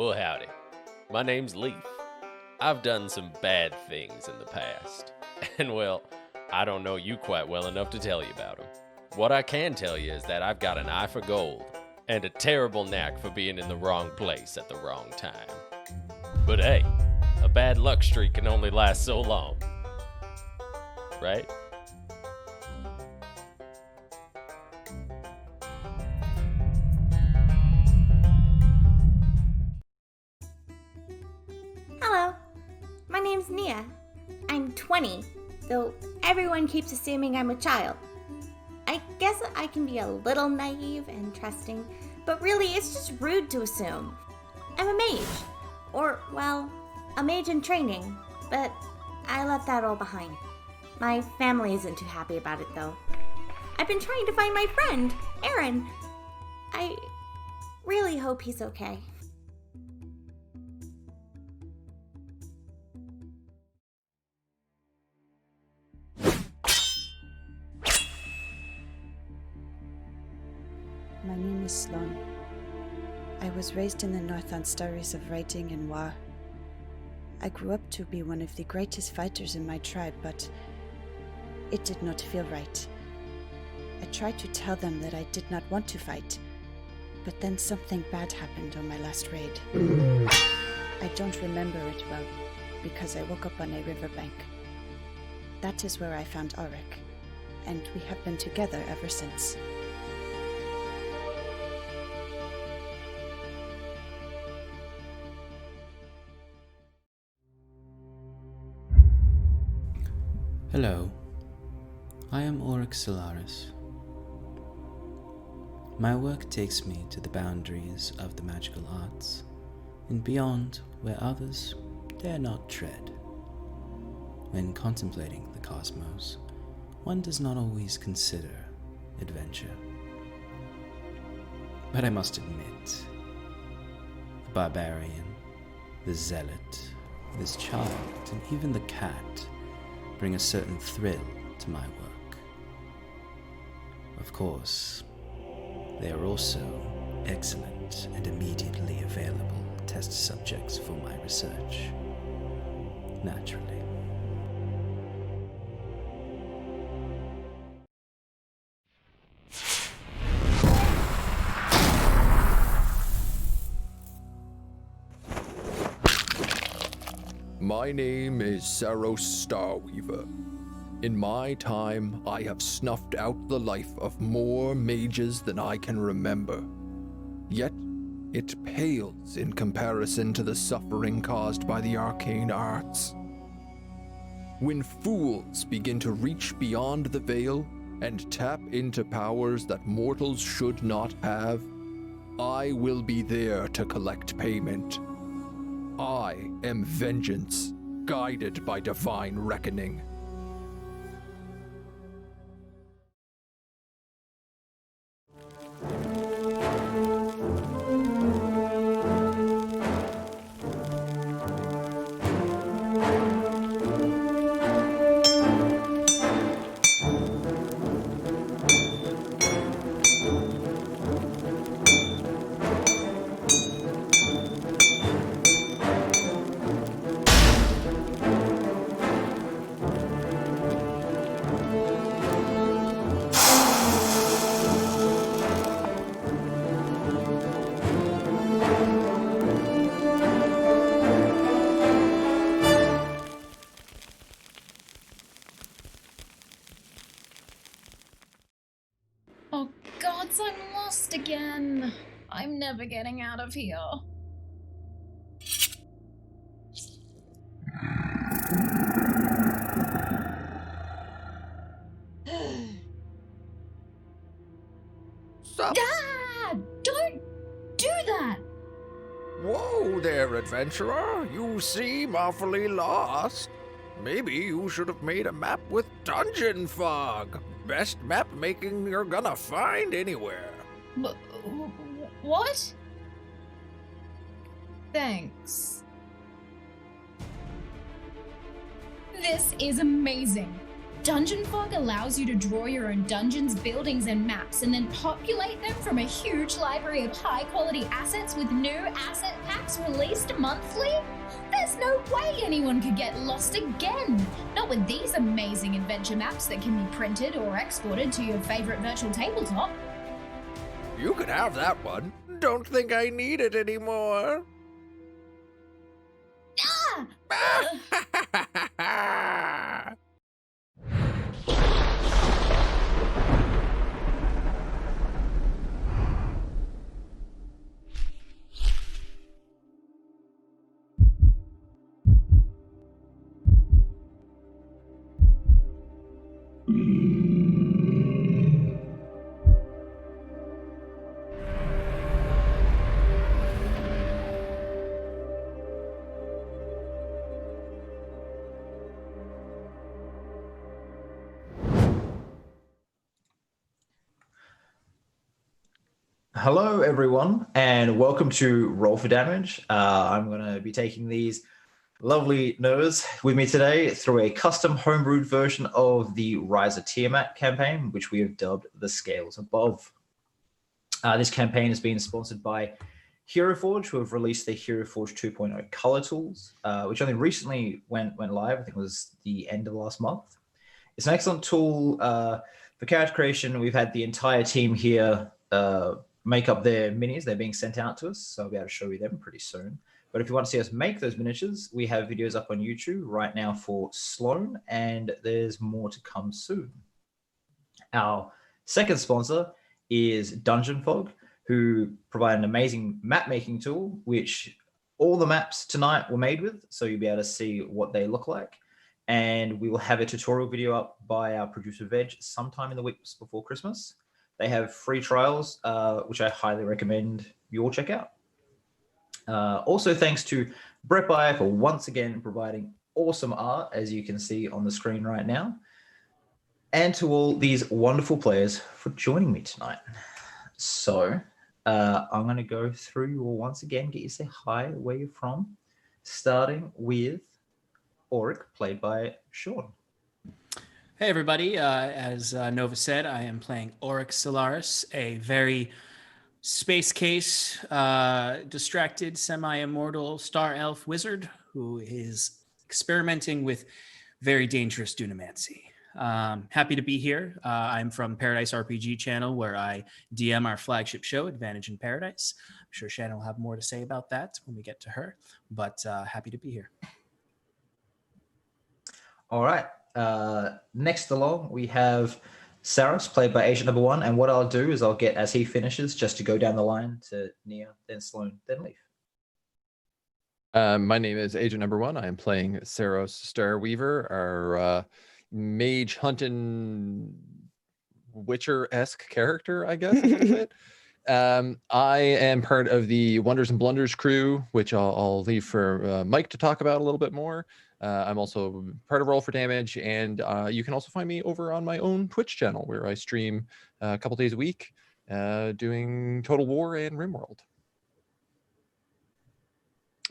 Well, howdy. My name's Leaf. I've done some bad things in the past. And well, I don't know you quite well enough to tell you about them. What I can tell you is that I've got an eye for gold and a terrible knack for being in the wrong place at the wrong time. But hey, a bad luck streak can only last so long. Right? Hello, my name's Nia. I'm 20, though everyone keeps assuming I'm a child. I guess I can be a little naive and trusting, but really it's just rude to assume. I'm a mage, or, well, a mage in training, but I left that all behind. My family isn't too happy about it, though. I've been trying to find my friend, Aaron. I really hope he's okay. My name is SLOANE. I was raised in the north on stories of writing and war. I grew up to be one of the greatest fighters in my tribe, but it did not feel right. I tried to tell them that I did not want to fight, but then something bad happened on my last raid. I don't remember it well, because I woke up on a riverbank. That is where I found Auric, and we have been together ever since. Hello, I am Auric SOLARIS. My work takes me to the boundaries of the magical arts, and beyond where others dare not tread. When contemplating the cosmos, one does not always consider adventure. But I must admit, the barbarian, the zealot, this child, and even the cat bring a certain thrill to my work. Of course, they are also excellent and immediately available test subjects for my research. Naturally. My name is SAROS STARWEAVER. In my time, I have snuffed out the life of more mages than I can remember. Yet, it pales in comparison to the suffering caused by the arcane arts. When fools begin to reach beyond the veil and tap into powers that mortals should not have, I will be there to collect payment. I am vengeance, guided by divine reckoning. Oh gods, I'm lost again. I'm never getting out of here. Sup? Dad! Don't do that! Whoa there, adventurer. You seem awfully lost. Maybe you should have made a map with dungeon fog. Best map making you're gonna find anywhere. What? Thanks. This is amazing. Dungeon Fog allows you to draw your own dungeons, buildings, and maps, and then populate them from a huge library of high-quality assets with new asset packs released monthly? There's no way anyone could get lost again. Not with these amazing adventure maps that can be printed or exported to your favorite virtual tabletop. You can have that one. Don't think I need it anymore. Ah! Hello, everyone, and welcome to Roll for Damage. I'm going to be taking these lovely nerds with me today through a custom homebrewed version of the Riser Tiamat campaign, which we have dubbed The Scales Above. This campaign has been sponsored by Hero Forge, who have released the Hero Forge 2.0 color tools, which only recently went live. I think it was the end of last month. It's an excellent tool for character creation. We've had the entire team here make up their minis. They're being sent out to us, so I'll be able to show you them pretty soon. But if you want to see us make those miniatures, we have videos up on YouTube right now for SLOANE, and there's more to come soon. Our second sponsor is Dungeon Fog, who provide an amazing map making tool, which all the maps tonight were made with, so you'll be able to see what they look like. And we will have a tutorial video up by our producer Veg sometime in the weeks before Christmas. They have free trials, which I highly recommend you all check out. Also, thanks to Brett Byer for once again providing awesome art, as you can see on the screen right now. And to all these wonderful players for joining me tonight. So I'm going to go through you all once again, get you to say hi, where you're from, starting with Auric, played by Sean. Hey everybody, as Nova said, I am playing Auric SOLARIS, a very space case, distracted, semi-immortal star elf wizard who is experimenting with very dangerous dunamancy. Happy to be here. I'm from Paradise RPG channel, where I DM our flagship show, Advantage in Paradise. I'm sure Shannon will have more to say about that when we get to her, but happy to be here. All right. Next along, we have SAROS, played by Agent Number 1. And what I'll do is I'll get, as he finishes, just to go down the line to Nia, then SLOANE, then Leaf. My name is Agent Number 1. I am playing SAROS STARWEAVER, our mage hunting Witcher-esque character, I guess. Is what you said. I am part of the Wonders and Blunders crew, which I'll leave for Mike to talk about a little bit more. I'm also part of Roll for Damage, and you can also find me over on my own Twitch channel, where I stream a couple days a week doing Total War and RimWorld.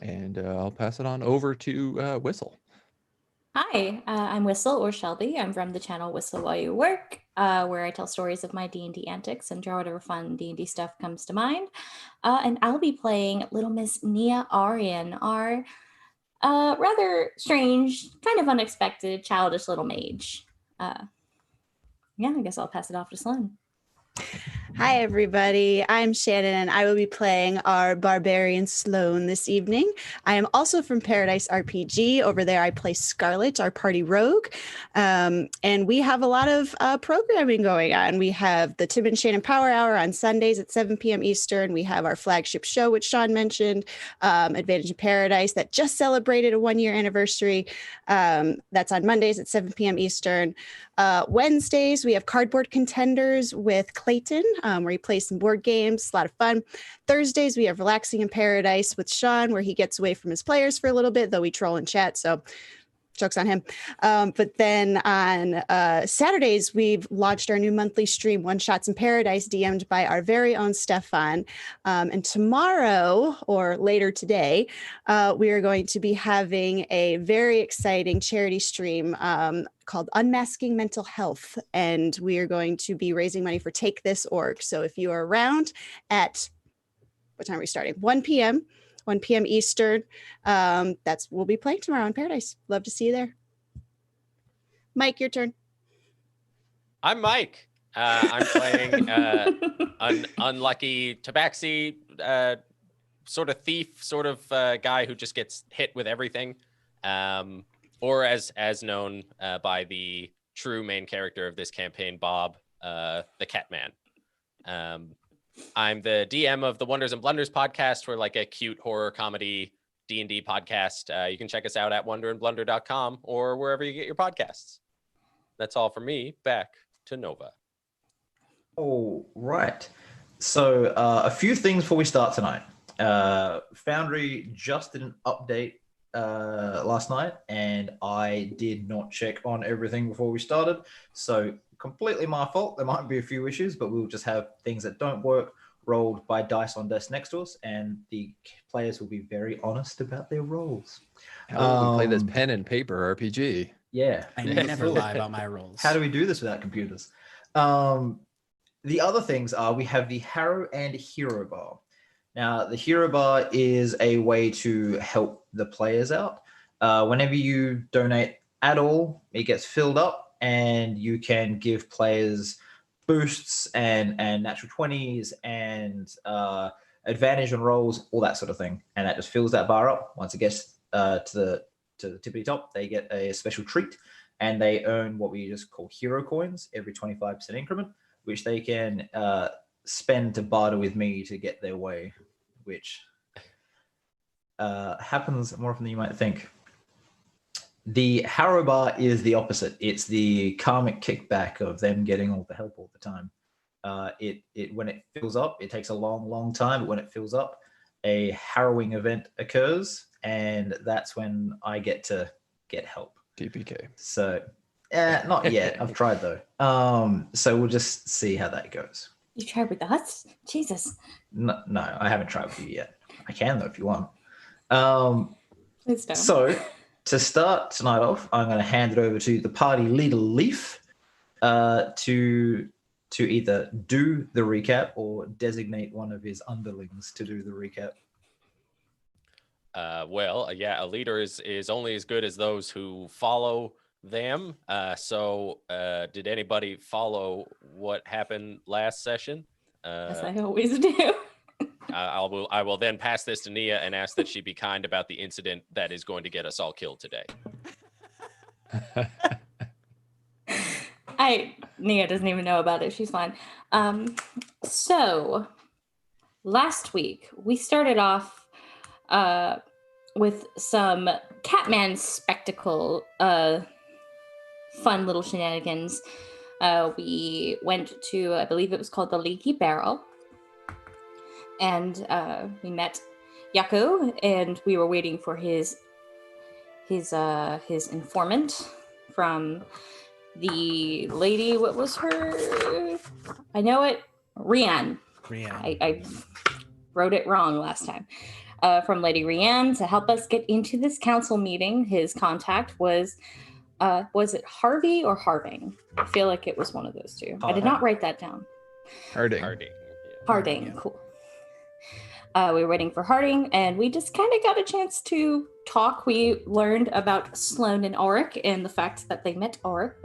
And I'll pass it on over to Whistle. Hi, I'm Whistle, or Shelby. I'm from the channel Whistle While You Work, where I tell stories of my D&D antics and draw whatever fun D&D stuff comes to mind. And I'll be playing Little Miss Nia ARIAN, our rather strange, kind of unexpected, childish little mage. Yeah, I guess I'll pass it off to SLOANE. Hi, everybody. I'm Shannon, and I will be playing our barbarian SLOANE this evening. I am also from Paradise RPG. Over there, I play Scarlet, our party rogue. And we have a lot of programming going on. We have the Tim and Shannon Power Hour on Sundays at 7 p.m. Eastern. We have our flagship show, which Sean mentioned, Advantage in Paradise, that just celebrated a one-year anniversary. That's on Mondays at 7 p.m. Eastern. Wednesdays, we have Cardboard Contenders with Clayton, where he plays some board games. A lot of fun. Thursdays, we have Relaxing in Paradise with Sean, where he gets away from his players for a little bit, though we troll in chat, so joke's on him. But then on Saturdays, we've launched our new monthly stream, One Shots in Paradise, DM'd by our very own Stefan. And tomorrow, or later today, we are going to be having a very exciting charity stream called Unmasking Mental Health. And we are going to be raising money for Take This org. So if you are around at, what time are we starting? 1 p.m. 1 p.m. Eastern. We'll be playing tomorrow in Paradise. Love to see you there. Mike, your turn. I'm Mike. I'm playing an unlucky tabaxi sort of thief, sort of guy who just gets hit with everything, or as known by the true main character of this campaign, Bob, the Catman. I'm the DM of the Wonders and Blunders podcast. We're like a cute horror comedy D&D podcast. You can check us out at wonderandblunder.com or wherever you get your podcasts. That's all for me. Back to Nova. All right. So a few things before we start tonight. Foundry just did an update last night, and I did not check on everything before we started. So completely my fault. There might be a few issues, but we'll just have things that don't work rolled by dice on desk next to us, and the players will be very honest about their rolls. How do we play this pen and paper RPG? Yeah. I never lie about my rolls. How do we do this without computers? The other things are we have the Harrow and Hero Bar. Now, the Hero Bar is a way to help the players out. Whenever you donate at all, it gets filled up, and you can give players boosts and natural 20s and advantage on rolls, all that sort of thing. And that just fills that bar up. Once it gets to the tippity top, they get a special treat, and they earn what we just call hero coins every 25% increment, which they can spend to barter with me to get their way, which happens more often than you might think. The Harrow Bar is the opposite. It's the karmic kickback of them getting all the help all the time. When it fills up, it takes a long time, but when it fills up, a harrowing event occurs, and that's when I get to get help. TPK. So, not yet. I've tried though. So we'll just see how that goes. You tried with us? Jesus. No, I haven't tried with you yet. I can though if you want. Please don't. So to start tonight off, I'm going to hand it over to the party leader, Leaf, to either do the recap or designate one of his underlings to do the recap. A leader is only as good as those who follow them. So did anybody follow what happened last session? As I always do. I will then pass this to Nia and ask that she be kind about the incident that is going to get us all killed today. Nia doesn't even know about it. She's fine. So last week we started off with some Catman spectacle, fun little shenanigans. We went to, I believe it was called the Leaky Barrel, and we met Yaku, and we were waiting for his informant from the lady. What was her? I know it. Rian. I wrote it wrong last time. From Lady Rian to help us get into this council meeting. His contact was it Harvey or Harding? I feel like it was one of those two. I did not write that down. Harding. Harding, yeah. Cool. We were waiting for Harding, and we just kind of got a chance to talk. We learned about SLOANE and Auric and the fact that they met Auric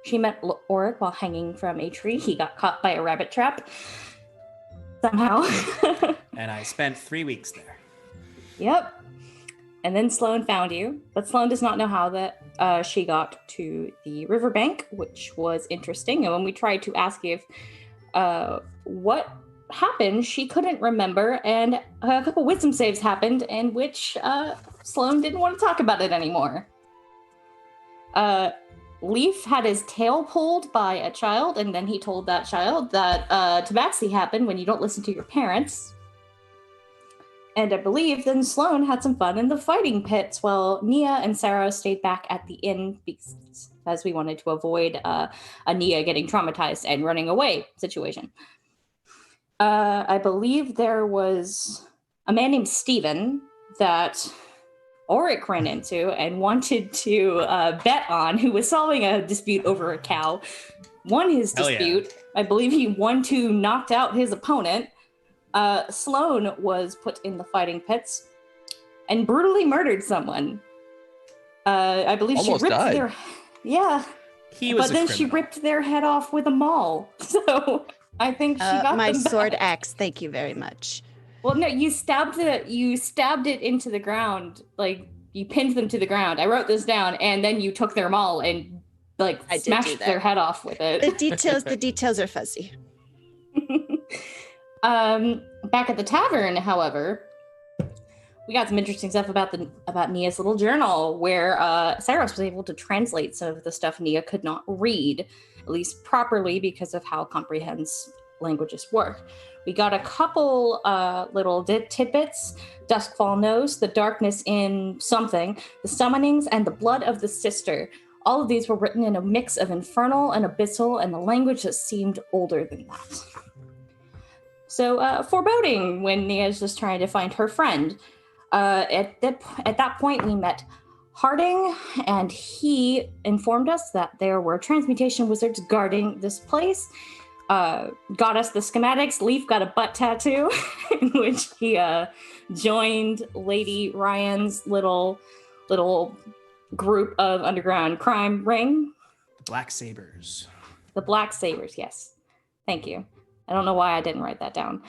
she met Auric while hanging from a tree. He got caught by a rabbit trap somehow. And I spent 3 weeks there. Yep. And then SLOANE found you, but SLOANE does not know how that she got to the riverbank, which was interesting. And when we tried to ask if what happened, she couldn't remember, and a couple wisdom saves happened, in which SLOANE didn't want to talk about it anymore. Leaf had his tail pulled by a child, and then he told that child that tabaxi happened when you don't listen to your parents. And I believe then SLOANE had some fun in the fighting pits while Nia and SAROS stayed back at the inn as we wanted to avoid a Nia getting traumatized and running away situation. I believe there was a man named Steven that Auric ran into and wanted to bet on, who was solving a dispute over a cow, won his dispute. Yeah. I believe he 1-2 knocked out his opponent. Sloane was put in the fighting pits and brutally murdered someone. I believe Almost she ripped died. their... Yeah. He was But then she ripped their head off with a maul. So I think she got my them sword back. axe. Thank you very much. Well, no, you stabbed it into the ground. Like, you pinned them to the ground. I wrote this down, and then you took their maul and, like, I did do smashed that. their head off with it. The details are fuzzy. Back at the tavern, however, we got some interesting stuff about Nia's little journal, where SAROS was able to translate some of the stuff Nia could not read, at least properly, because of how comprehends languages work. We got a couple little tidbits. Duskfall knows, the darkness in something, the summonings, and the blood of the sister. All of these were written in a mix of infernal and abyssal, and the language that seemed older than that. So, foreboding when Nia's just trying to find her friend. At that point, we met Harding, and he informed us that there were transmutation wizards guarding this place. Got us the schematics. Leaf got a butt tattoo, in which he joined Lady Ryan's little group of underground crime ring. The Black Sabers. The Black Sabers, yes. Thank you. I don't know why I didn't write that down.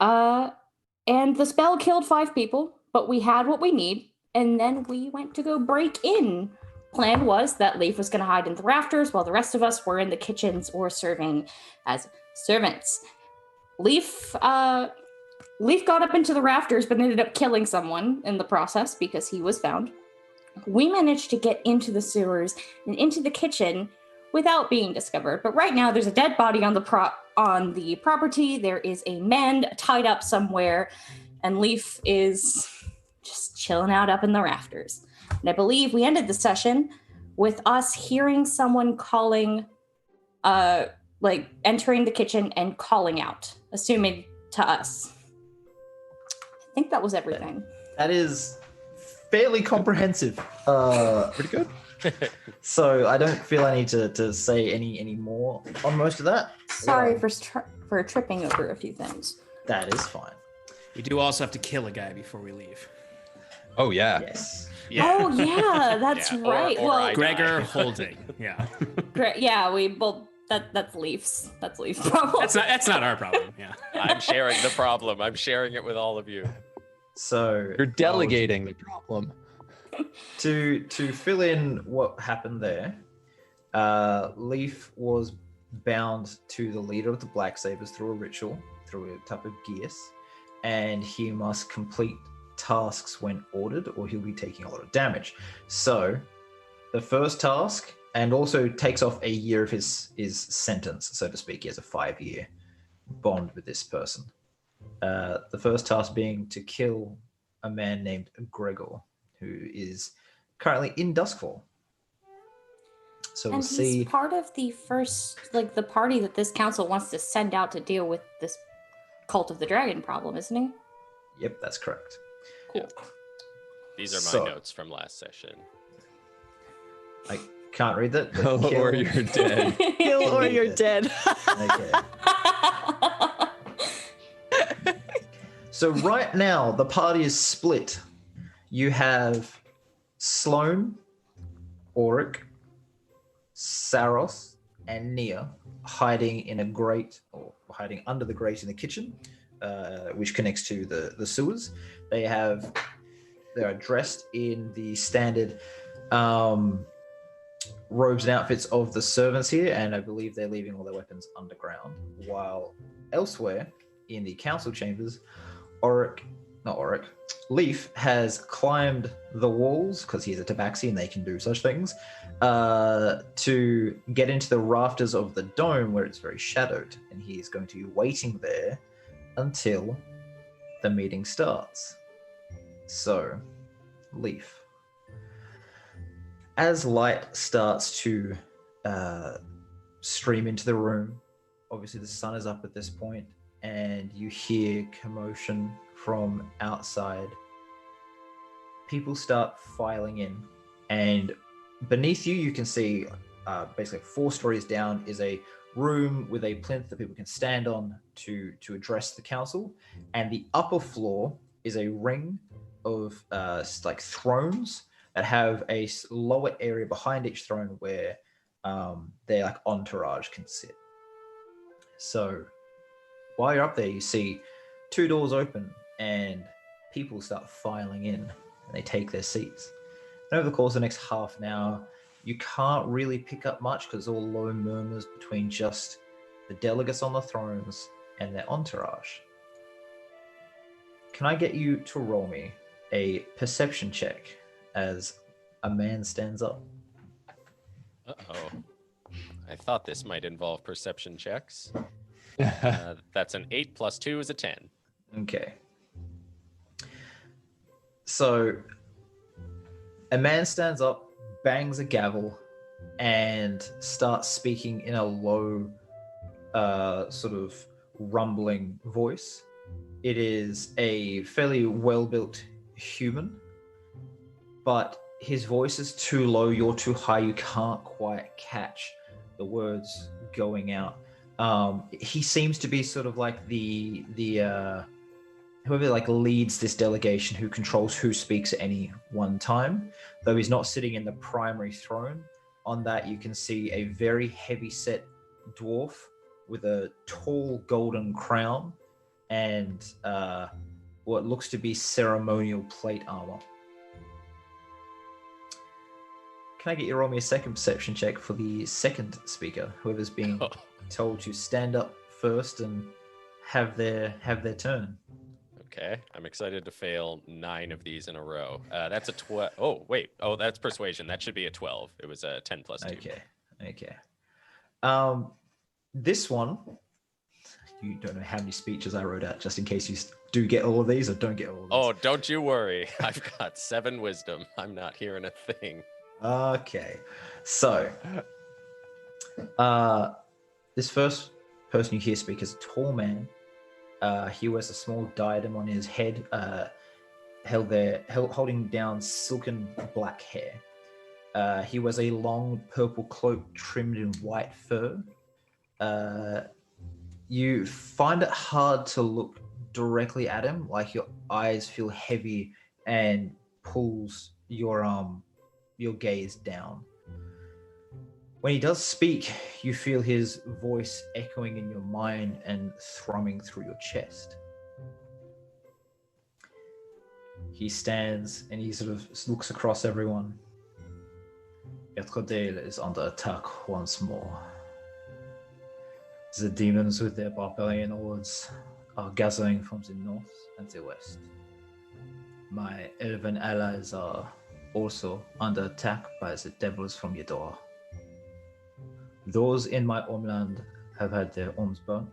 And the spell killed 5 people, but we had what we need, and then we went to go break in. Plan was that Leaf was going to hide in the rafters while the rest of us were in the kitchens or serving as servants. Leaf got up into the rafters, but ended up killing someone in the process because he was found. We managed to get into the sewers and into the kitchen without being discovered. But right now, there's a dead body on the property. There is a man tied up somewhere, and Leaf is just chilling out up in the rafters. And I believe we ended the session with us hearing someone calling, entering the kitchen and calling out, assuming to us. I think that was everything. That is fairly comprehensive. Pretty good. So I don't feel I need to say any more on most of that. Sorry for tripping over a few things. That is fine. We do also have to kill a guy before we leave. Oh yeah. Yes. Yeah. Oh yeah, that's Yeah, right. or I Gregor die. Holding. Yeah. That's Leaf's. That's Leaf's problem. That's not our problem. Yeah. I'm sharing the problem. I'm sharing it with all of you. So You're delegating the problem. to fill in what happened there, Leaf was bound to the leader of the Black Sabers through a ritual, through a type of geas, and he must complete tasks when ordered or he'll be taking a lot of damage. So the first task, and also takes off a year of his sentence, so to speak. He has a 5-year bond with this person. The first task being to kill a man named Gregor, who is currently in Duskfall. So we'll and see. he's part of the first, the party that this council wants to send out to deal with this Cult of the Dragon problem, isn't he? Yep, that's correct. Cool. These are So- my notes from last session. I can't read that. but kill- Or you're dead. Kill or you're dead. Okay. So right now, the party is split. You have SLOANE, Auric, SAROS, and Nia hiding in a grate, or hiding under the grate in the kitchen, which connects to the sewers. They are dressed in the standard robes and outfits of the servants here, and I believe they're leaving all their weapons underground. While elsewhere in the council chambers, Leaf has climbed the walls, because he's a tabaxi and they can do such things, to get into the rafters of the dome where it's very shadowed, and he is going to be waiting there until the meeting starts. So, Leaf. As light starts to stream into the room, obviously the sun is up at this point, and you hear commotion from outside. People start filing in, and beneath you, you can see basically 4 stories down is a room with a plinth that people can stand on to address the council, and the upper floor is a ring of like thrones that have a lower area behind each throne where their like entourage can sit. So while you're up there, you see 2 doors open and people start filing in, and they take their seats. And over the course of the next half an hour, you can't really pick up much because it's all low murmurs between just the delegates on the thrones and their entourage. Can I get you to roll me a perception check as a man stands up? Uh-oh. I thought this might involve perception checks. That's an 8 plus 2 is a 10. Okay. So a man stands up, bangs a gavel, and starts speaking in a low, sort of rumbling voice. It is a fairly well-built human, but his voice is too low, you're too high, you can't quite catch the words going out. He seems to be sort of like the whoever like leads this delegation, who controls who speaks at any one time, though he's not sitting in the primary throne. On that, you can see a very heavy-set dwarf with a tall golden crown and what looks to be ceremonial plate armor. Can I get you to roll me a second perception check for the second speaker, whoever's being told to stand up first and have their turn? Okay, I'm excited to fail 9 of these in a row. That's a 12. Oh, wait. Oh, that's persuasion. That should be a 12. It was a 10 plus 2. Okay. This one, you don't know how many speeches I wrote out, just in case you do get all of these or don't get all of these. Oh, don't you worry. I've got 7 wisdom. I'm not hearing a thing. Okay. So, this first person you hear speak is a tall man. He wears a small diadem on his head, holding down silken black hair. He wears a long purple cloak trimmed in white fur. You find it hard to look directly at him, like your eyes feel heavy and pulls your gaze down. When he does speak, you feel his voice echoing in your mind and thrumming through your chest. He stands and he sort of looks across everyone. Yatrodale is under attack once more. The demons with their barbarian hordes are gathering from the north and the west. My elven allies are also under attack by the devils from Yador. Those in my homeland have had their homes burnt,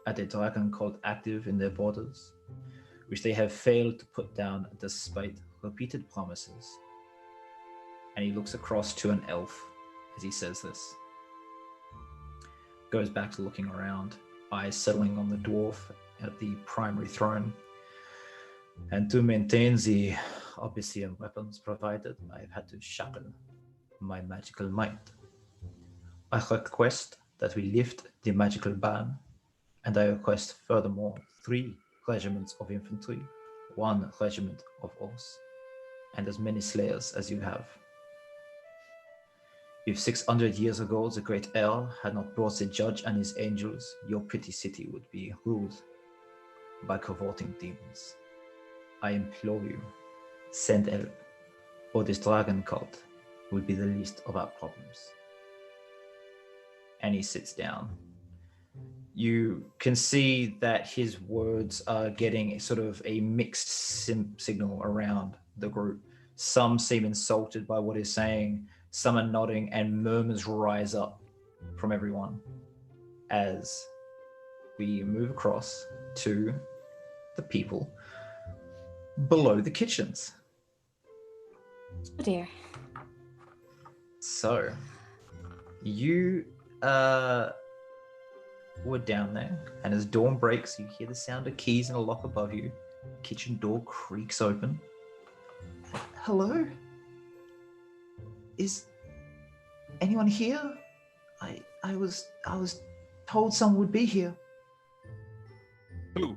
and a dragon cult active in their borders, which they have failed to put down despite repeated promises. And he looks across to an elf as he says this. Goes back to looking around, eyes settling on the dwarf at the primary throne. And to maintain the Abyssian weapons provided, I've had to shackle my magical might. I request that we lift the magical ban, and I request furthermore 3 regiments of infantry, 1 regiment of horse, and as many slayers as you have. If 600 years ago the great heir had not brought the judge and his angels, your pretty city would be ruled by cavorting demons. I implore you, send help, or this dragon cult will be the least of our problems. And he sits down. You can see that his words are getting sort of a mixed signal around the group. Some seem insulted by what he's saying, some are nodding, and murmurs rise up from everyone as we move across to the people below the kitchens. Oh dear. So, you were down there, and as dawn breaks, you hear the sound of keys in a lock above you. Kitchen door creaks open. Hello? anyone here? I was told someone would be here. Who?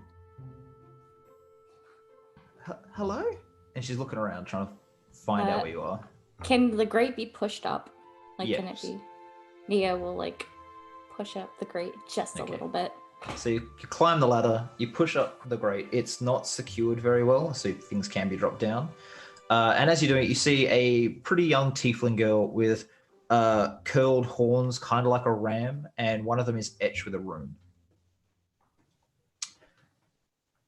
Hello? And she's looking around trying to find out where you are. Can the grate be pushed up? Like, can it Yes. be? Nia will like push up the grate just a Okay. little bit. So you climb the ladder, you push up the grate. It's not secured very well, so things can be dropped down. And as you're doing it, you see a pretty young tiefling girl with curled horns, kind of like a ram, and one of them is etched with a rune.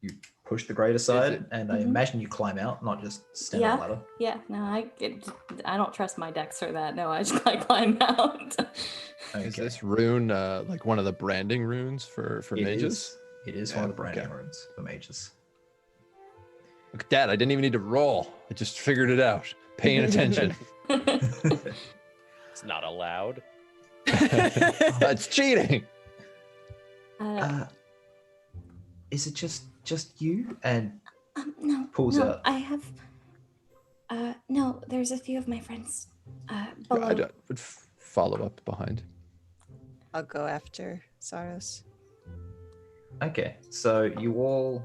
You push the grate aside, and I imagine you climb out, not just stand on the ladder. Yeah, no, I don't trust my decks for that. No, I just climb out. Is this rune like one of the branding runes for mages? It is one of the branding runes for mages. Look at that. I didn't even need to roll. I just figured it out. Paying attention. It's not allowed. That's cheating. Is it just you? And No. pulls no, out. I have. No, there's a few of my friends. I Below. would follow up behind. I'll go after SAROS. Okay, so you all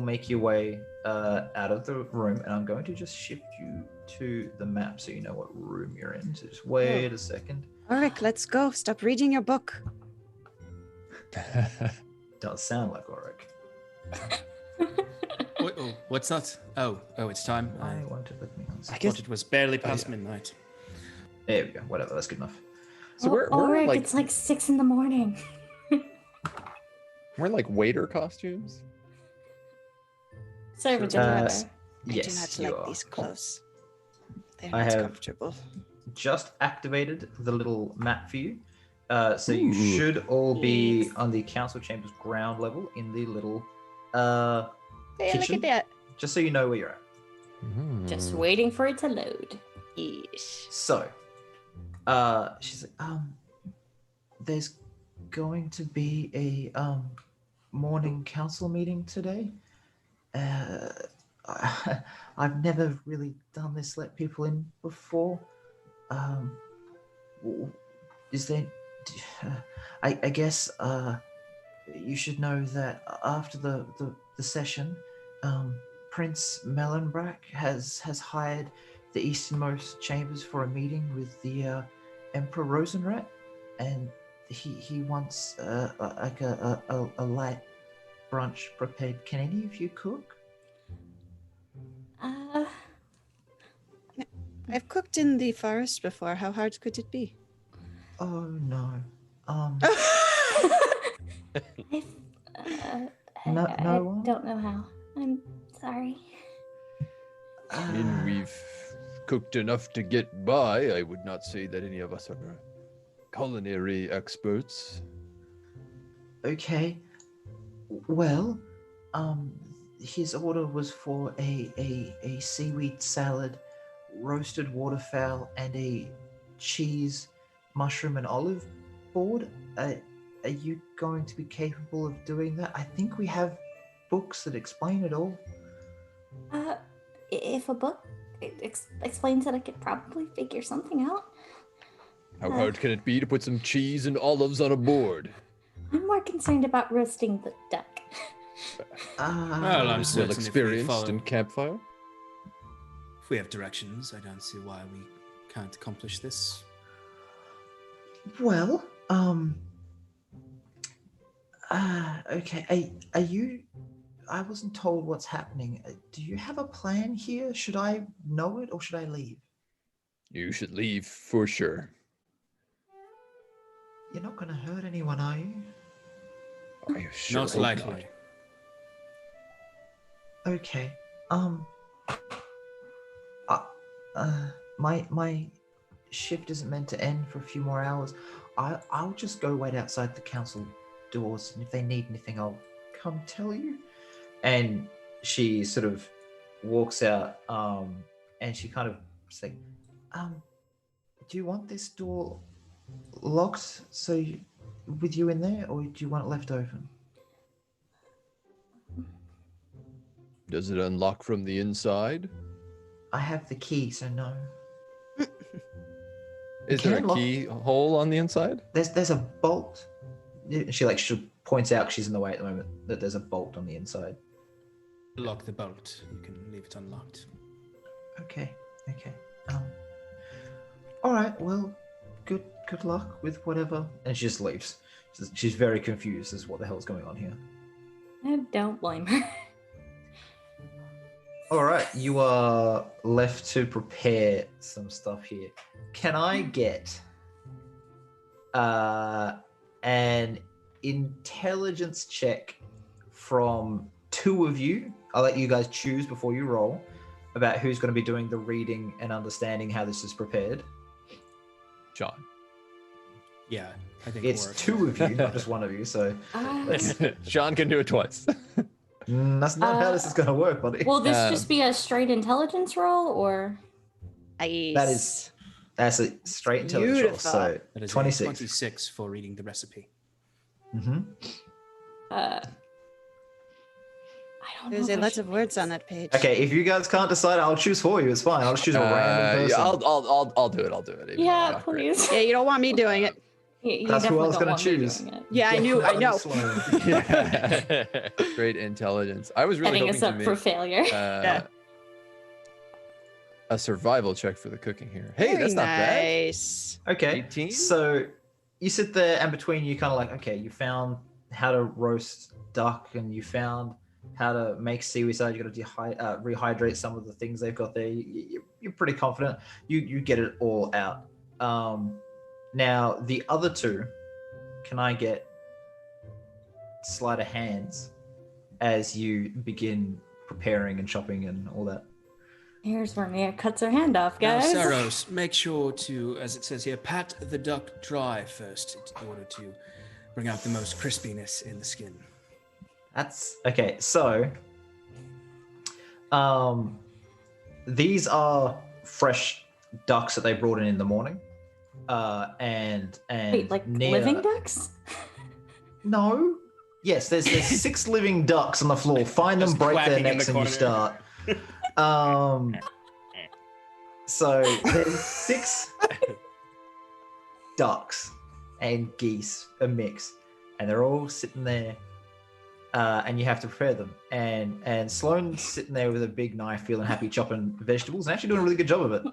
make your way out of the room, and I'm going to just shift you to the map so you know what room you're in. So just wait a second. Auric, let's go. Stop reading your book. Does sound like Auric. What's that? Oh, it's time. I wanted to let me I thought it was barely past midnight. There we go. Whatever. That's good enough. So we're Auric, like it's like 6 a.m. we're in like waiter costumes. Servant Yes, I do not you like are. these clothes. They're I not have- comfortable. Just activated the little map for you. So you should all be on the council chambers ground level in the little Hey, look kitchen. at that. Just so you know where you're at. Just waiting for it to load. Yeesh. So, she's like, there's going to be a morning council meeting today. I've never really done this, let people in before. Is there? I guess you should know that after the session, Prince Mellenbrack has hired the easternmost chambers for a meeting with the Emperor Rosenrat, and he wants like a light brunch prepared. Can any of you cook? I've cooked in the forest before. How hard could it be? Oh no. No I one? don't know how. I'm sorry. I mean, we've cooked enough to get by. I would not say that any of us are culinary experts. Okay. Well, his order was for a seaweed salad, roasted waterfowl, and a cheese, mushroom, and olive board. Are you going to be capable of doing that? I think we have books that explain it all. If a book explains it, I could probably figure something out. How hard can it be to put some cheese and olives on a board? I'm more concerned about roasting the duck. Well, I'm certain Well if we experienced follow- in campfire. If we have directions, I don't see why we can't accomplish this. Well, okay. Are you? I wasn't told what's happening. Do you have a plan here? Should I know it or should I leave? You should leave for sure. You're not going to hurt anyone, are you? I sure Not hope likely. Okay. My shift isn't meant to end for a few more hours. I'll just go wait outside the council doors, and if they need anything, I'll come tell you. And she sort of walks out, and she kind of say, do you want this door locked with you in there, or do you want it left open? Does it unlock from the inside? I have the key, so no. Is there a keyhole on the inside? There's a bolt. She points out, 'cause she's in the way at the moment, that there's a bolt on the inside. Lock the bolt. You can leave it unlocked. Okay. All right. Well, good luck with whatever. And she just leaves. She's very confused as to what the hell's going on here. I don't blame her. All right, you are left to prepare some stuff here. Can I get an intelligence check from two of you? I'll let you guys choose before you roll about who's going to be doing the reading and understanding how this is prepared. John. Yeah, I think It's Auric. two of you, not just one of you. So John can do it twice. that's not how this is going to work, buddy. Will this just be a straight intelligence roll, or? Nice. That's a straight intelligence roll. Beautiful. So That is 26. 26 for reading the recipe. Mm-hmm. I don't know. There's if a I lot should of words on that page. Okay, if you guys can't decide, I'll choose for you. It's fine. I'll just choose a random Yeah, person. I'll do it. I'll do it. even though I'm Yeah, not great. please. Yeah, you don't want me doing it. You That's who I definitely was don't gonna want me choose. doing it. Yeah, I know. Sloane. Yeah. Great intelligence. I was really Setting hoping us to up make for failure. a survival check for the cooking here. Hey, Very that's not bad. nice. Okay, 18? so you sit there, and between you, kind of like, okay, you found how to roast duck, and you found how to make seaweed salad. You got to rehydrate some of the things they've got there. You're pretty confident. You get it all out. Now the other two, can I get sleight of hands as you begin preparing and chopping and all that? Here's where Mia cuts her hand off, Now, guys. Saros, make sure to, as it says here, pat the duck dry first in order to bring out the most crispiness in the skin. That's okay. So, these are fresh ducks that they brought in the morning. And Wait, like Nia- living ducks? No. Yes, there's 6 living ducks on the floor. Find them, Just break their quacking in necks, the and you corner. start. So there's 6 ducks and geese, a mix, and they're all sitting there. And you have to prepare them. And Sloane's sitting there with a big knife, feeling happy, chopping vegetables, and actually doing a really good job of it.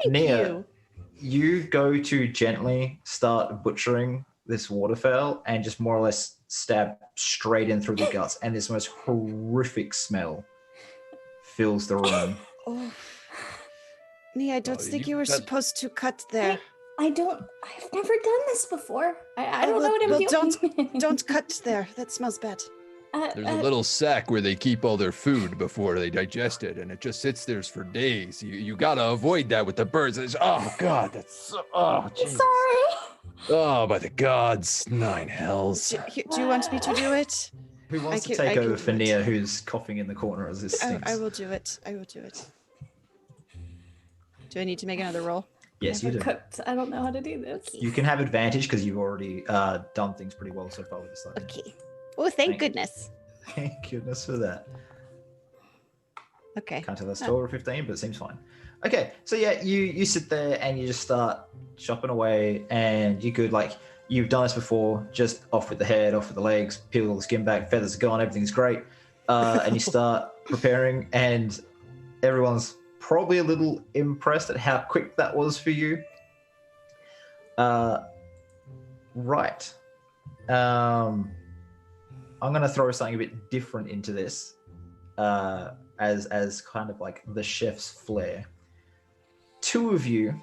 Nia, you go to gently start butchering this waterfowl and just more or less stab straight in through the guts, and this most horrific smell fills the room. Oh. Nia, I don't think you were that- supposed to cut there. I've never done this before. I don't know what I'm doing. Don't cut there. That smells bad. There's a little sack where they keep all their food before they digest it, and it just sits there for days. You gotta avoid that with the birds. Oh God, that's so. Oh, Jesus. Sorry. Oh, by the gods, 9 hells. Do you want me to do it? Who wants I to can- I take can over do for it. Nia, who's coughing in the corner as this stinks? I will do it. I will do it. Do I need to make another roll? Yes, you Never do. cooked. I don't know how to do this. You can have advantage because you've already done things pretty well so far with this. Okay. Oh, thank Thank- goodness. Thank goodness for that. Okay. Can't tell that's 12 or 15, but it seems fine. Okay, so yeah, you sit there and you just start chopping away, and you could, like, you've done this before, just off with the head, off with the legs, peel all the skin back, feathers are gone, everything's great. And you start preparing, and everyone's probably a little impressed at how quick that was for you. Right. I'm going to throw something a bit different into this, as kind of like the chef's flair. 2 of you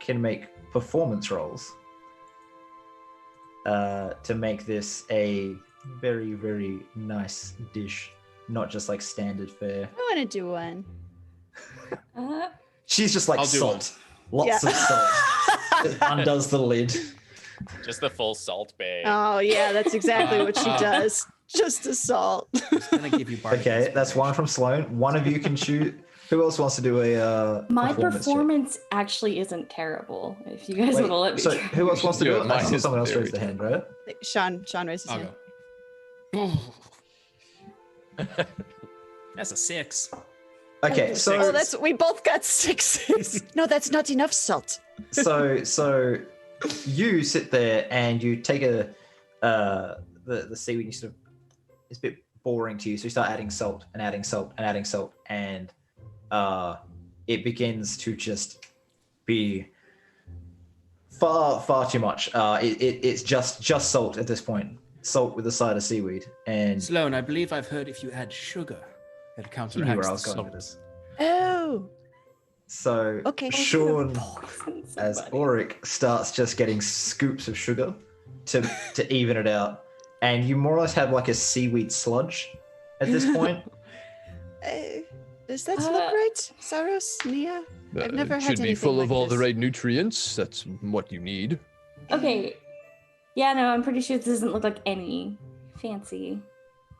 can make performance rolls to make this a very, very nice dish, not just like standard fare. I want to do one. She's just like I'll do salt, lots of salt. Just undoes the lid. Just the full salt bag. Oh, yeah, that's exactly what she does. Just assault. Just gonna give you bardic Okay, that's inspiration. one from Sloane. One of you can shoot. Who else wants to do a My check? performance actually isn't terrible. If you guys Wait, want to let me so try. who else wants to do it? I Mine saw is someone else very raise their hand, right? Sean raises his I'll hand. go. That's a 6. Okay, so we both got 6s. No, that's not enough salt. so you sit there and you take the seaweed. You sort of, it's a bit boring to you, so you start adding salt and adding salt and adding salt, and it begins to just be far too much. It's just salt at this point. Salt with a side of seaweed. And Sloane, I believe I've heard if you add sugar, it you counteracts knew where I the was going salt. with this. Oh. So Okay. Sean, Poison as somebody. Auric starts just getting scoops of sugar to even it out, and you more or less have like a seaweed sludge at this point. Does that look right, Saros, Nia? I've never It had should be anything full of like all the this. right nutrients. That's what you need. Okay. Yeah, no, I'm pretty sure this doesn't look like any fancy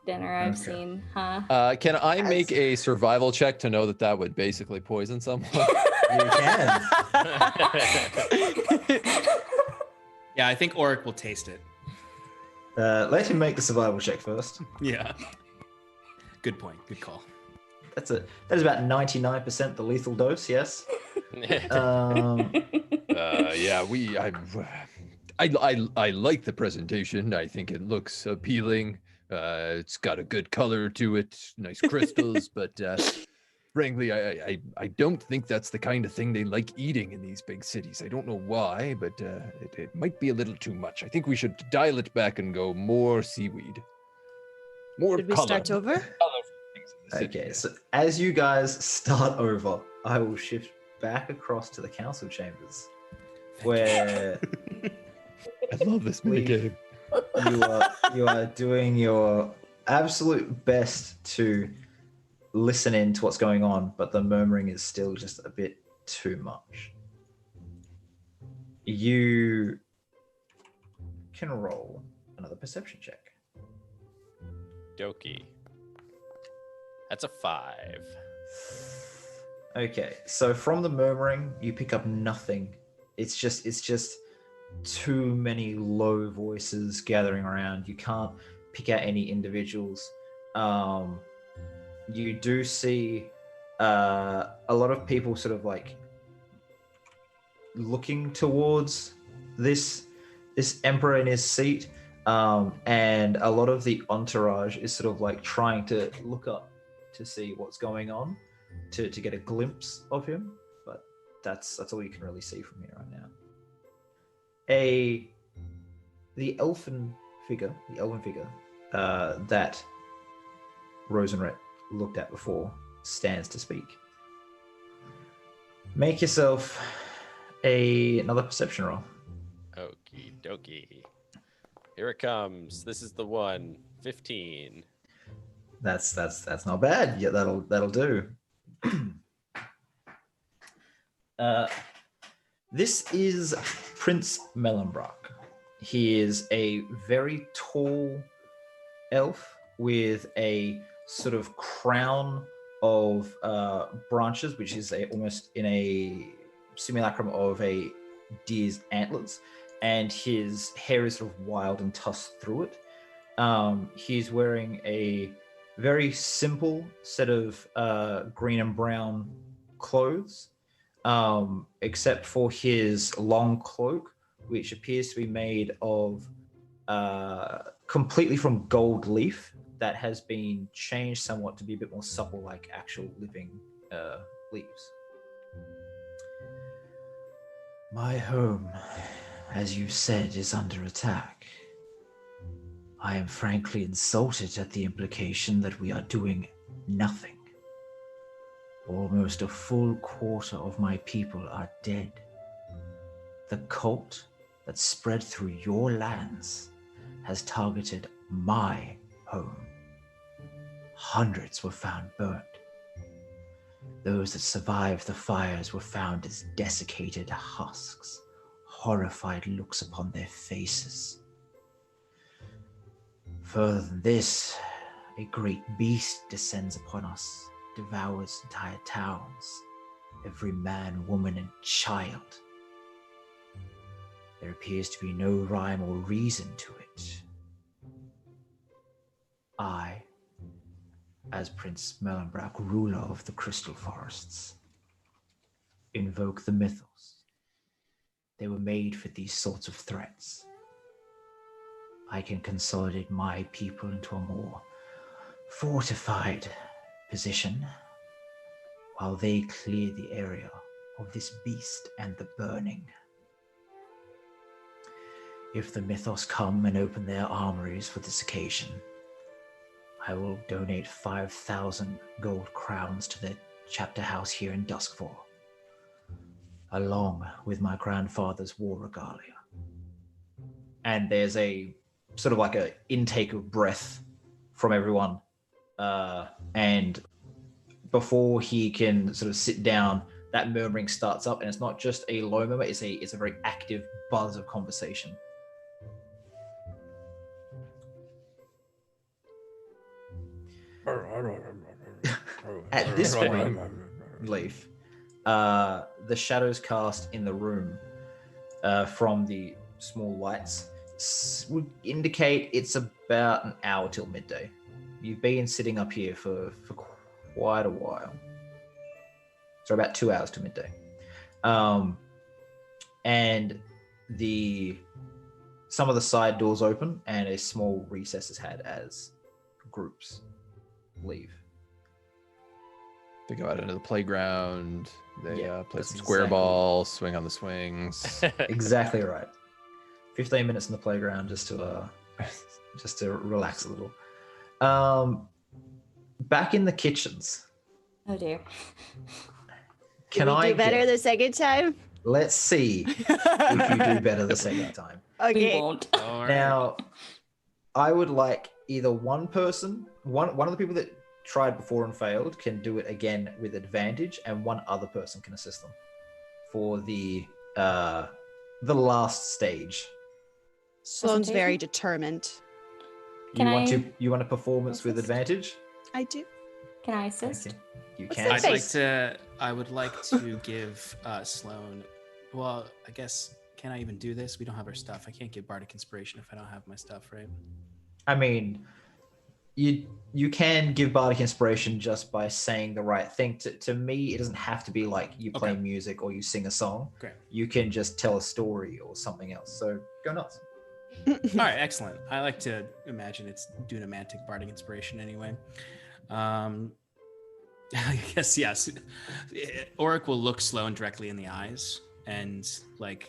dinner I've Okay. seen, huh? Can I make a survival check to know that would basically poison someone? You can. Yeah, I think Auric will taste it. Let him make the survival check first. Yeah. Good point. Good call. That is about 99% the lethal dose. Yes. I like the presentation. I think it looks appealing. It's got a good color to it, nice crystals, but frankly, I don't think that's the kind of thing they like eating in these big cities. I don't know why, but it might be a little too much. I think we should dial it back and go more seaweed. More Should we color. start over? Okay. So as you guys start over, I will shift back across to the council chambers, where I love this We- minigame. you are doing your absolute best to listen in to what's going on, but the murmuring is still just a bit too much. You can roll another perception check. Doki. That's a 5. Okay, so from the murmuring, you pick up nothing. It's just too many low voices gathering around. You can't pick out any individuals. You do see a lot of people sort of like looking towards this emperor in his seat, and a lot of the entourage is sort of like trying to look up to see what's going on, to get a glimpse of him, but that's all you can really see from here right now. The elven figure that Rosenret looked at before stands to speak. Make yourself another perception roll. Okie dokie. Here it comes. This is the one. 15. That's not bad. Yeah, that'll do. This is Prince Mellenbrock. He is a very tall elf with a sort of crown of branches, which is almost in a simulacrum of a deer's antlers, and his hair is sort of wild and tusked through it. He's wearing a very simple set of green and brown clothes, except for his long cloak, which appears to be made of completely from gold leaf that has been changed somewhat to be a bit more supple, like actual living leaves. My home, as you said, is under attack. I am frankly insulted at the implication that we are doing nothing. Almost a full quarter of my people are dead. The cult that spread through your lands has targeted my home. Hundreds were found burnt. Those that survived the fires were found as desiccated husks, horrified looks upon their faces. Further than this, a great beast descends upon us, devours entire towns, every man, woman, and child. There appears to be no rhyme or reason to it. I as Prince Mellenbrock, ruler of the Crystal Forests. Invoke the mythos. They were made for these sorts of threats. I can consolidate my people into a more fortified position while they clear the area of this beast and the burning. If the mythos come and open their armories for this occasion, I will donate 5,000 gold crowns to their chapter house here in Duskfall, along with my grandfather's war regalia. And there's a sort of like a intake of breath from everyone. And before he can sort of sit down, that murmuring starts up, and it's not just a low murmur, it's a very active buzz of conversation. At this point, Leaf, the shadows cast in the room from the small lights would indicate it's about an hour till midday. You've been sitting up here for quite a while. So about 2 hours to midday. And some of the side doors open and a small recess is had as groups leave. They go out into the playground. They play some square exactly. ball, swing on the swings. Exactly right. 15 minutes in the playground just to relax a little. Back in the kitchens. Oh dear. Can Did we I do better get- the second time? Let's see if you do better the second time. Okay. We won't. All right. Now, I would like either one person, one of the people that tried before and failed can do it again with advantage, and one other person can assist them for the last stage. Sloane's very Presentation? determined. You want a performance with assist? advantage? I do. Can I assist? Okay. You What's can. that I'd like face? to. I would like to give Sloane. Well, I guess can I even do this? We don't have our stuff. I can't give Bardic Inspiration if I don't have my stuff, right? I mean, you can give Bardic Inspiration just by saying the right thing. To me, it doesn't have to be like you play Okay. music or you sing a song. Great. You can just tell a story or something else. So go nuts. All right, excellent. I like to imagine it's Dunamantic Bardic Inspiration anyway. I guess yes. Auric will look Sloane directly in the eyes and like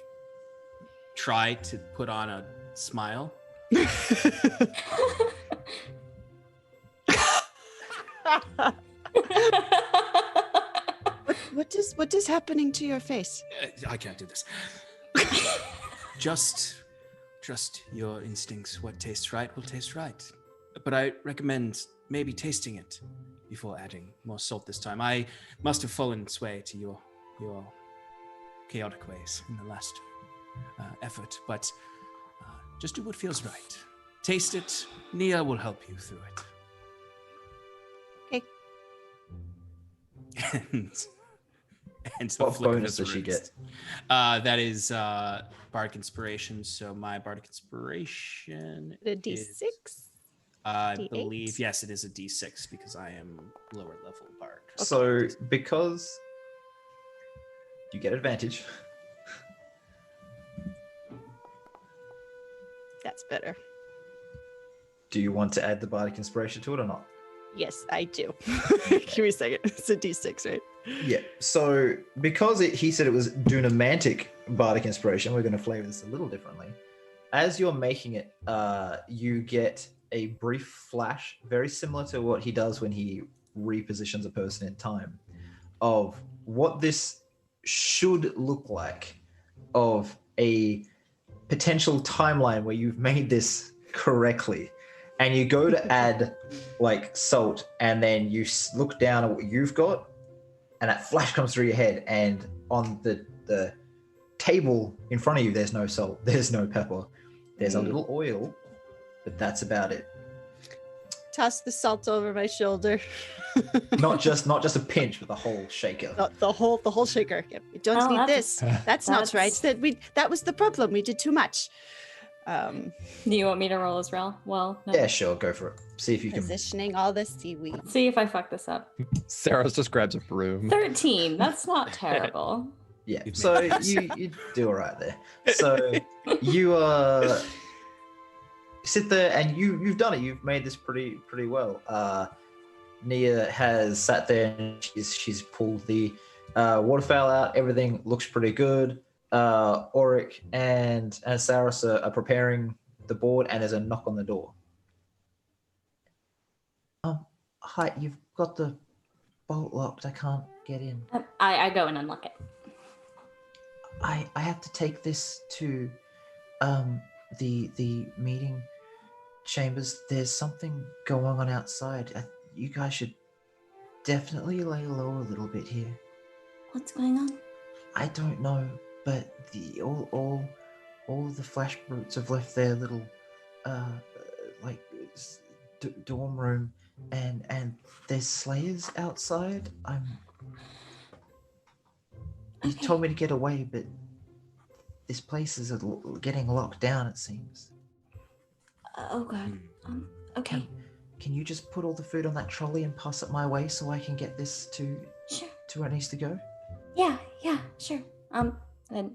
try to put on a smile. What is happening to your face? I can't do this. Just trust your instincts. What tastes right will taste right. But I recommend maybe tasting it before adding more salt this time. I must have fallen sway to your chaotic ways in the last effort, but just do what feels right. Taste it. Nia will help you through it. Okay. And the What flick of bonus his does she wrist. get? That is Bardic Inspiration. So my Bardic Inspiration The is, D6? I D8? believe, yes, it is a D6 because I am lower level Bard. So because you get advantage, That's better. do you want to add the Bardic Inspiration to it or not? Yes, I do. Give me a second. It's a D6, right? Yeah. So because he said it was Dunamantic Bardic Inspiration, we're going to flavor this a little differently. As you're making it, you get a brief flash, very similar to what he does when he repositions a person in time, of what this should look like, of a potential timeline where you've made this correctly. And you go to add like salt, and then you look down at what you've got, and that flash comes through your head, and on the table in front of you, there's no salt, there's no pepper, there's a little oil, but that's about it. Toss the salt over my shoulder. Not just a pinch, but the whole shaker. The whole shaker. Yep. We don't Oh, need that's- this. That's not right. That was the problem. We did too much. Do you want me to roll as well? Well, no. Yeah, sure, go for it. see if you can. Positioning all the seaweed. See if I fuck this up. Saros just grabs a broom. 13. That's not terrible. Yeah. You've So made this. you do all right there. So you sit there and you've done it. You've made this pretty well. Nia has sat there and she's pulled the waterfowl out. Everything looks pretty good. Auric and Saros are preparing the board, and there's a knock on the door. Hi, you've got the bolt locked. I can't get in. I go and unlock it. I have to take this to the meeting chambers. There's something going on outside. You guys should definitely lay low a little bit here. What's going on? I don't know, but all the flash brutes have left their little dorm room, and there's slayers outside. You told me to get away, but this place is getting locked down, it seems. Oh god. Okay. Can you just put all the food on that trolley and pass it my way so I can get this to where it needs to go? Yeah, sure. And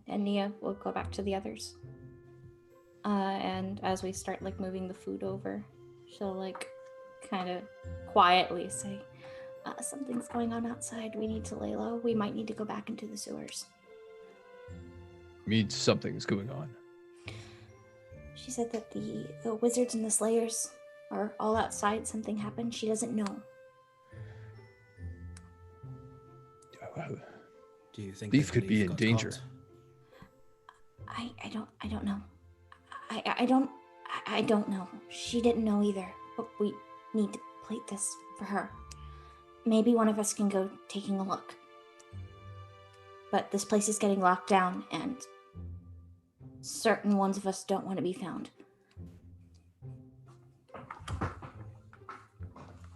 Nia will go back to the others. And as we start like moving the food over, she'll like kind of quietly say, something's going on outside. We need to lay low. We might need to go back into the sewers. Means something's going on. She said that the wizards and the slayers are all outside. Something happened. She doesn't know. Do you think Leaf that could be Leaf in got danger. caught? I don't know. I don't know. She didn't know either. But we need to plate this for her. Maybe one of us can go taking a look. But this place is getting locked down, and certain ones of us don't want to be found.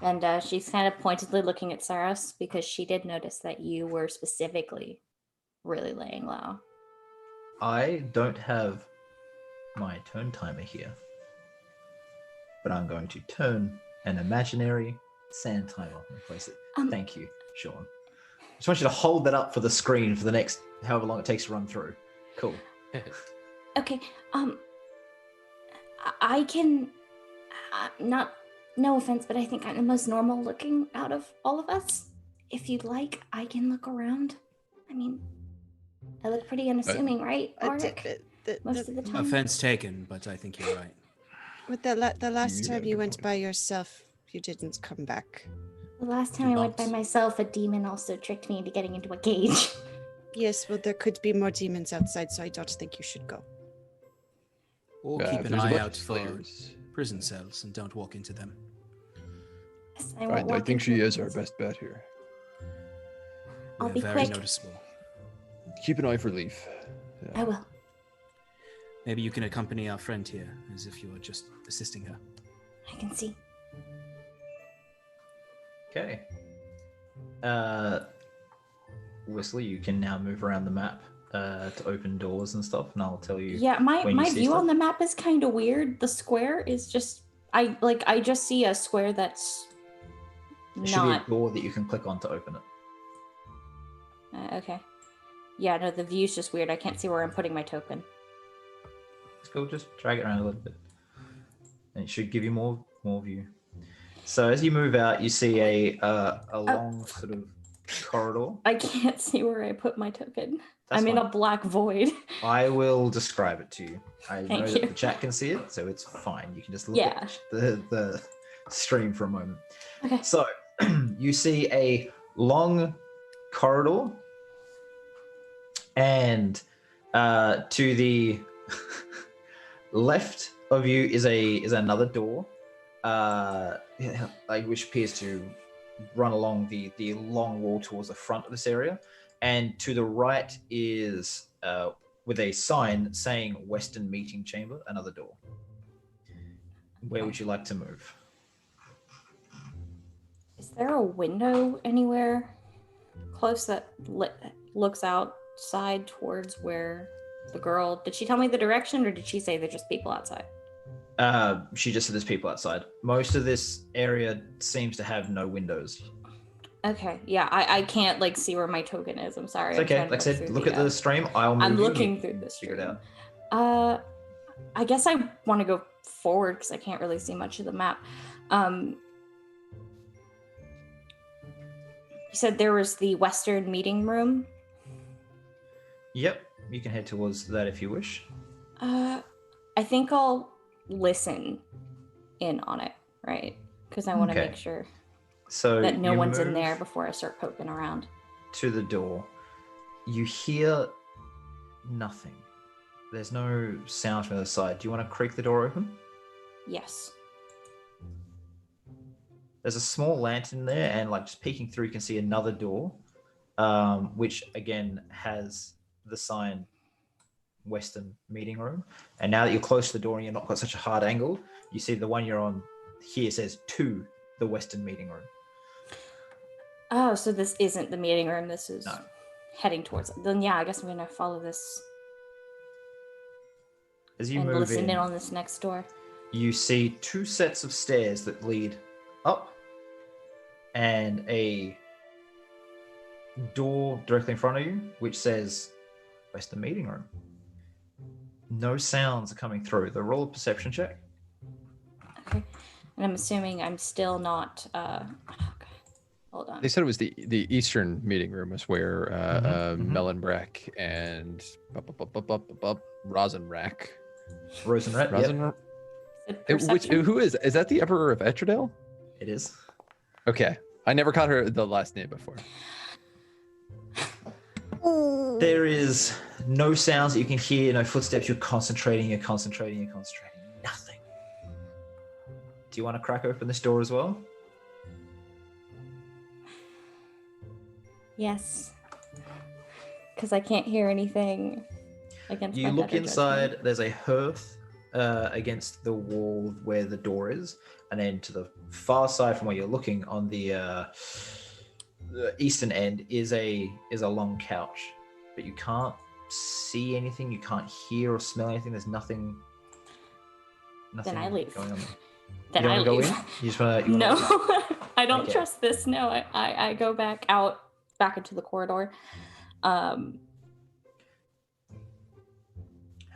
And she's kind of pointedly looking at Saros because she did notice that you were specifically really laying low. I don't have my turn timer here, but I'm going to turn an imaginary sand timer and place it. Thank you, Sean. I just want you to hold that up for the screen for the next however long it takes to run through. Cool. Okay, I can, no offense, but I think I'm the most normal looking out of all of us. If you'd like, I can look around. I mean, I look pretty unassuming, right, Auric? Most of the time. Offense taken, but I think you're right. With the last Yeah, time you good went point. by yourself, you didn't come back. The last time I went by myself, a demon also tricked me into getting into a cage. Yes, well, there could be more demons outside, so I don't think you should go. Or keep an there's a eye bunch out of for slayers. prison cells and don't walk into them. Yes, I won't walk think she into is the our cage. best bet here. I'll They're be very quick. noticeable. Keep an eye for Leaf. I will. Maybe you can accompany our friend here, as if you were just assisting her. I can see. Okay. Whistler, you can now move around the map to open doors and stuff, and I'll tell you. Yeah, my when you see view stuff. on the map is kind of weird. The square is just I just see a square that's There should be not a door that you can click on to open it. okay. Yeah, no, the view's just weird. I can't see where I'm putting my token. It's cool. Just drag it around a little bit, and it should give you more view. So as you move out, you see a long sort of corridor. I can't see where I put my token. That's I'm in a fine. black void. I will describe it to you. I know Thank that you. the chat can see it, so it's fine. You can just look Yeah. at the stream for a moment. Okay. So you see a long corridor, and to the left of you is another door, which appears to run along the long wall towards the front of this area, and to the right is with a sign saying Western Meeting Chamber, another door. Where would you like to move? Is there a window anywhere close that looks outside towards where the girl? Did she tell me the direction, or did she say there's just people outside? She just said there's people outside. Most of this area seems to have no windows. Okay, yeah, I can't like see where my token is. I'm sorry. It's okay. Like I said, look at the stream. I'm looking through the stream. Figure it out. I guess I want to go forward because I can't really see much of the map. You said there was the Western meeting room. Yep, you can head towards that if you wish. I think I'll listen in on it, right? Because I want to make sure that no one's in there before I start poking around. To the door, you hear nothing. There's no sound from the other side. Do you want to creak the door open? Yes. There's a small lantern there, and like just peeking through, you can see another door, which again has the sign Western Meeting Room. And now that you're close to the door and you're not got such a hard angle, you see the one you're on here says to the Western Meeting Room. Oh, so this isn't the meeting room. This is heading towards it. Then yeah, I guess I'm gonna follow this. As you and move listen in on this next door. You see two sets of stairs that lead up and a door directly in front of you, which says Western Meeting Room. No sounds are coming through. The roll of perception check. Okay. And I'm assuming I'm still not okay. Hold on. They said it was the Eastern meeting room was where Melonbrack and Rosenrack. Rosenrack. Yep. Who is that? The Emperor of Etredale? It is. Okay, I never caught the last name before. There is no sounds that you can hear, no footsteps. You're concentrating. Nothing. Do you want to crack open this door as well? Yes. Because I can't hear anything against You look inside, there's a hearth against the wall where the door is, and then to the far side from where you're looking on the eastern end is a long couch, but you can't see anything, you can't hear or smell anything. There's nothing then I leave. Going on there. Then you I want to go leave. in? You just want to? No, I don't trust this. No, I go back into the corridor. How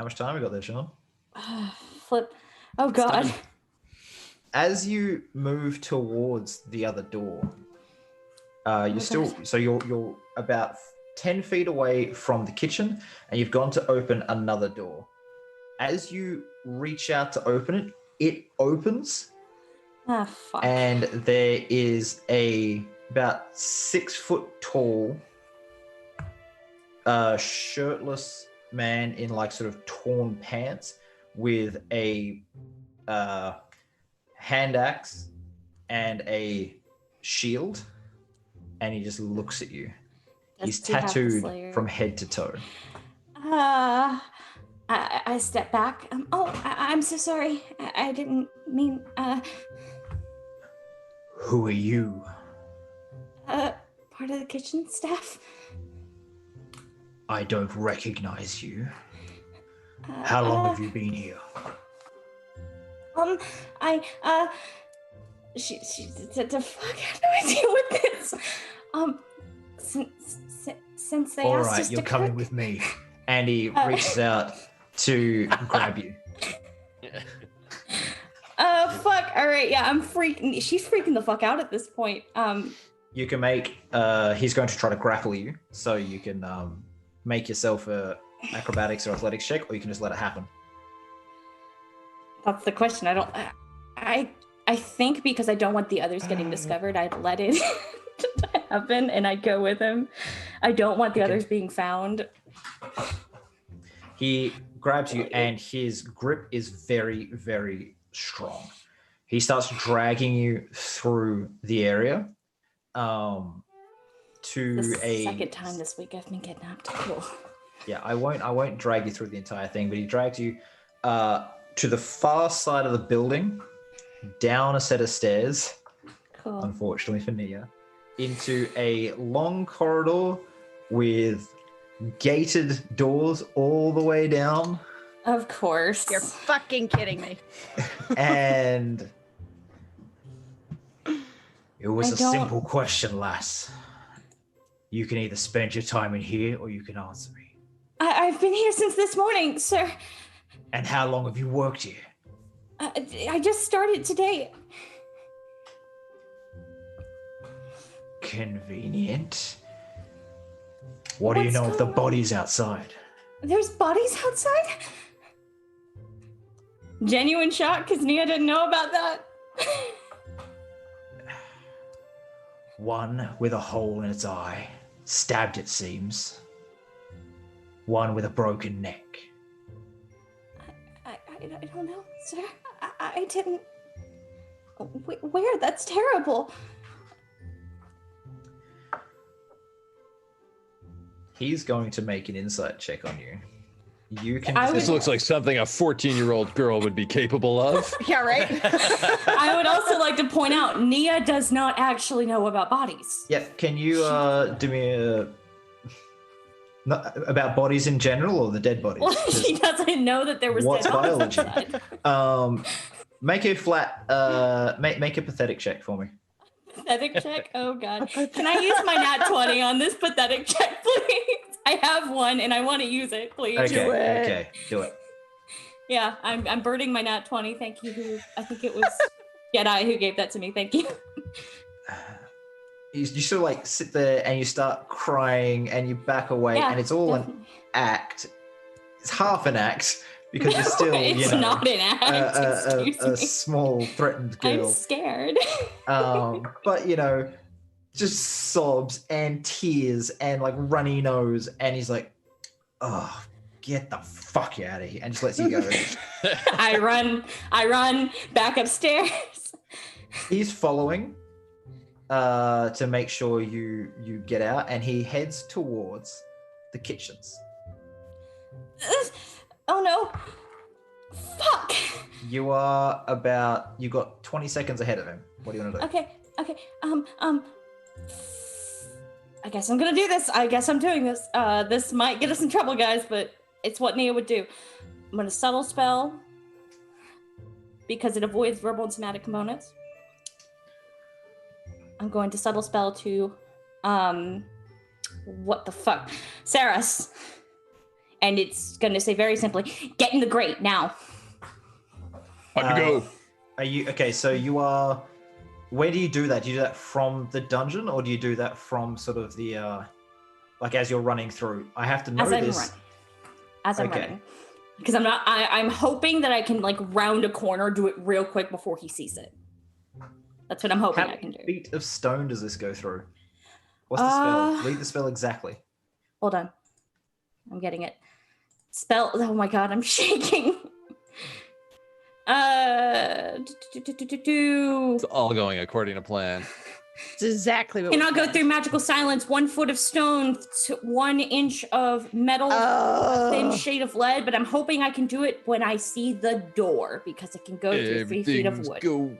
much time we got there, Sean? Flip. Oh God. As you move towards the other door, you're about 10 feet away from the kitchen, and you've gone to open another door. As you reach out to open it, it opens. Ah, fuck. And there is a about 6 foot tall, shirtless man in like sort of torn pants with a hand axe and a shield, and he just looks at you. He's tattooed from head to toe. I step back. I'm so sorry. I didn't mean. Who are you? Part of the kitchen staff. I don't recognize you. How long have you been here? She said to fuck. I have no idea what this. Since they All asked right, us you're to coming cook. with me. And he reaches out to grab you. Fuck. All right, yeah, I'm freaking. She's freaking the fuck out at this point. You can make. He's going to try to grapple you, so you can make yourself a acrobatics or athletics check, or you can just let it happen. That's the question. I think because I don't want the others getting discovered, I'd let it happen and I go with him. I don't want the others being found. He grabs you, and his grip is very, very strong. He starts dragging you through the area to the second time this week I've been kidnapped. Cool. Yeah, I won't drag you through the entire thing, but he drags you to the far side of the building, down a set of stairs, Cool. unfortunately for Nia, into a long corridor with gated doors all the way down Of course. You're fucking kidding me. And it was I a don't- simple question, lass. You can either spend your time in here or you can answer me. I've been here since this morning, sir. And how long have you worked here? I just started today. Convenient. What do you know of the bodies outside? There's bodies outside? Genuine shock because Nia didn't know about that. One with a hole in its eye, stabbed it seems. One with a broken neck. I don't know, sir. I didn't. Where? That's terrible. He's going to make an insight check on you. You can. This looks like something a 14-year-old girl would be capable of. Yeah, right? I would also like to point out, Nia does not actually know about bodies. Yeah, can you do me a... about bodies in general or the dead bodies? Well, she doesn't know that there was What's dead bodies biology? outside. Make a flat... make a pathetic check for me. Pathetic check? Oh, God. Can I use my nat 20 on this pathetic check, please? I have one, and I want to use it, please. Okay, do it. Yeah, I'm burning my nat 20. Thank you. I think it was Jedi who gave that to me. Thank you. You sort of like sit there and you start crying and you back away, Yeah, and it's all definitely. an act. It's half an act because you're still, It's you know, not an act. Excuse a me. small threatened girl. I'm scared. But you know, just sobs and tears and like runny nose, and he's like, "Oh, get the fuck out of here," and just lets you go. I run back upstairs. He's following to make sure you get out, and he heads towards the kitchens. Oh no. Fuck. You got 20 seconds ahead of him. What do you want to do? Okay. I guess I'm gonna do this. I guess I'm doing this. This might get us in trouble, guys, but it's what Nia would do. I'm gonna subtle spell because it avoids verbal and somatic components. I'm going to subtle spell to, what the fuck? SAROS. And it's gonna say very simply, get in the grate now. On you go. Are you okay? So you are. Where do you do that? Do you do that from the dungeon, or do you do that from sort of the, like as you're running through? I have to know this. As I'm running, because I'm hoping that I can like round a corner, do it real quick before he sees it. That's what I'm hoping I can do. How many feet of stone does this go through? What's the spell? Read the spell exactly. Hold on, I'm getting it. Spell. Oh my god, I'm shaking. It's all going according to plan. It's exactly what Cannot go through magical silence. 1 foot of stone, 1 inch of metal, thin shade of lead. But I'm hoping I can do it when I see the door because it can go through 3 feet of wood. Go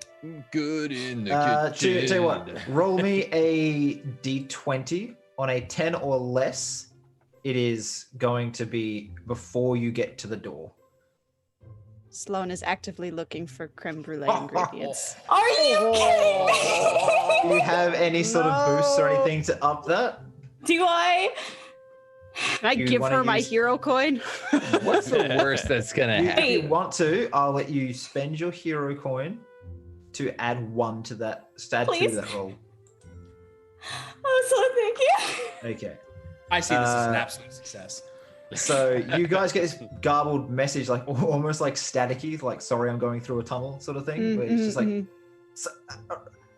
good in the kitchen. Tell you what, roll me a d20 on a 10 or less. It is going to be before you get to the door. Sloane is actively looking for creme brulee ingredients. Are you kidding me? Do you have any sort of boosts or anything to up that? Do I? Can I You give wanna her my use- hero coin? What's the worst that's gonna happen? If you want to, I'll let you spend your hero coin to add 1 to that. Add 2 to Please? that roll. Oh, so thank you. Okay. I see this as an absolute success. So you guys get this garbled message, like almost like staticky, like "Sorry, I'm going through a tunnel" sort of thing. But it's just like, "So,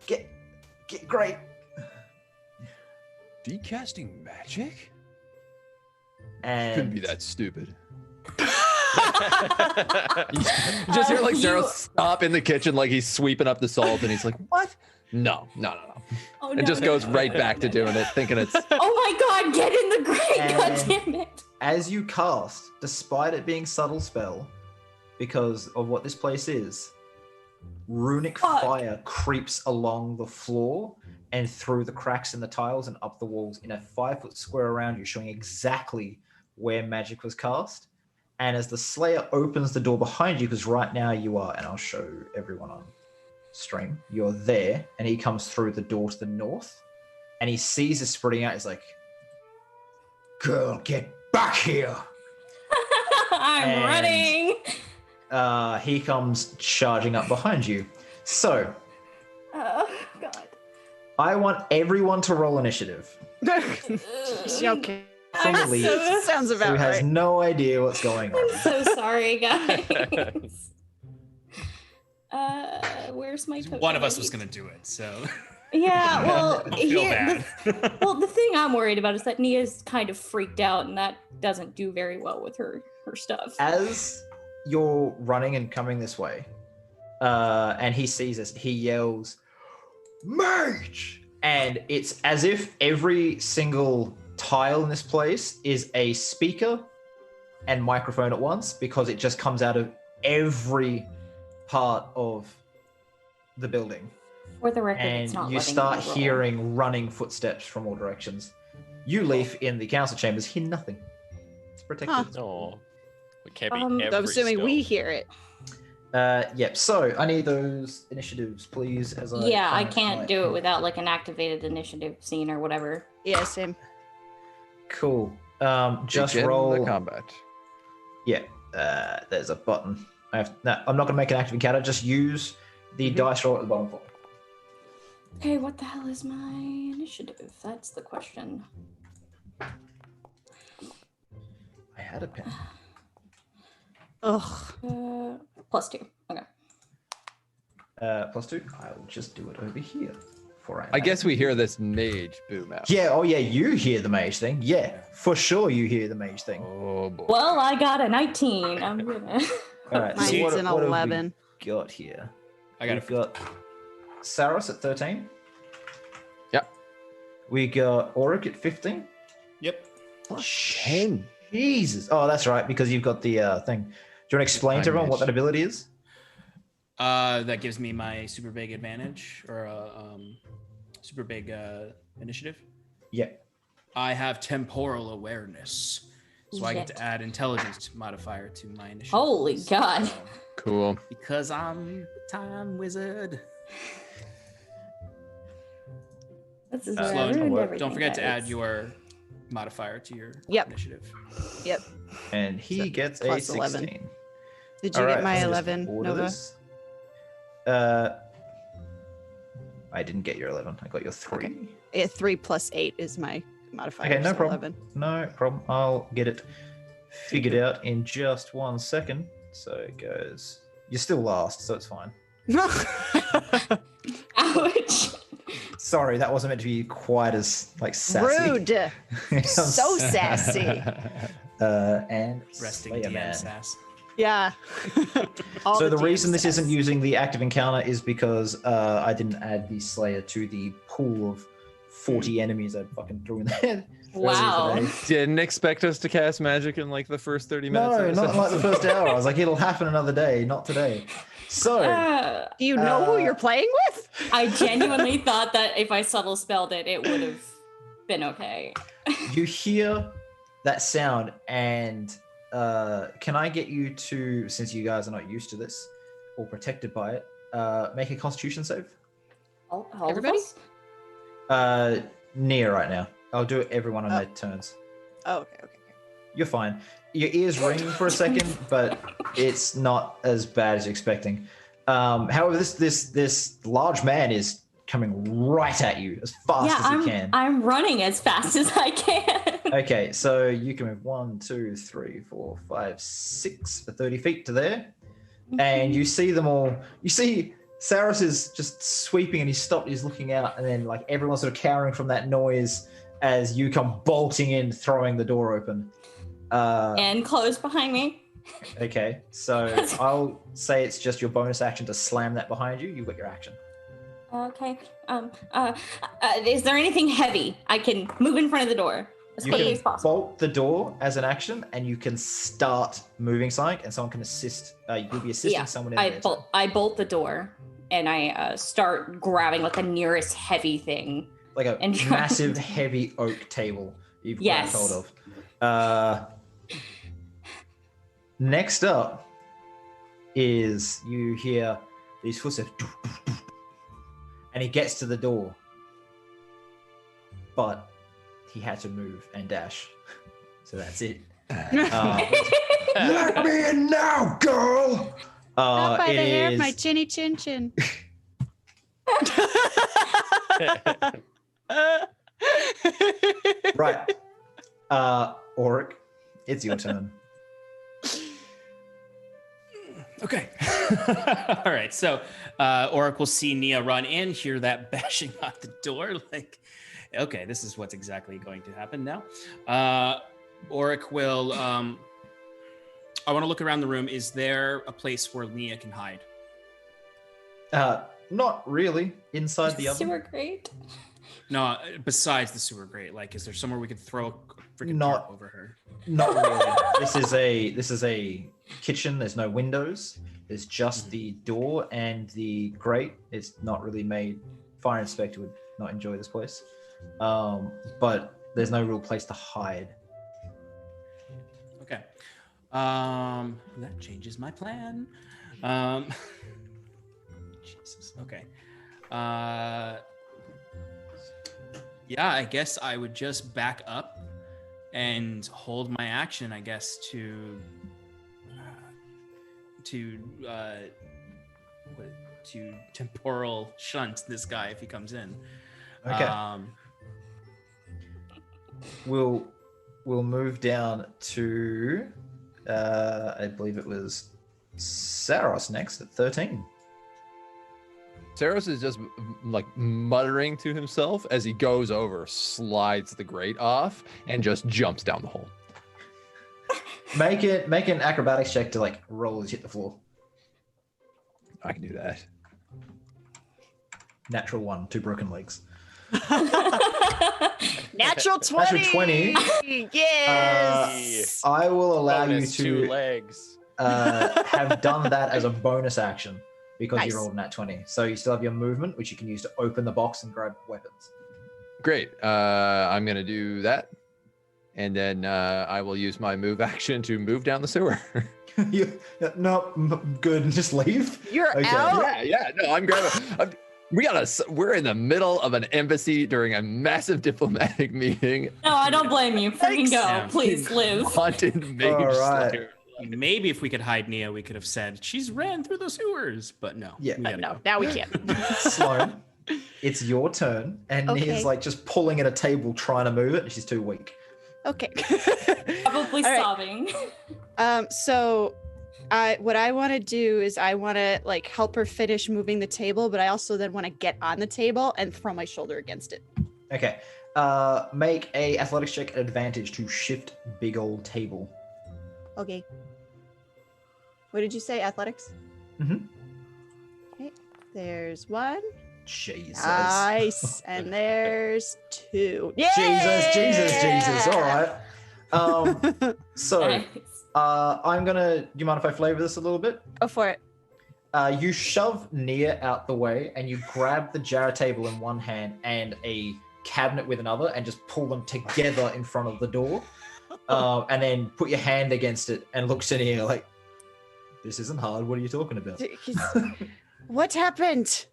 get great." Decasting magic? And Couldn't be that stupid. You just hear like Zero stop in the kitchen, like he's sweeping up the salt, and he's like, "What? No. Oh, And just goes right back to doing it, thinking it's Oh my god, get in the grate, god damn it. as you cast, despite it being subtle spell, because of what this place is, runic fire creeps along the floor and through the cracks in the tiles and up the walls in a 5-foot square around you, showing exactly where magic was cast. And as the Slayer opens the door behind you, because right now you are, and I'll show everyone on stream, you're there, and he comes through the door to the north, and he sees it spreading out. He's like, "Girl, get back here!" I'm running. He comes charging up behind you. So, Oh God. I want everyone to roll initiative. Okay. From Elite, Sounds about who has right. no idea what's going on. I'm so sorry, guys. Where's my token? One of us was gonna do it, so Yeah, well, I feel bad. the thing I'm worried about is that Nia's kind of freaked out, and that doesn't do very well with her stuff. As you're running and coming this way, and he sees us, he yells, "Mage!" And it's as if every single tile in this place is a speaker and microphone at once, because it just comes out of every part of the building. For the record, And it's not you letting start me roll. hearing running footsteps from all directions. You, Leaf, in the council chambers, hear nothing. It's protected. Oh, we can't be Um, every I'm assuming we stealth. hear it. Yep. So I need those initiatives, please. As I Yeah, I count can't my- do it without like an activated initiative scene or whatever. Yeah, same. Cool. Just Begin roll. the combat. Yeah. There's a button. I'm not gonna make an active encounter. Just use the dice roll at the bottom. Okay, what the hell is my initiative? That's the question. I had a pen. Ugh. +2. Okay. +2. I'll just do it over here. I guess we hear this mage boom out. Yeah. Oh yeah. You hear the mage thing. Yeah, for sure. You hear the mage thing. Oh boy. Well, I got a 19. I'm gonna. All right. Mine's what an have we 11. got here? I got We've got Saros at 13. Yep. We got Auric at 15. Yep. 10. Jesus. Oh, that's right, because you've got the thing. Do you want to explain to everyone what that ability is? That gives me my super big advantage or super big initiative. Yeah. I have temporal awareness, so I get to add intelligence modifier to my initiative. Holy God. Cool. Because I'm the time wizard. This is Uh, where I Sloan, ruined don't everything, don't forget to guys. add your modifier to your Yep. initiative. Yep. And he So, gets a plus 16. 11. Did you All get right, my let's just 11, order Nova? this. I didn't get your 11. I got your 3. Okay. Yeah, 3 plus 8 is my modifier. Okay, no so problem. 11. No problem. I'll get it figured out in just 1 second. So it goes. You're still last, so it's fine. Ouch. Sorry, that wasn't meant to be quite as like sassy. Rude. So sassy. And Resting Slayer DM Man. sass. Yeah. All So the DM reason this sass. isn't using the active encounter is because I didn't add the Slayer to the pool of 40 enemies I fucking threw in there. Wow. earlier today. Didn't expect us to cast magic in like the first 30 minutes. No, of not like the first hour. I was like, it'll happen another day, not today. So, Do you know who you're playing with? I genuinely thought that if I subtle spelled it, it would have been okay. you hear that sound, and can I get you to, since you guys are not used to this or protected by it, make a Constitution save? All Everybody? Of us? Near right now. I'll do it everyone on their turns. Oh, okay. You're fine. Your ears ring for a second, but it's not as bad as you're expecting. However, this large man is coming right at you as fast as he can. I'm running as fast as I can. Okay, so you can move 1, 2, 3, 4, 5, 6 for 30 feet to there. And you see them all. You see Saros is just sweeping and he's stopped, he's looking out, and then like everyone's sort of cowering from that noise as you come bolting in, throwing the door open. And close behind me. Okay, so I'll say it's just your bonus action to slam that behind you. You got your action. Okay. Is there anything heavy I can move in front of the door as You quickly as can possible? bolt the door as an action, and you can start moving something, and someone can assist. You'll be assisting someone in there. I bolt the door and I start grabbing like the nearest heavy thing. Like a and try- massive, heavy oak table you've Yes. grabbed hold of. Next up is you hear these footsteps, and he gets to the door, but he had to move and dash, so that's it. Let me in now, girl! Not by it the hair of is- my chinny chin chin. Right. Auric, it's your turn. Okay. All right. So Auric will see Nia run in, hear that bashing on the door. Like, okay, this is what's exactly going to happen now. Auric will. I want to look around the room. Is there a place where Nia can hide? Not really. Inside the oven. Sewer grate. No, besides the sewer grate. Like, is there somewhere we could throw a freaking Not- tarp over her? Not really. This is a kitchen. There's no windows. There's just the door and the grate. It's not really made. Fire inspector would not enjoy this place. But there's no real place to hide. Okay. That changes my plan. Jesus. Okay. Yeah, I guess I would just back up and hold my action, I guess, to temporal shunt this guy if he comes in. Okay. We'll move down to I believe it was SAROS next at 13. Saros is just like muttering to himself as he goes over, slides the grate off, and just jumps down the hole. Make an acrobatics check to like roll as you hit the floor. I can do that. Natural 1, 2 broken legs. Natural 20. Natural 20. Yes. I will allow Bonus you 2 to legs. have done that as a bonus action because Nice. you rolled nat 20. So you still have your movement, which you can use to open the box and grab weapons. Great. I'm going to do that. And then I will use my move action to move down the sewer. No, good. Just leave. You're Okay. out. Yeah. No, I'm grabbing. We're in the middle of an embassy during a massive diplomatic meeting. No, I don't blame you. Freaking go. Yeah. Please live. Haunted mage All right. slayer. Maybe if we could hide Nia, we could have said she's ran through the sewers, but no. Yeah. we gotta No, go. now we can't. Sloane, it's your turn. And Okay. Nia's like just pulling at a table trying to move it. And she's too weak. Okay. Probably All right. sobbing. So what I want to do is I want to like help her finish moving the table, but I also then want to get on the table and throw my shoulder against it. Okay. Make a athletics check at advantage to shift big old table. Okay. What did you say? Athletics? Mhm. Okay. There's 1. Jesus. Nice. And there's 2. Yay! Jesus. All right. So Nice. I'm gonna. Do you mind if I flavor this a little bit? Go for it. You shove Nia out the way, and you grab the jar table in one hand and a cabinet with another, and just pull them together in front of the door. And then put your hand against it and look to Nia like, "This isn't hard. What are you talking about?" What happened?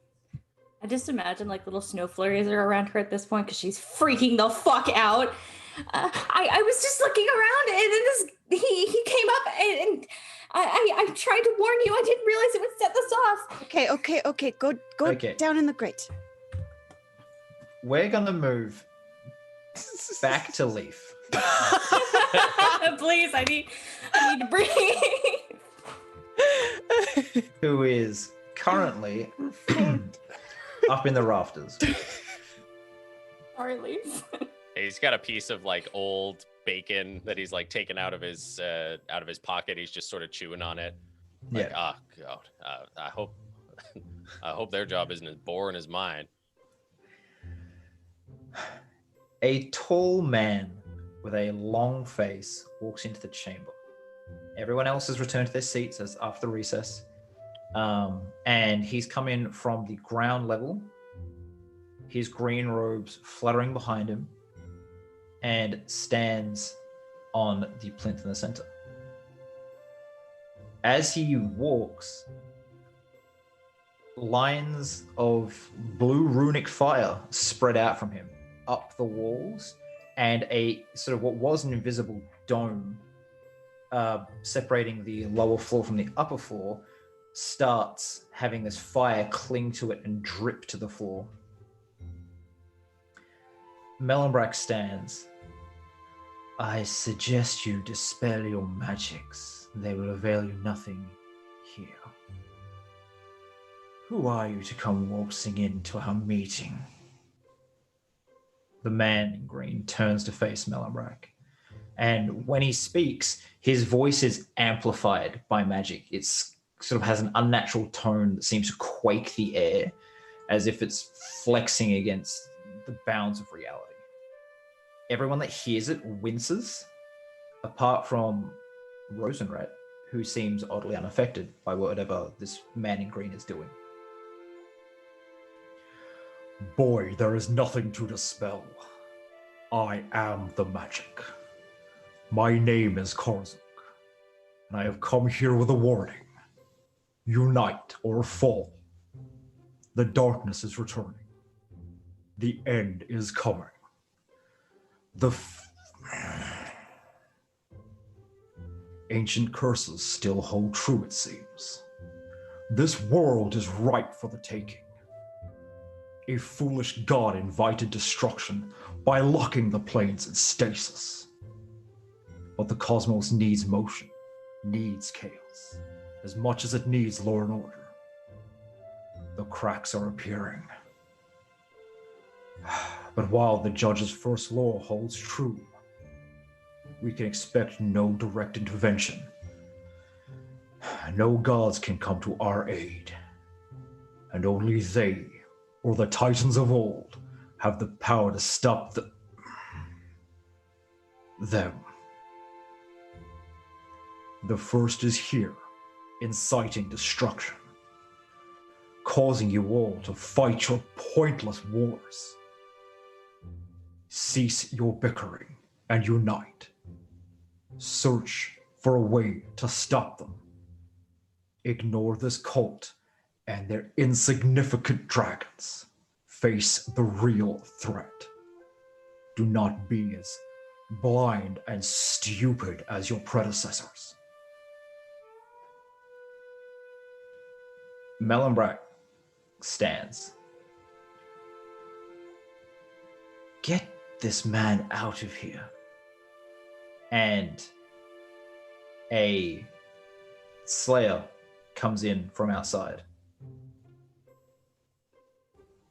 I just imagine like little snow flurries are around her at this point because she's freaking the fuck out. I was just looking around and then he came up and I tried to warn you. I didn't realize it would set this off. Okay. Go Okay. down in the grate. We're gonna move back to Leaf, Please, I need to breathe. who is currently up in the rafters. Sorry, Leaf. He's got a piece of like old bacon that he's like taken out of his pocket. He's just sort of chewing on it. Like, Yeah. oh god, I hope their job isn't as boring as mine. A tall man with a long face walks into the chamber. Everyone else has returned to their seats as after recess. And he's come in from the ground level, his green robes fluttering behind him, and stands on the plinth in the center. As he walks, lines of blue runic fire spread out from him up the walls, and a sort of what was an invisible dome separating the lower floor from the upper floor starts having this fire cling to it and drip to the floor. Mellenbrack stands. I suggest you dispel your magics. They will avail you nothing here. Who are you to come waltzing into our meeting? The man in green turns to face Mellenbrack. And when he speaks, his voice is amplified by magic. It's sort of has an unnatural tone that seems to quake the air as if it's flexing against the bounds of reality. Everyone that hears it winces, apart from Rosenrat, who seems oddly unaffected by whatever this man in green is doing. Boy, there is nothing to dispel. I am the magic. My name is Karzuk, and I have come here with a warning. Unite or fall. The darkness is returning. The end is coming. Ancient curses still hold true, it seems. This world is ripe for the taking. A foolish god invited destruction by locking the planes in stasis. But the cosmos needs motion, needs chaos, as much as it needs law and order. The cracks are appearing. But while the judge's first law holds true, we can expect no direct intervention. No gods can come to our aid, and only they, or the titans of old, have the power to stop them. The first is here, inciting destruction, causing you all to fight your pointless wars. Cease your bickering and unite. Search for a way to stop them. Ignore this cult and their insignificant dragons. Face the real threat. Do not be as blind and stupid as your predecessors. Mellenbrack stands. Get this man out of here. And a slayer comes in from outside.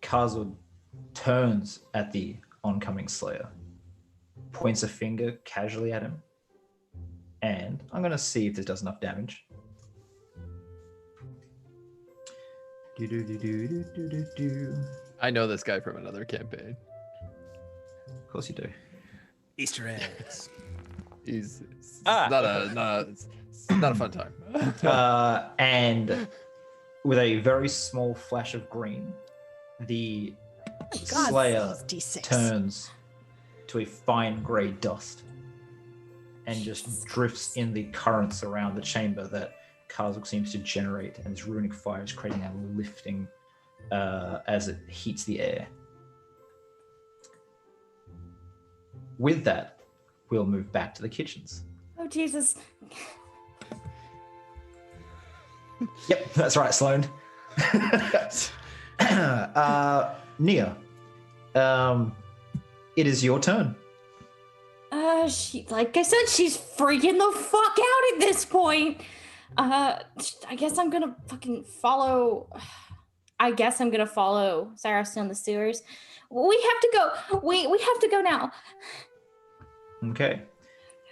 Karzuk turns at the oncoming slayer, points a finger casually at him, and I'm going to see if this does enough damage. I know this guy from another campaign. Of course you do. Easter eggs. It's not a fun time. And with a very small flash of green, the slayer turns to a fine grey dust and just drifts in the currents around the chamber that Karzuk seems to generate, and this runic fire is creating a lifting as it heats the air. With that, we'll move back to the kitchens. Oh, Jesus. Yep, that's right, Sloane. Nia, it is your turn. Like I said, she's freaking the fuck out at this point. I guess I'm gonna fucking follow. I guess I'm gonna follow SAROS down the sewers. We have to go. We have to go now. Okay.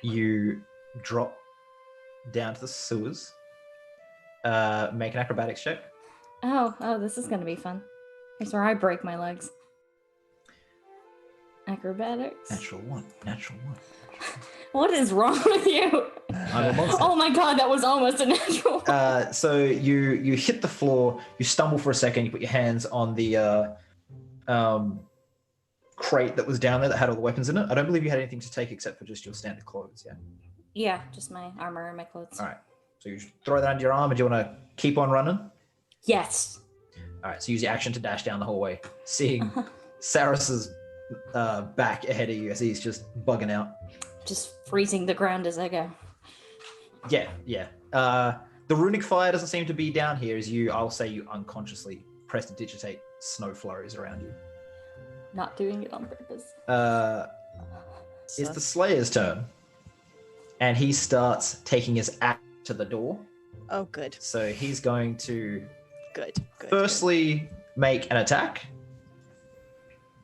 You drop down to the sewers. Make an acrobatics check. Oh, this is gonna be fun. Here's where I break my legs. Acrobatics. Natural one. What is wrong with you? I'm a monster. Oh my god, that was almost a natural. So you hit the floor, you stumble for a second, you put your hands on the crate that was down there that had all the weapons in it. I don't believe you had anything to take except for just your standard clothes, yeah? Yeah, just my armor and my clothes. All right. So you just throw that under your arm, and do you want to keep on running? Yes. All right, so use your action to dash down the hallway, seeing Saros's back ahead of you as he's just bugging out. Just freezing the ground as I go. Yeah. The runic fire doesn't seem to be down here as I'll say you unconsciously prestidigitate snow flurries around you. Not doing it on purpose. It's the Slayer's turn. And he starts taking his axe to the door. Oh, good. So he's going to Good. firstly make an attack.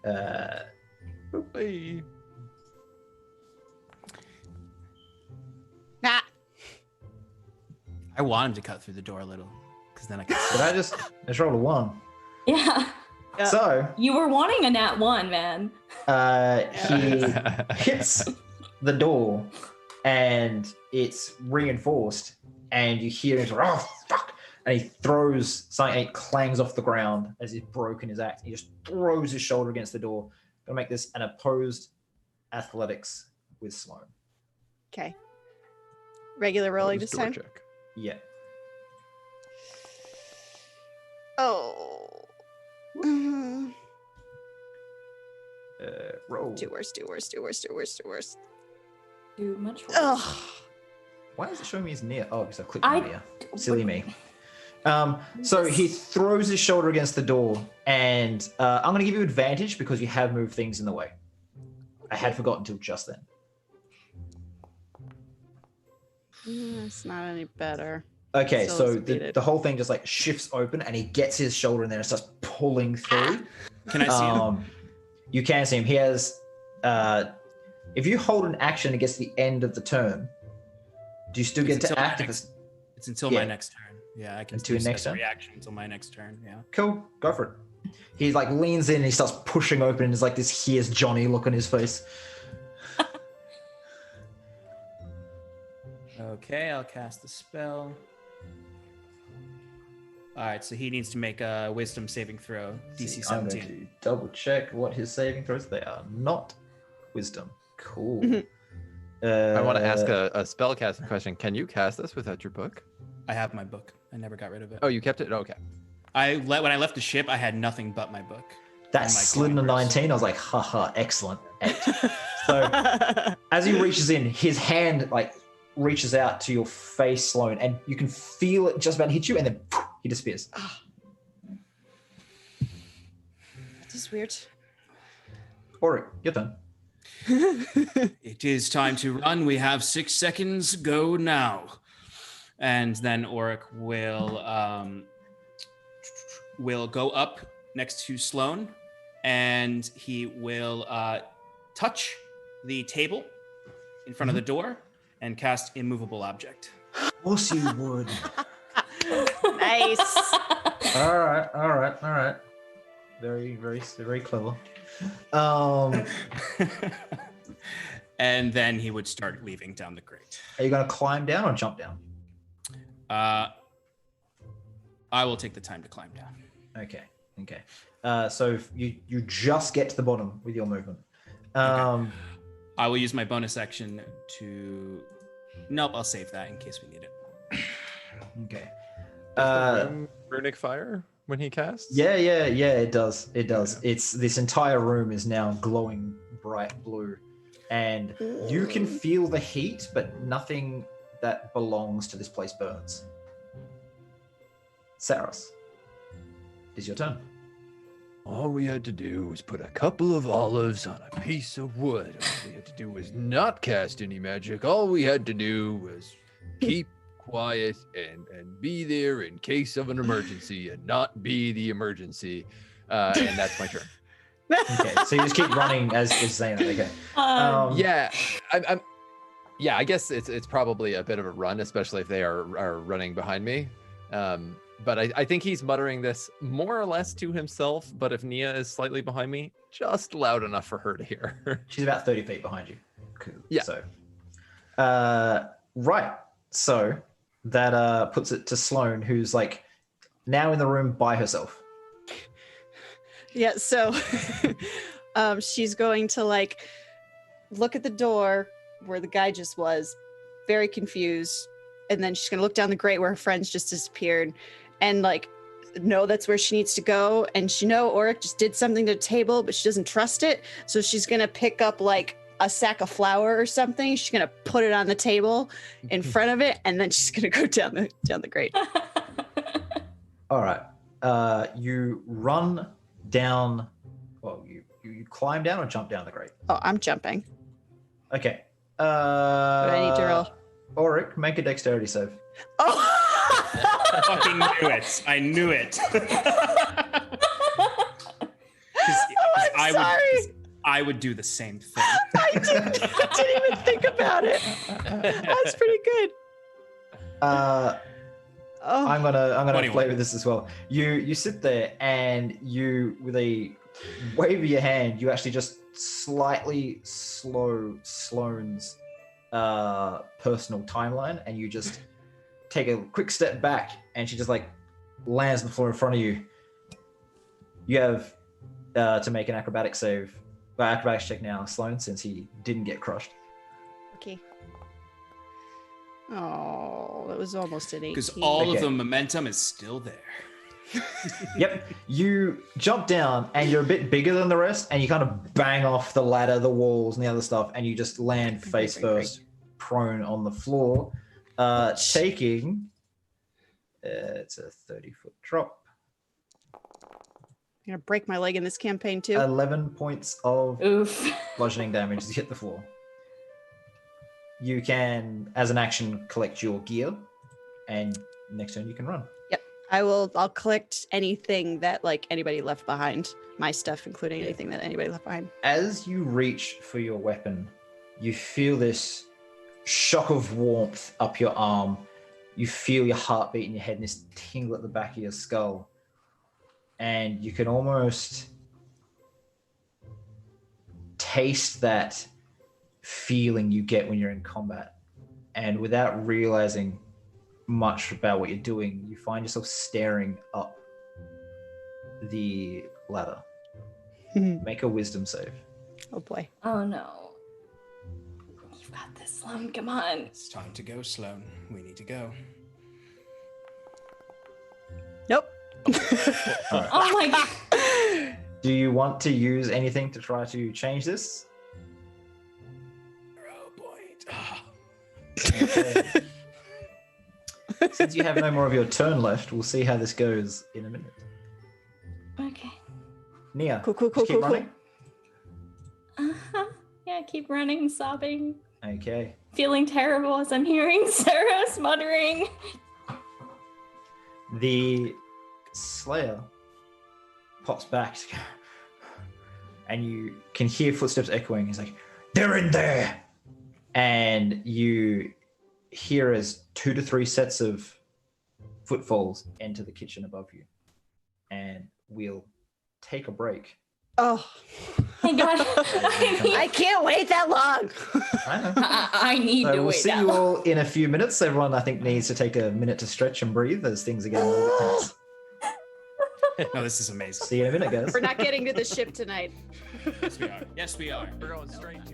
Hey. Nah. I want him to cut through the door a little, because then I can. Did I just rolled a 1? Yeah. So You were wanting a nat 1, man. he hits the door and it's reinforced, and you hear him, oh, fuck. And he throws something, and it clangs off the ground as he's broken his axe. He just throws his shoulder against the door. Gonna make this an opposed athletics with Sloane. Okay. Regular rolling this time? Check. Yeah. Oh. Roll. Do worse. Too much worse. Oh. Why is it showing me his near? Oh, because I clicked I- on near. Silly me. So he throws his shoulder against the door, and I'm going to give you advantage because you have moved things in the way. I had forgotten until just then. It's not any better. Okay, Still so defeated. the whole thing just like shifts open, and he gets his shoulder in there and starts pulling through. Can I see him? You can see him. He has. If you hold an action against the end of the turn, do you still get to act? It's until Yeah. my next turn. Yeah, I can Until do your next special turn? reaction until my next turn. Yeah. Cool, go for it. He like leans in and he starts pushing open, and there's like this "Here's Johnny" look on his face. Okay, I'll cast the spell. All right, so he needs to make a Wisdom saving throw, DC I'm going 17. to double check what his saving throws. They are not Wisdom. Cool. I want to ask a spellcasting question. Can you cast this without your book? I have my book. I never got rid of it. Oh, you kept it? Okay. When I left the ship, I had nothing but my book. That and my slid in a coin purse. 19. I was like, haha, excellent. So as he reaches in, his hand like reaches out to your face, Sloane, and you can feel it just about hit you, and then he disappears. This is weird. Auric, your turn. It is time to run. We have 6 seconds. Go now. And then Auric will go up next to Sloane, and he will touch the table in front of the door and cast Immovable Object. Of course you would. Nice. All right. Very, very, very clever. And then he would start leaving down the grate. Are you going to climb down or jump down? I will take the time to climb down. Okay. So you just get to the bottom with your movement. I will use my bonus action to... Nope, I'll save that in case we need it. Okay. Runic fire when he casts? Yeah, it does. It's this entire room is now glowing bright blue, and you can feel the heat, but nothing that belongs to this place burns. Saros, it is your turn. All we had to do was put a couple of olives on a piece of wood. All we had to do was not cast any magic. All we had to do was keep quiet and be there in case of an emergency and not be the emergency. And that's my turn. Okay, so you just keep running as is saying that. Okay. Yeah, I guess it's probably a bit of a run, especially if they are running behind me. But I think he's muttering this more or less to himself. But if Nia is slightly behind me, just loud enough for her to hear. She's about 30 feet behind you. Cool. Yeah. So, right. So that puts it to Sloane, who's like now in the room by herself. Yeah, so she's going to like look at the door where the guy just was, very confused, and then she's gonna look down the grate where her friends just disappeared, and like know that's where she needs to go. And she know Auric just did something to the table, but she doesn't trust it, so she's gonna pick up like a sack of flour or something. She's gonna put it on the table in front of it, and then she's gonna go down the grate. All right. You run down. Well, you climb down or jump down the grate? Oh, I'm jumping. Okay. What do I need to roll? Auric, make a dexterity save. Oh! I fucking knew it. I knew it. I would do the same thing. I didn't even think about it. That's pretty good. I'm gonna 21. play with this as well. You sit there and you, with a wave of your hand, you actually just slightly slow SLOANE's personal timeline, and you just take a quick step back, and she just like lands on the floor in front of you. You have to make an acrobatics check now, SLOANE, since he didn't get crushed. Okay. Oh, that was almost an 18. Because all of the momentum is still there. Yep. You jump down and you're a bit bigger than the rest, and you kind of bang off the ladder, the walls, and the other stuff, and you just land face first, prone on the floor, taking it's a 30-foot drop. I'm gonna break my leg in this campaign too. 11 points of Oof. bludgeoning damage as you hit the floor. You can, as an action, collect your gear, and next turn you can run. Yep. I'll collect anything that like anybody left behind. My stuff, including anything that anybody left behind. As you reach for your weapon, you feel this shock of warmth up your arm. You feel your heartbeat in your head and this tingle at the back of your skull. And you can almost taste that feeling you get when you're in combat. And without realizing much about what you're doing, you find yourself staring up the ladder. Make a wisdom save. Oh boy. Oh no. You've got this, SLOANE. Come on. It's time to go, SLOANE. We need to go. Nope. Oh my god. Do you want to use anything to try to change this? Oh boy. Okay. Since you have no more of your turn left, we'll see how this goes in a minute. Okay. Nia, Cool. just keep running. Uh-huh. Yeah, keep running, sobbing, Okay. feeling terrible as I'm hearing SAROS muttering. The Slayer pops back, and you can hear footsteps echoing. He's like, "They're in there!" And you hear as 2 to 3 sets of footfalls enter the kitchen above you. And we'll take a break. Oh. My god. I can't wait that long. I know. I need So to we'll wait see that you long. all in a few minutes. Everyone, I think, needs to take a minute to stretch and breathe as things are getting a little bit tense. No, this is amazing. See you in a minute, guys. We're not getting to the ship tonight. Yes, we are. Yes, we are. We're going straight to.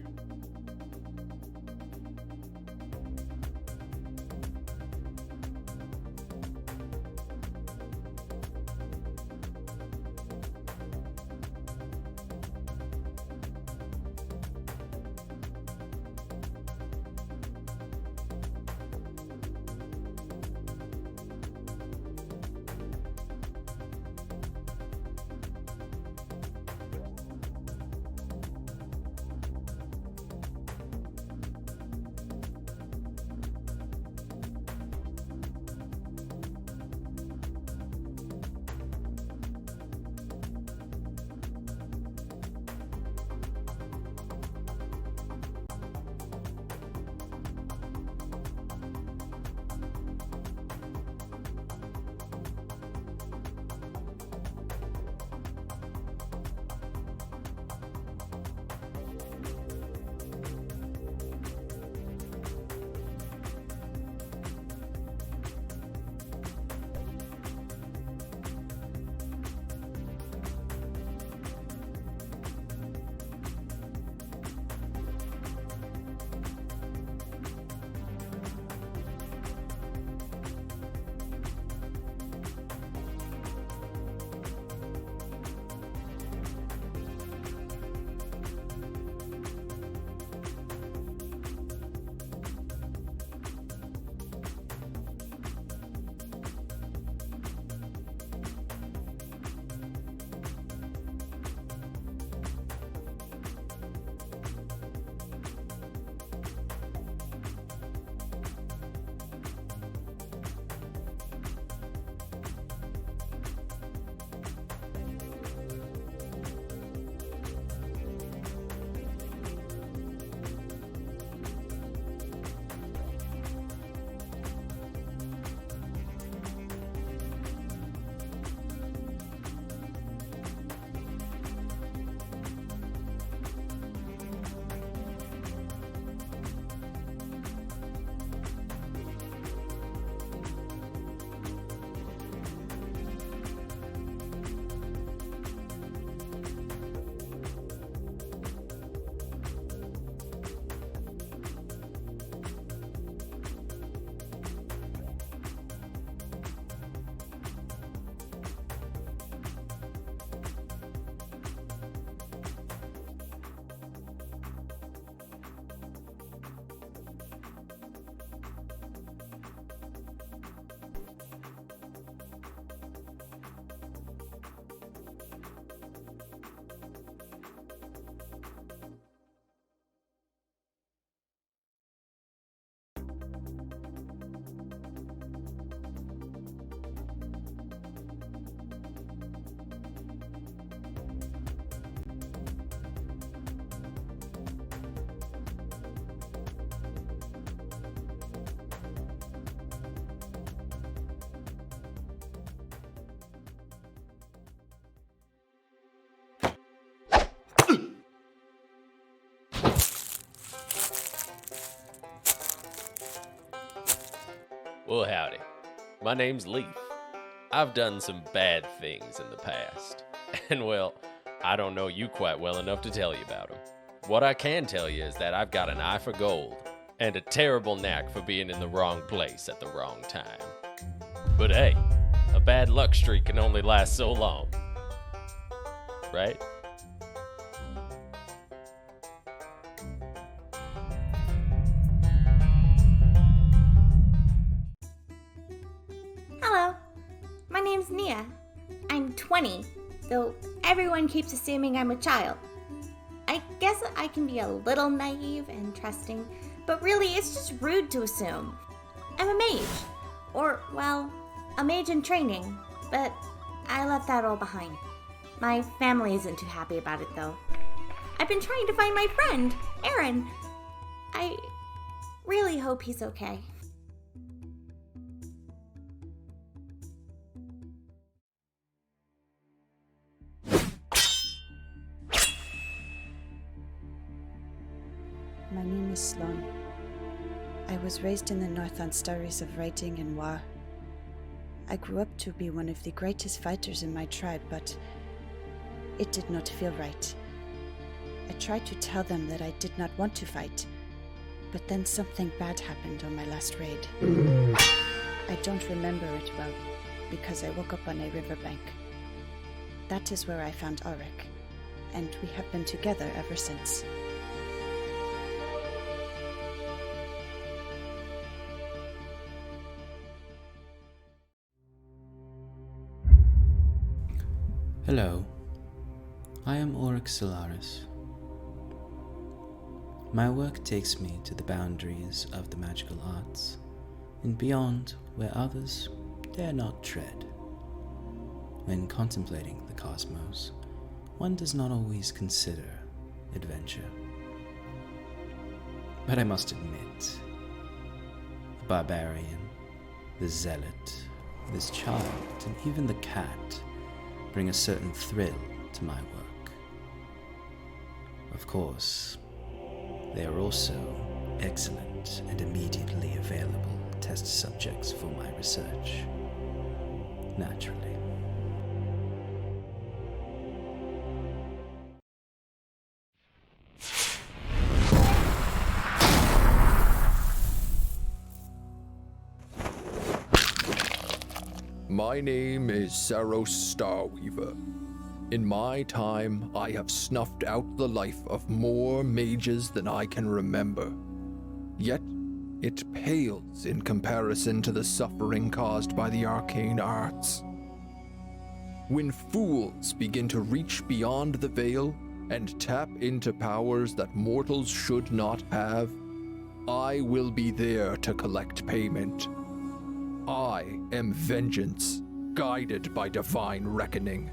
Well, howdy. My name's Leaf. I've done some bad things in the past. And well, I don't know you quite well enough to tell you about them. What I can tell you is that I've got an eye for gold and a terrible knack for being in the wrong place at the wrong time. But hey, a bad luck streak can only last so long. Right? Hello, my name's Nia. I'm 20, though everyone keeps assuming I'm a child. I guess I can be a little naive and trusting, but really it's just rude to assume. I'm a mage. Or, well, a mage in training, but I left that all behind. My family isn't too happy about it, though. I've been trying to find my friend, Aaron. I really hope he's okay. My name is SLOANE. I was raised in the north on stories of writing and war. I grew up to be one of the greatest fighters in my tribe, but it did not feel right. I tried to tell them that I did not want to fight, but then something bad happened on my last raid. I don't remember it well, because I woke up on a riverbank. That is where I found Auric, and we have been together ever since. Hello, I am Auric Solaris. My work takes me to the boundaries of the magical arts, and beyond where others dare not tread. When contemplating the cosmos, one does not always consider adventure. But I must admit, the barbarian, the zealot, this child, and even the cat bring a certain thrill to my work. Of course, they are also excellent and immediately available test subjects for my research. Naturally. My name is SAROS STARWEAVER. In my time, I have snuffed out the life of more mages than I can remember. Yet, it pales in comparison to the suffering caused by the arcane arts. When fools begin to reach beyond the veil and tap into powers that mortals should not have, I will be there to collect payment. I am vengeance, guided by divine reckoning.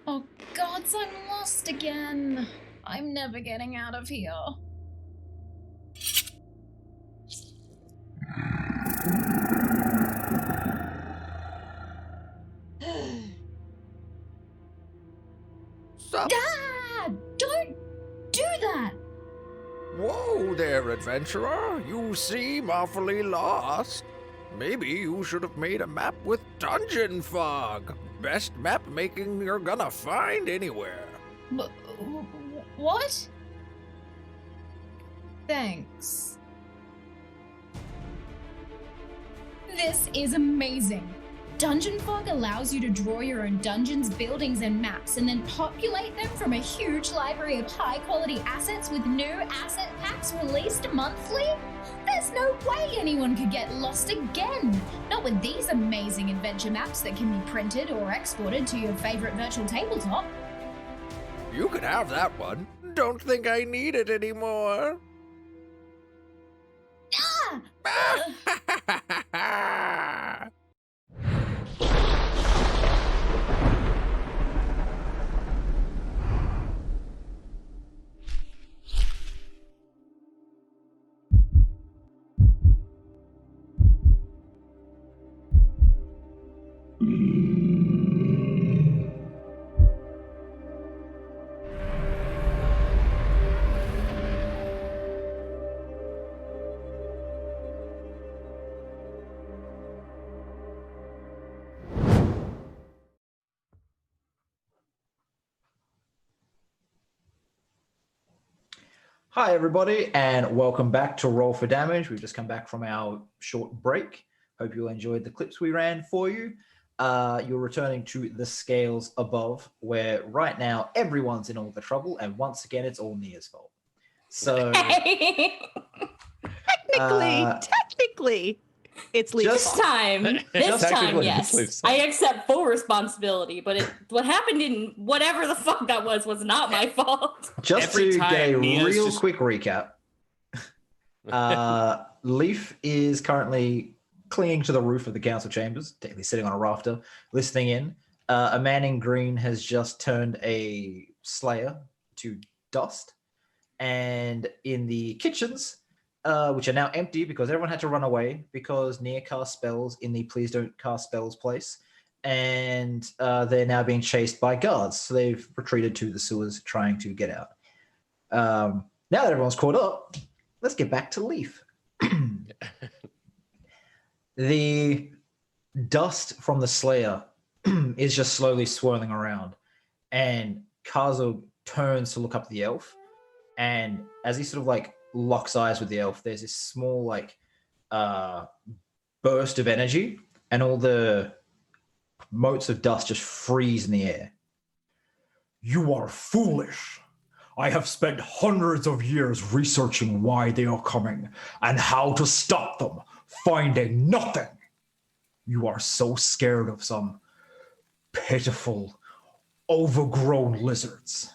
Oh gods, I'm lost again. I'm never getting out of here. Dad! Don't do that! Whoa there, adventurer. You seem awfully lost. Maybe you should have made a map with dungeon fog. Best map making you're gonna find anywhere. What? Thanks. This is amazing. Dungeon Fog allows you to draw your own dungeons, buildings, and maps, and then populate them from a huge library of high-quality assets with new asset packs released monthly? There's no way anyone could get lost again! Not with these amazing adventure maps that can be printed or exported to your favorite virtual tabletop. You can have that one. Don't think I need it anymore. Ah! Hi, everybody, and welcome back to Roll for Damage. We've just come back from our short break. Hope you enjoyed the clips we ran for you. You're returning to the scales above, where right now everyone's in all the trouble, and once again, it's all Nia's fault. So, technically, it's Leaf's This fault. time, yes. Leaf's I accept full responsibility, but what happened in whatever the fuck that was not my fault. just Every to get a time Nia's real just- quick recap, Leaf is currently clinging to the roof of the council chambers, technically sitting on a rafter, listening in. A man in green has just turned a slayer to dust. And in the kitchens, which are now empty because everyone had to run away because Nia cast spells in the please don't cast spells place. And they're now being chased by guards. So they've retreated to the sewers trying to get out. Now that everyone's caught up, let's get back to Leaf. The dust from the Slayer is just slowly swirling around. And Kazo turns to look up the elf. And as he sort of like locks eyes with the elf, there's this small like burst of energy, and all the motes of dust just freeze in the air. You are foolish. I have spent hundreds of years researching why they are coming and how to stop them, finding nothing. You are so scared of some pitiful, overgrown lizards.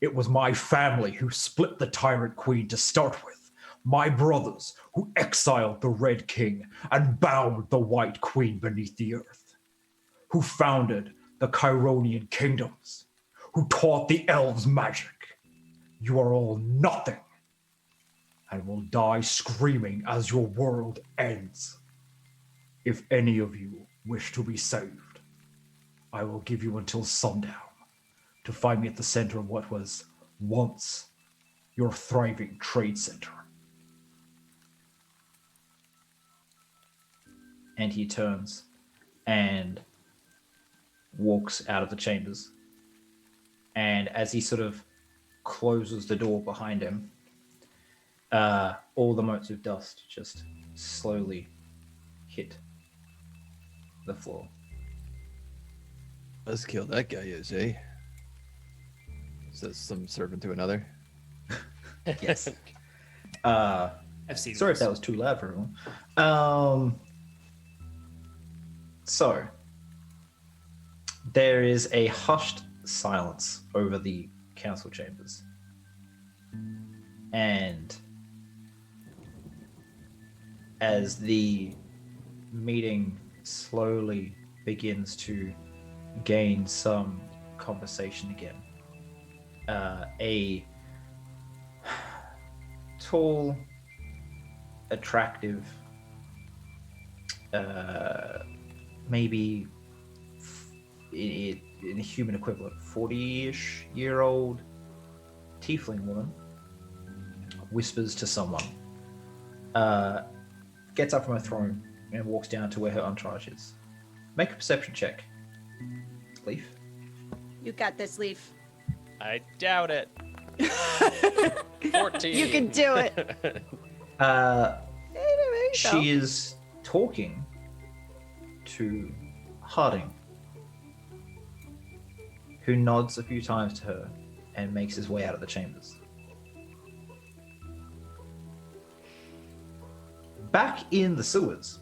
It was my family who split the Tyrant Queen to start with, my brothers who exiled the Red King and bound the White Queen beneath the earth, who founded the Chironian kingdoms, who taught the elves magic. You are all nothing, and will die screaming as your world ends. If any of you wish to be saved, I will give you until sundown to find me at the center of what was once your thriving trade center. And he turns and walks out of the chambers. And as he sort of closes the door behind him, all the motes of dust just slowly hit the floor. Let's kill that guy, is eh? Is that some servant to another? Yes. I've seen Sorry if this. that was too loud for everyone. So, there is a hushed silence over the council chambers. And as the meeting slowly begins to gain some conversation again, a tall, attractive, maybe in a human equivalent, 40-ish year old tiefling woman whispers to someone, gets up from her throne and walks down to where her entourage is. Make a perception check. Leaf. You got this, Leaf. I doubt it. 14. You can do it. She is talking to Harding, who nods a few times to her and makes his way out of the chambers. Back in the sewers,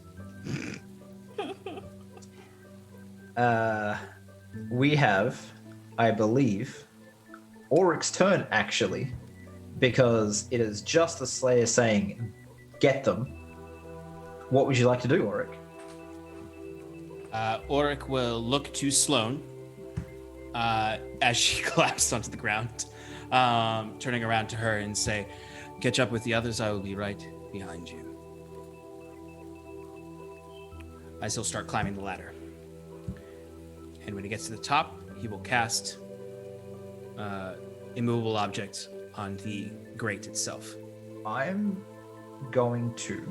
we have, I believe, Auric's turn, actually, because it is just the Slayer saying, get them. What would you like to do, Auric? Auric will look to Sloane as she collapsed onto the ground, turning around to her and say, catch up with the others, I will be right behind you. As he'll start climbing the ladder. And when he gets to the top, he will cast immovable objects on the grate itself. I'm going to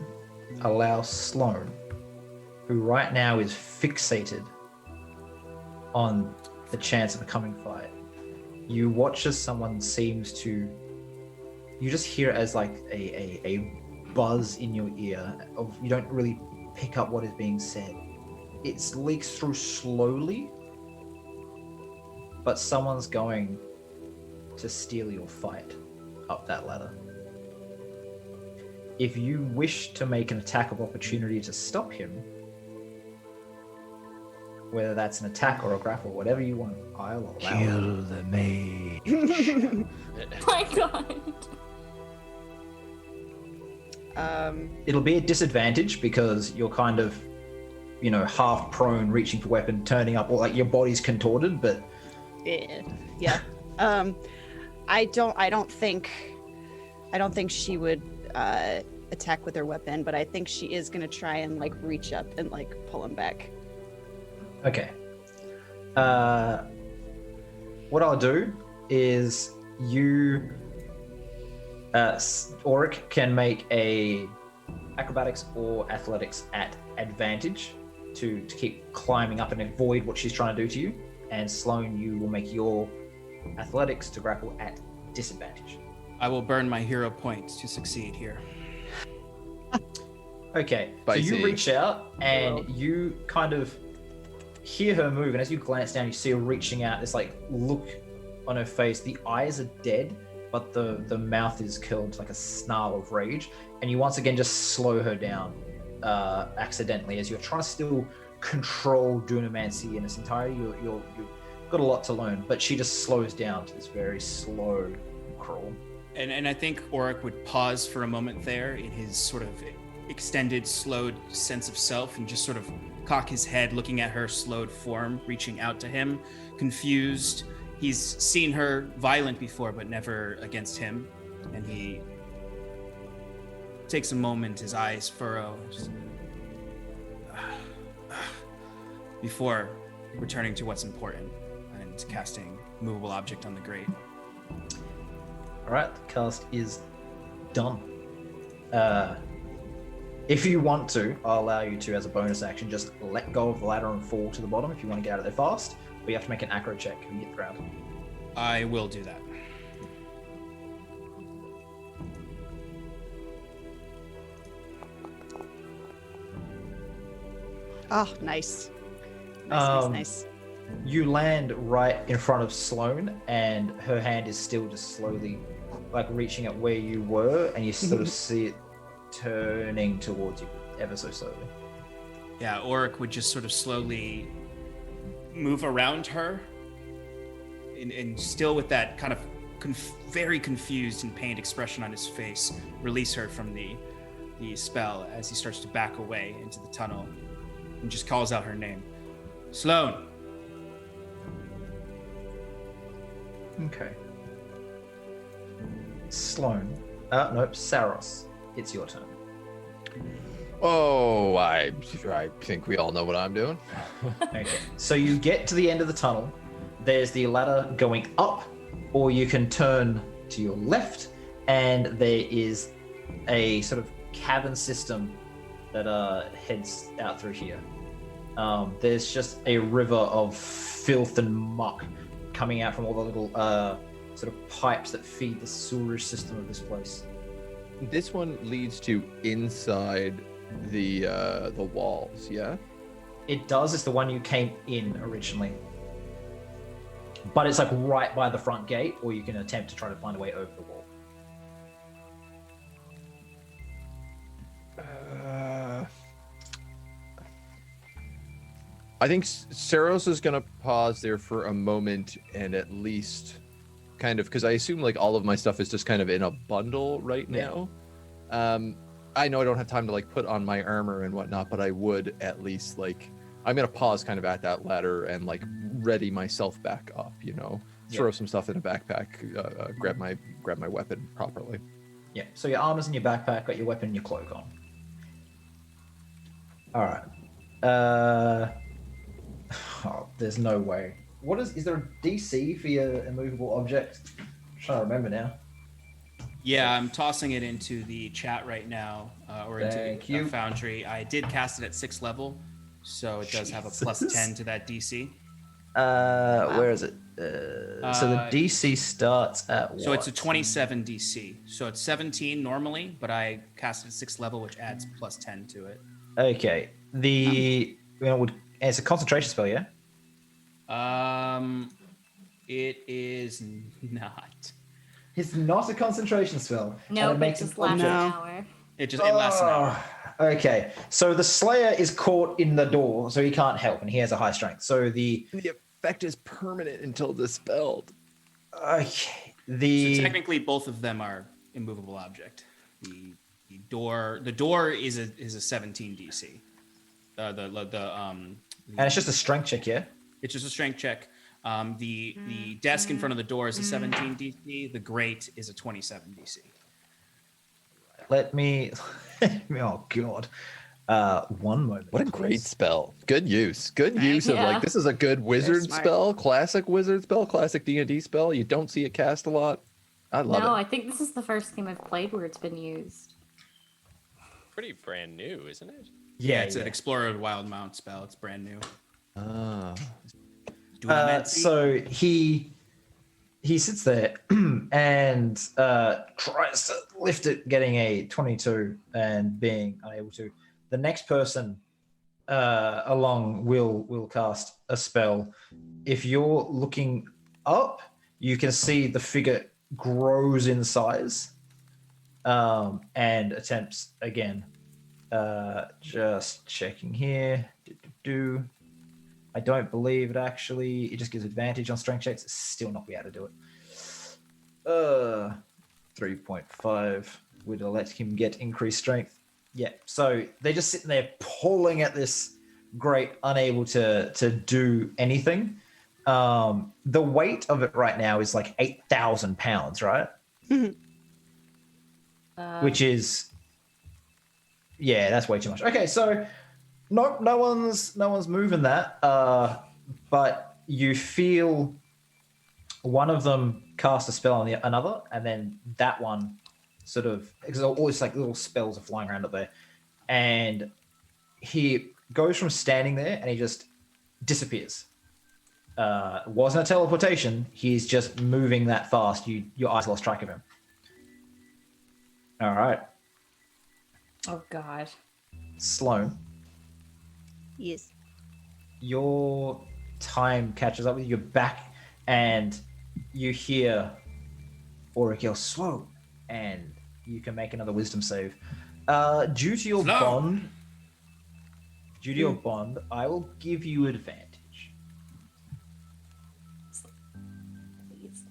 allow Sloane, who right now is fixated on the chance of a coming fight. You watch as someone seems to, you just hear it as like a buzz in your ear of, you don't really pick up what is being said. It leaks through slowly, but someone's going to steal your fight up that ladder. If you wish to make an attack of opportunity to stop him, whether that's an attack or a grapple, whatever you want, I'll allow Kill the maid. My God. It'll be a disadvantage because you're kind of, you know, half prone, reaching for weapon, turning up, or like your body's contorted, but yeah. I don't think she would attack with her weapon, but I think she is gonna try and like reach up and like pull him back. okay. What I'll do is you, Auric can make a acrobatics or athletics at advantage to keep climbing up and avoid what she's trying to do to you. And Sloane, you will make your athletics to grapple at disadvantage. I will burn my hero points to succeed here. Okay, Spicy. so you reach out and you kind of hear her move, and as you glance down, you see her reaching out. This like look on her face. The eyes are dead, but the mouth is curled to like a snarl of rage. And you once again just slow her down accidentally as you're trying to still control Dunamancy in its entirety. You've got a lot to learn, but she just slows down to this very slow crawl. And I think Auric would pause for a moment there in his sort of extended, slowed sense of self and just sort of cock his head, looking at her slowed form, reaching out to him, confused. He's seen her violent before, but never against him. And he takes a moment, his eyes furrow, just, before returning to what's important and casting movable object on the grate. All right, the cast is done. If you want to, I'll allow you to, as a bonus action, just let go of the ladder and fall to the bottom if you want to get out of there fast. But you have to make an acro check when you hit the ground. I will do that. Oh, nice. Nice. You land right in front of Sloane, and her hand is still just slowly, like, reaching at where you were, and you sort of see it turning towards you ever so slowly. Yeah, Auric would just sort of slowly move around her, and still with that kind of very confused and pained expression on his face, release her from the spell as he starts to back away into the tunnel and just calls out her name. Sloane. Okay. Sloane. Nope, Saros. It's your turn. Oh, I think we all know what I'm doing. Okay. So you get to the end of the tunnel. There's the ladder going up, or you can turn to your left, and there is a sort of cavern system that heads out through here. There's just a river of filth and muck coming out from all the little sort of pipes that feed the sewerage system of this place. This one leads to inside the walls, yeah? It does. It's the one you came in originally. But it's like right by the front gate, or you can attempt to try to find a way over the wall. I think Saros is going to pause there for a moment and at least kind of, because I assume like all of my stuff is just kind of in a bundle right now. I know I don't have time to like put on my armor and whatnot, but I would at least like, I'm going to pause kind of at that ladder and like ready myself back up, you know, throw some stuff in a backpack, grab my weapon properly. Yeah, so your armor's in your backpack, got your weapon and your cloak on. All right. Oh, there's no way. Is there a DC for your immovable object? I'm trying to remember now. Yeah, I'm tossing it into the chat right now, or into Foundry. I did cast it at 6th level, so it does have a plus 10 to that DC. Where is it? So the DC starts at what? So it's a 27 DC. So it's 17 normally, but I cast it at 6th level, which adds plus 10 to it. Okay. It's a concentration spell, yeah? It is not. It's not a concentration spell. No, it makes us last an hour. It lasts an hour. Okay. So the Slayer is caught in the door, so he can't help, and he has a high strength. So the effect is permanent until dispelled. Okay. So technically, both of them are immovable object. The door is a 17 DC. And it's just a strength check, yeah? It's just a strength check. The desk in front of the door is a 17 DC. The grate is a 27 DC. Let me. Oh God. One moment. What a great spell. Good use. Good use of like, this is a good wizard spell, classic wizard spell, classic D&D spell. You don't see it cast a lot. I love it. No, I think this is the first game I've played where it's been used. Pretty brand new, isn't it? Yeah, it's an Explorer of Wild Mount spell. It's brand new. So he sits there and tries to lift it, getting a 22 and being unable to. The next person along will cast a spell. If you're looking up, you can see the figure grows in size and attempts again. Just checking here. I don't believe it actually. It just gives advantage on strength checks. It's still not be able to do it. 3.5 would let him get increased strength. Yeah, so they're just sitting there pulling at this grate, unable to do anything. The weight of it right now is like 8,000 pounds, right? Which is, yeah, that's way too much. Okay, so no one's moving that, but you feel one of them cast a spell on another, and then that one sort of, because all these like little spells are flying around up there, and he goes from standing there and he just disappears. Wasn't a teleportation. He's just moving that fast. Your eyes lost track of him. All right. Oh God. Sloane. Yes. Your time catches up with you. You're back, and you hear Auric yell, "Sloane," and you can make another wisdom save. Due to your bond, I will give you advantage. Please.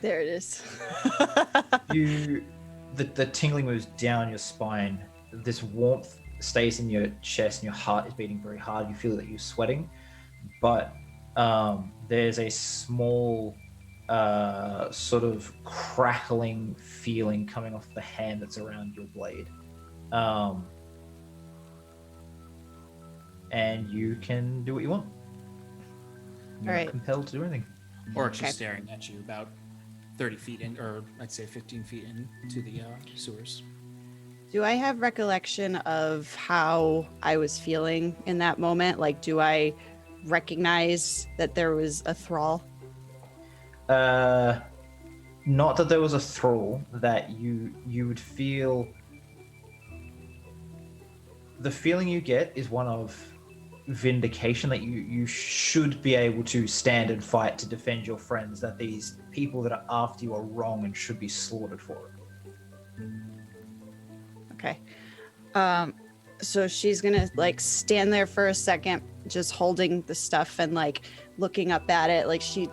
There it is. The tingling moves down your spine. This warmth stays in your chest, and your heart is beating very hard. You feel that you're sweating, but there's a small sort of crackling feeling coming off the hand that's around your blade. And you can do what you want. You're not compelled to do anything. Oric's just staring at you about 30 feet in, or I'd say 15 feet into the sewers. Do I have recollection of how I was feeling in that moment? Like, do I recognize that there was a thrall? not that there was a thrall, that you would feel. The feeling you get is one of vindication, that you should be able to stand and fight to defend your friends, that these people that are after you are wrong and should be slaughtered for it. Okay. So she's gonna like stand there for a second, just holding the stuff and like looking up at it, like she's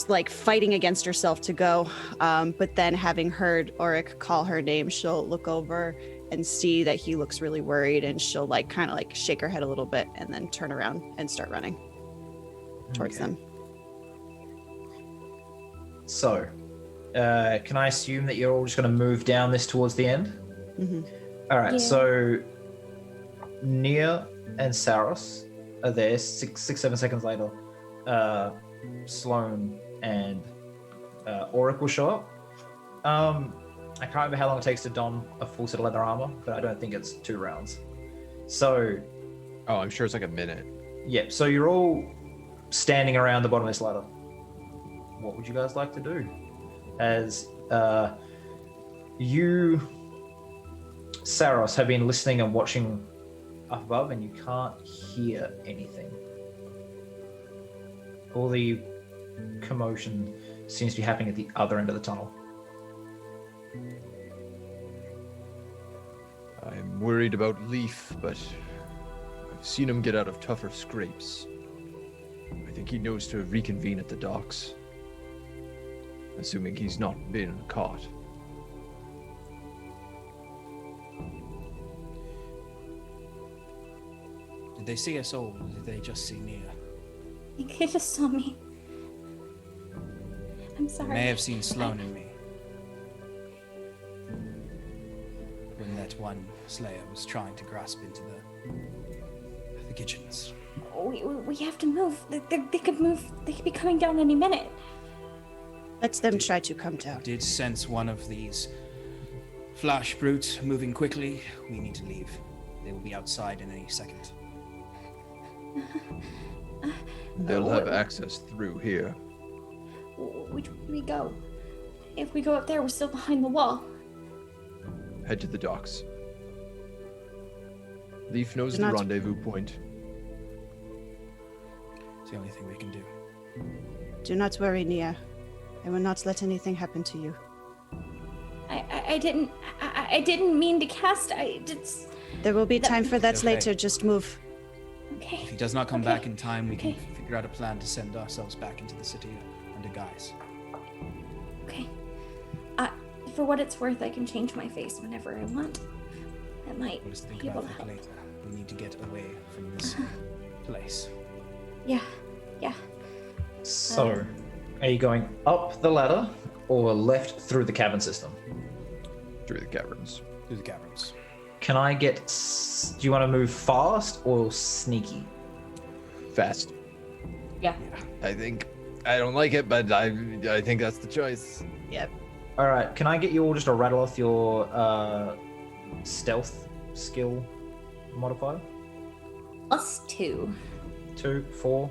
like fighting against herself to go. But then having heard Auric call her name, she'll look over and see that he looks really worried, and she'll like kind of like shake her head a little bit and then turn around and start running towards them. So, can I assume that you're all just going to move down this towards the end? Mm-hmm. All right. Yeah. So, Nia and Saros are there. 7 seconds later, Sloane and Auric will show up. I can't remember how long it takes to don a full set of leather armor, but I don't think it's 2 rounds. So, Oh, I'm sure it's like a minute. yeah. So you're all standing around the bottom of this ladder. What would you guys like to do? As you, Saros, have been listening and watching up above, and you can't hear anything. All the commotion seems to be happening at the other end of the tunnel. I'm worried about Leaf, but I've seen him get out of tougher scrapes. I think he knows to reconvene at the docks. Assuming he's not been caught. Did they see us all, or did they just see Nia? I think they just saw me. I'm They sorry. may have seen Sloane and me. When that one slayer was trying to grasp into the kitchens. We have to move. They could move. They could be coming down any minute. Let them try to come down. Did sense one of these flash brutes moving quickly. We need to leave. They will be outside in any second. They'll have access through here. Which way do we go? If we go up there, we're still behind the wall. Head to the docks. Leaf knows They're the not- rendezvous point. It's the only thing we can do. Do not worry, Nia. I will not let anything happen to you. I didn't mean to cast. I just. There will be time for that Okay. later. Just move. Okay. If he does not come Okay. back in time, we Okay. can figure out a plan to send ourselves back into the city under guise. Okay. For what it's worth, I can change my face whenever I want. That might Let us think be able about to that help. later. We need to get away from this place. Yeah. Yeah. So, are you going up the ladder or left through the cavern system? Through the caverns. Through the caverns. Can I get? Do you want to move fast or sneaky? Fast. Yeah. I think. I don't like it, but I think that's the choice. Yep. All right. Can I get you all just to rattle off your stealth skill modifier? +2. 2, 4,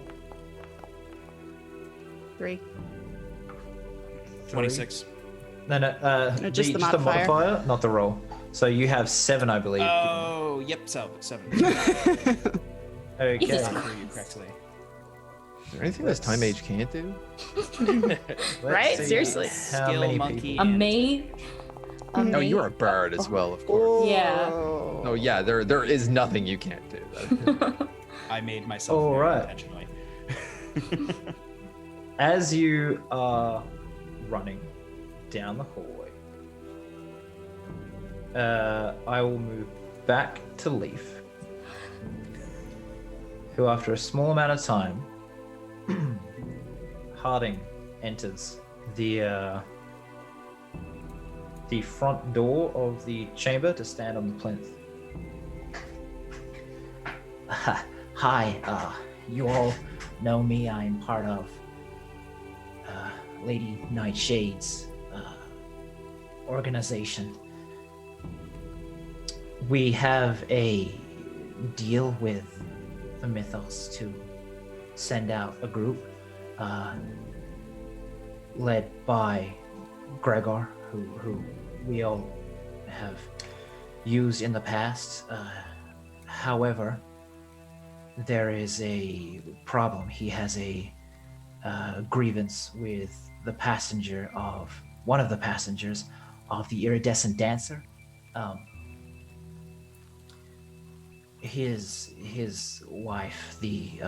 3. 26. No, just the the modifier. modifier, not the roll. So you have 7, I believe. Oh, yep, 7. Okay. Jesus I hear you correctly. Is there anything this time mage can't do? Let's Right? see Seriously. How Skill many monkey. people? A maid. Oh, you're a bird as well, of course. Yeah. Oh yeah, there is nothing you can't do. I made myself All very right. intentionally. As you are running down the hallway, I will move back to Leaf, who, after a small amount of time, Harding enters the front door of the chamber to stand on the plinth. Hi, you all know me. I'm part of Lady Nightshade's organization. We have a deal with the Mythos to send out a group led by Gregor, who we all have used in the past. However, there is a problem. He has a grievance with one of the passengers of the iridescent dancer. His wife, the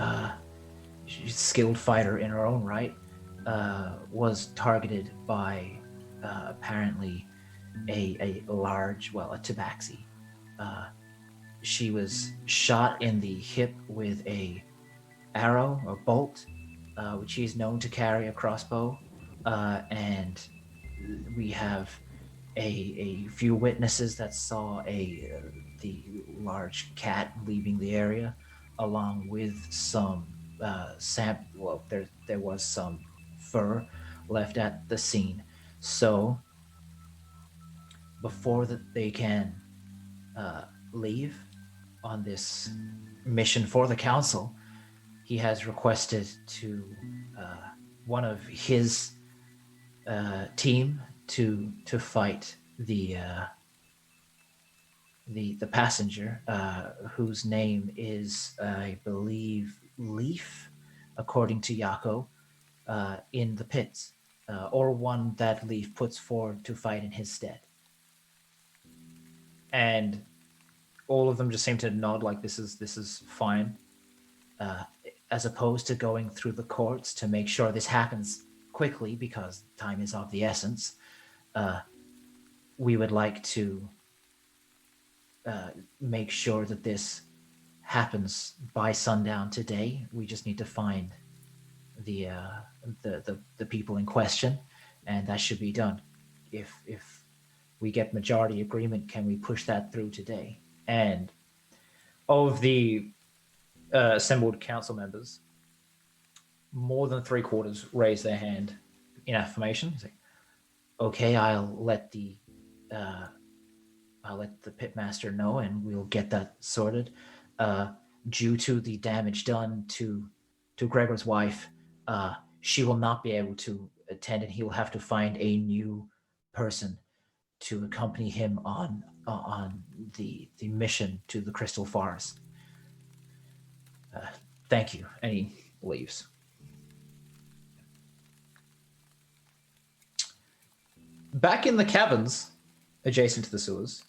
skilled fighter in her own right, was targeted by apparently a tabaxi. She was shot in the hip with a arrow or bolt, which he is known to carry a crossbow, and we have a few witnesses that saw the large cat leaving the area, along with some there was some fur left at the scene. So before they can leave on this mission for the council, he has requested to one of his team to fight the passenger, whose name is, I believe, Leaf, according to Yako, in the pits, or one that Leaf puts forward to fight in his stead. And all of them just seem to nod like this is fine, as opposed to going through the courts to make sure this happens quickly because time is of the essence. We would like to make sure that this happens by sundown today. We just need to find the people in question, and that should be done. If we get majority agreement, can we push that through today? And of the assembled council members, more than 3/4 raise their hand in affirmation. Say, okay, I'll let the pitmaster know, and we'll get that sorted. Due to the damage done to Gregor's wife, she will not be able to attend, and he will have to find a new person to accompany him on the mission to the Crystal Forest. Thank you. And he leaves. Back in the caverns adjacent to the sewers,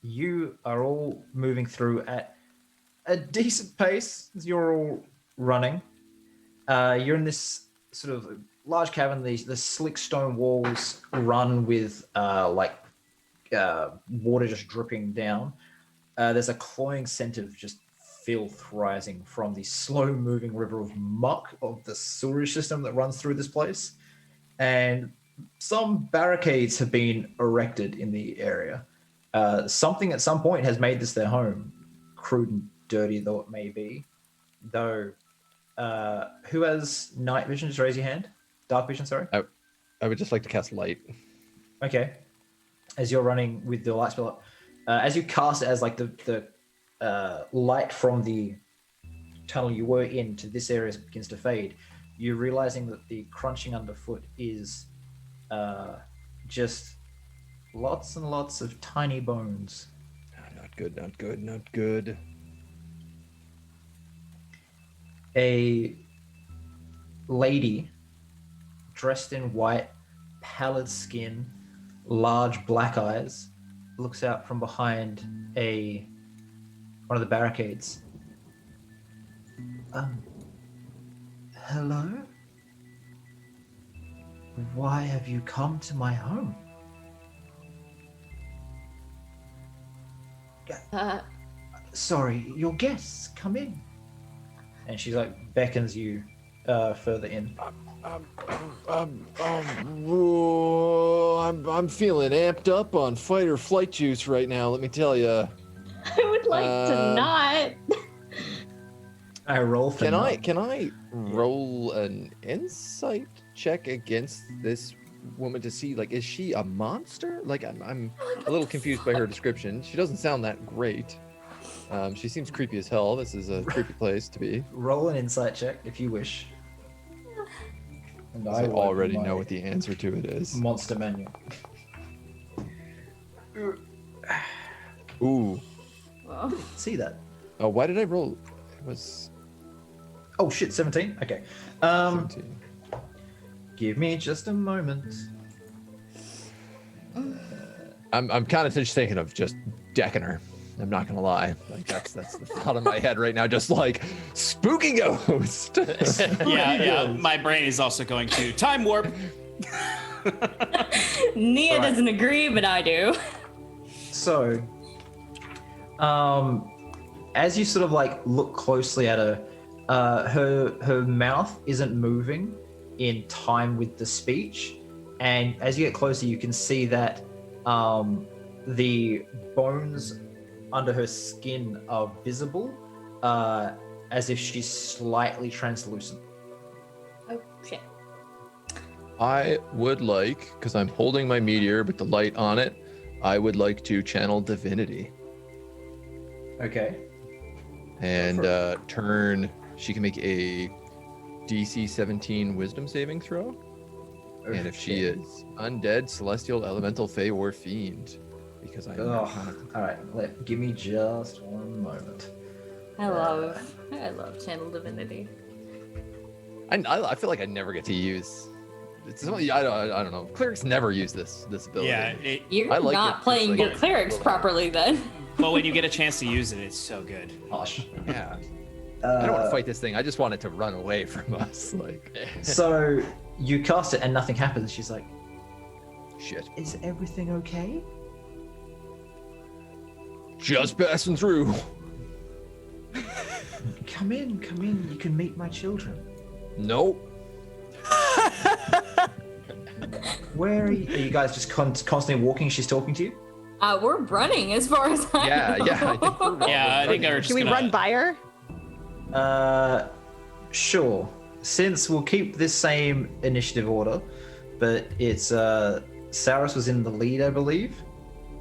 you are all moving through at a decent pace as you're all running. You're in this sort of large cavern. The slick stone walls run with water just dripping down. There's a cloying scent of just filth rising from the slow-moving river of muck of the sewerage system that runs through this place. And some barricades have been erected in the area. Something at some point has made this their home, crude and dirty though it may be. Though, who has night vision? Just raise your hand. Dark vision, sorry. I would just like to cast light. Okay. As you're running with the light spell up, as you cast it, as like the light from the tunnel you were in to this area begins to fade, you're realizing that the crunching underfoot is just lots and lots of tiny bones. Not good, not good, not good. A lady dressed in white, pallid skin, large black eyes, looks out from behind one of the barricades. Hello? Why have you come to my home? Sorry, your guests, come in. And she like beckons you further in. I'm feeling amped up on fight or flight juice right now, let me tell you. I would like to not. I roll for Can I roll an insight check against this woman to see, like, is she a monster? Like, I'm a little confused by her description. She doesn't sound that great. She seems creepy as hell. This is a creepy place to be. Roll an insight check if you wish. And I want already my know what the answer to it is. monster manual. Ooh. See that? Oh, why did I roll? It was Oh shit, 17. Okay. 17. Give me just a moment. I'm kind of just thinking of just decking her. I'm not gonna lie. Like that's the thought in my head right now. Just like spooky ghost. Yeah. My brain is also going to time warp. Nia doesn't agree, but I do. So, as you sort of like look closely at her, her mouth isn't moving in time with the speech, and as you get closer, you can see that the bones under her skin are visible, as if she's slightly translucent. Oh shit. I would like, because I'm holding my meteor with the light on it, I would like to channel divinity. Okay. And turn. She can make a DC 17 Wisdom saving throw. And if she is undead, celestial, elemental, fey, or fiend, because I know. All right, give me just one moment. I love channel divinity. I feel like I never get to use. It's something I don't know. Clerics never use this ability. Yeah, You're I like not it, playing like, your clerics properly then. but when you get a chance to use it, it's so good. Hush. Yeah. I don't want to fight this thing. I just want it to run away from us. Like. So you cast it and nothing happens. She's like, "Shit. Is everything okay?" Just passing through. Come in. You can meet my children. Nope. Where are you? Are you guys just constantly walking? She's talking to you? We're running as far as I know. I think we're just Can we run by her? Sure. Since we'll keep this same initiative order, but it's SAROS was in the lead, I believe.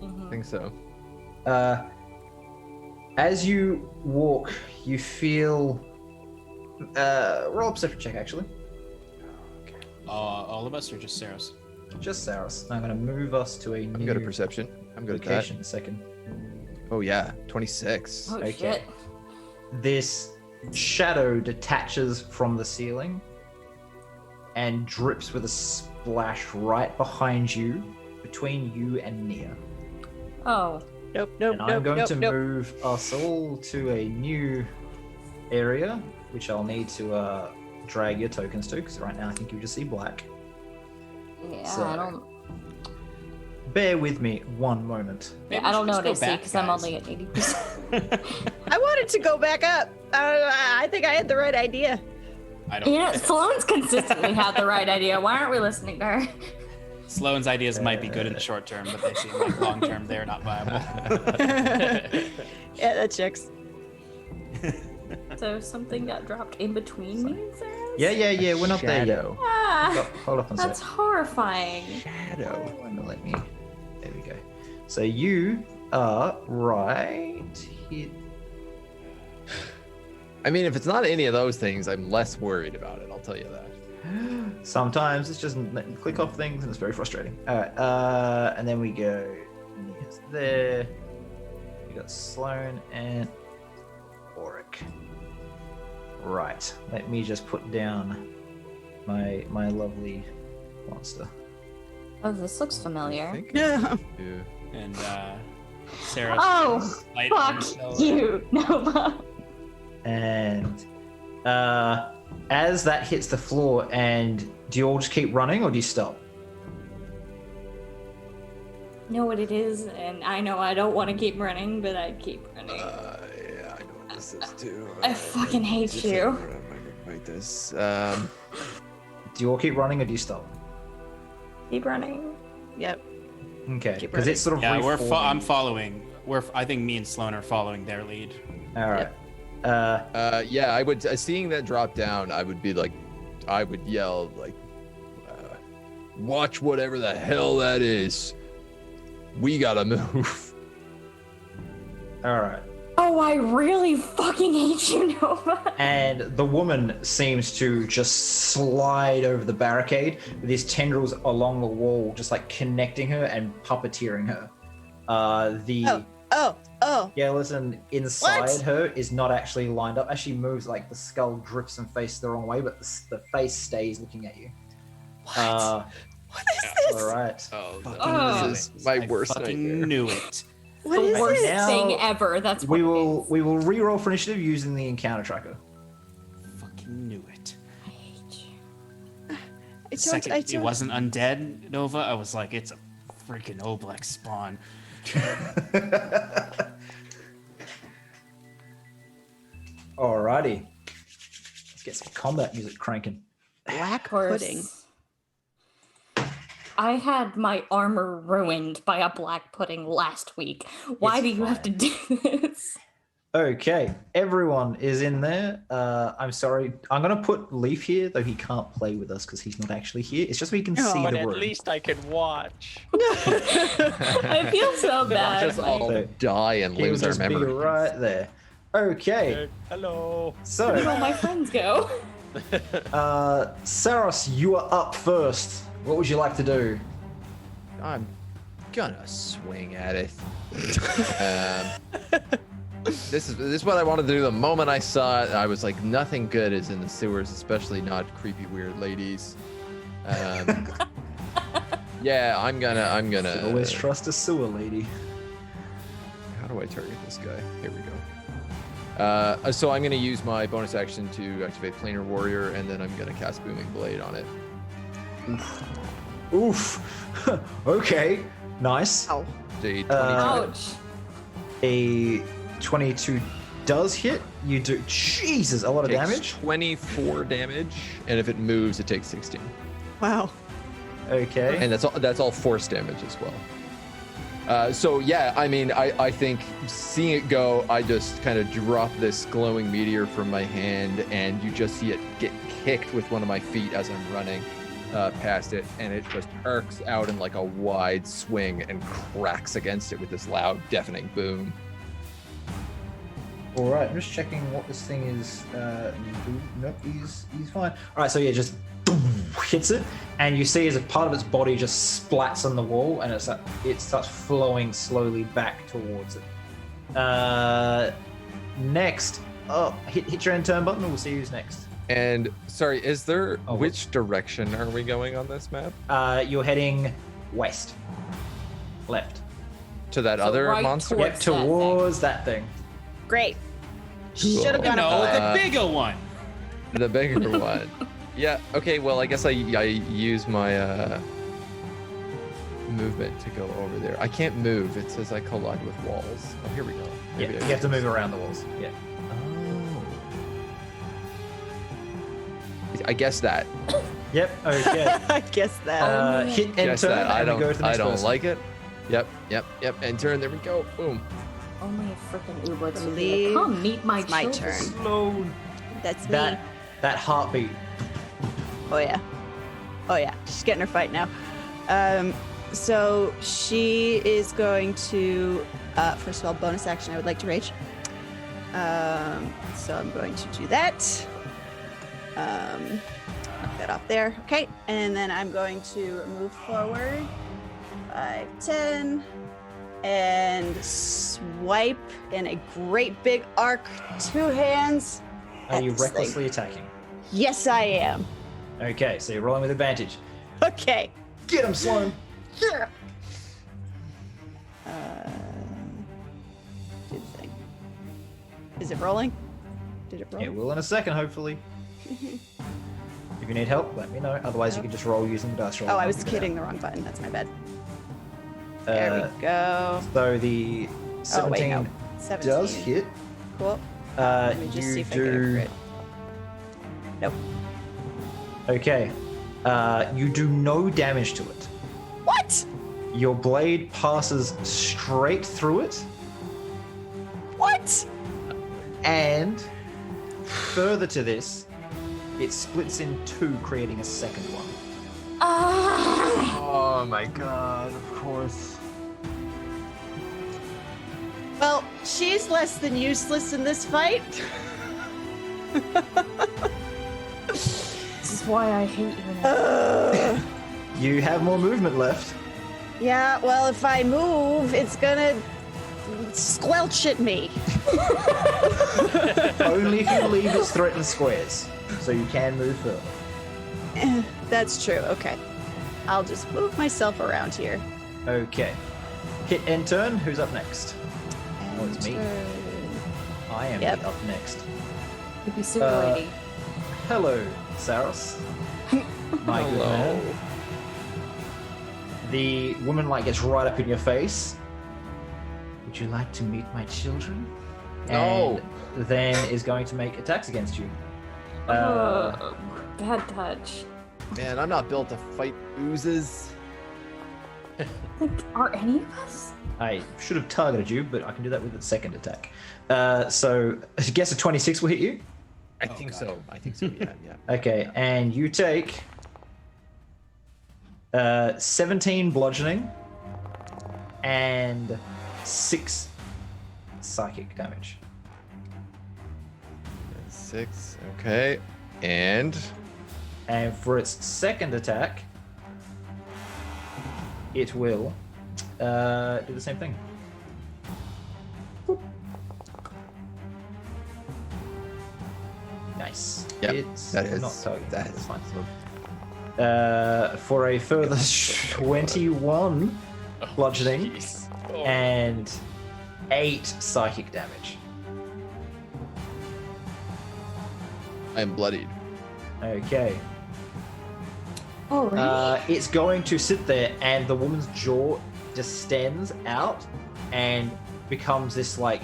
I think so. As you walk, you feel. Roll a perception check, actually. All of us or just Saros? Just Saros. I'm going to move us to a new. I'm good at perception. I'm good at that. location in a second. Oh yeah, 26. Oh Okay. shit. This shadow detaches from the ceiling and drips with a splash right behind you, between you and Nia. Oh. Nope. And I'm going to move us all to a new area, which I'll need to drag your tokens to, because right now I think you just see black. Yeah, So- I don't. Bear with me one moment. I don't know what I see because I'm only at 80%. I wanted to go back up. I think I had the right idea. I don't. You know, Sloane's consistently had the right idea. Why aren't we listening to her? Sloane's ideas might be good in the short term, but they seem like long term they're not viable. Yeah, that checks. So something got dropped in between me and Sarah? Yeah, we're not there yet. Shadow. Ah, Hold up on a that's sec. horrifying. Shadow. Let me. There we go. So you are right here. I mean, if it's not any of those things, I'm less worried about it. I'll tell you that. Sometimes it's just click off things and it's very frustrating. All right, and then we go. Nia's there. We got Sloane and Auric. Right. Let me just put down my lovely monster. Oh, this looks familiar. Yeah. And Sarah. Oh, light fuck on you, Nova. And as that hits the floor, and do you all just keep running or do you stop? Know what it is, and I know I don't want to keep running, but I keep running. Yeah, I know what this is too. I fucking hate you. I'm gonna fight this. Do you all keep running or do you stop? Keep running. Yep. Okay, Keep because it's sort of Yeah, reforming. I'm following. I think me and Sloane are following their lead. All right. Yeah, I would. Seeing that drop down, I would be like, I would yell like, "Watch whatever the hell that is. We gotta move." All right. Oh, I really fucking hate you, Nova. And the woman seems to just slide over the barricade with these tendrils along the wall, just like connecting her and puppeteering her. Oh. Skeleton inside What? her is not actually lined up. As she moves, like the skull drifts and faces the wrong way, but the face stays looking at you. What? What is this? All right. Oh. This is my worst fucking nightmare. knew it. What The is worst this? thing ever. That's what We it will is. we will re-roll for initiative using the encounter tracker. Fucking knew it. I hate you. The second it wasn't undead, Nova, I was like, it's a freaking Oblex spawn. Alrighty. Let's get some combat music cranking. Black course. pudding. I had my armor ruined by a black pudding last week. Why It's do you have to do this? Okay, everyone is in there. I'm sorry. I'm going to put Leaf here, though he can't play with us because he's not actually here. It's just so he can see But the at room. least I can watch. I feel so bad. Just all So, die and He'll lose our just be memory. right there. Okay, Hello. Where'd so all my friends go? Saros, you are up first. What would you like to do? I'm gonna swing at it. This is what I wanted to do the moment I saw it. I was like, nothing good is in the sewers, especially not creepy weird ladies. Yeah, I'm gonna. Always trust a sewer lady. How do I target this guy? Here we go. So I'm gonna use my bonus action to activate Planar Warrior, and then I'm gonna cast Booming Blade on it. Oof. Okay, nice. Ow. The 22. Ouch. A 22 does hit. You do. Jesus, a lot of Takes damage. 24 damage, and if it moves, it takes 16. Wow. Okay. And that's all force damage as well. So yeah, I mean, I think seeing it go, I just kind of drop this glowing meteor from my hand, and you just see it get kicked with one of my feet as I'm running past it, and it just arcs out in like a wide swing and cracks against it with this loud, deafening boom. All right, I'm just checking what this thing is. Nope, he's fine. All right, so yeah, just hits it, and you see as a part of its body just splats on the wall, and it starts flowing slowly back towards it. Next up, hit your end turn button, and we'll see who's next. And sorry, is there which direction are we going on this map? You're heading west, left. To that other right monster? Yep, towards that thing. Great. Should have gone up. the bigger one. The bigger one. Yeah. Okay. Well, I guess I use my movement to go over there. I can't move. It says I collide with walls. Oh, here we go. Yeah, you have to move around the walls. Yeah. I guess that. Yep. Okay. I guess that. Hit and Guess turn, that. and we go to the next I don't person. like it. Yep. And turn. There we go. Boom. Only a freaking Uber to Believe come meet my it's my children. turn. Sloan. That's me. That heartbeat. Oh yeah. She's getting her fight now. So she is going to first of all, bonus action, I would like to rage. So I'm going to do that. Knock that off there. Okay. And then I'm going to move forward 5, 10, and swipe in a great big arc, 2 hands. Are at you this thing. recklessly attacking? Yes, I am. Okay, so you're rolling with advantage. Okay. Get him, Sloan. Sure. Do the thing. Is it rolling? Did it roll? It will in a second, hopefully. If you need help, let me know. Otherwise, you can just roll using the dice roll. Oh, I I'll was figure it hitting the wrong button. That's my bad. out. There we go. So the 17 Oh, wait, no. 17. does hit. Cool. Let me just You see if I get a do. crit. Nope. Okay. You do no damage to it. What? Your blade passes straight through it, What? and further to this, it splits in 2, creating a second one. Ah! Oh my god! Of course. Well, she's less than useless in this fight. This is why I hate you now. You have more movement left. Yeah, well, if I move, it's gonna squelch at me. Only if you believe it's threatened squares. So you can move further. That's true. Okay. I'll just move myself around here. Okay. Hit end turn. Who's up next? Oh, it's me. I am Yep. up next. You'd be super lady. Hello, Saros. My good man. The woman like gets right up in your face. Would you like to meet my children? No. And then is going to make attacks against you. Bad touch. Man, I'm not built to fight oozes. Like, are any of us? I should have targeted you, but I can do that with the second attack. So I guess a 26 will hit you. I think so. Yeah. Okay, and you take 17 bludgeoning and 6 psychic damage. 6. Okay. And for its second attack, it will do the same thing. Nice. Yep, It's that is- not targeted. that That's is- fine. For a further 21 bludgeoning Jeez. and 8 psychic damage. I am bloodied. Okay. Alright. It's going to sit there, and the woman's jaw distends out and becomes this like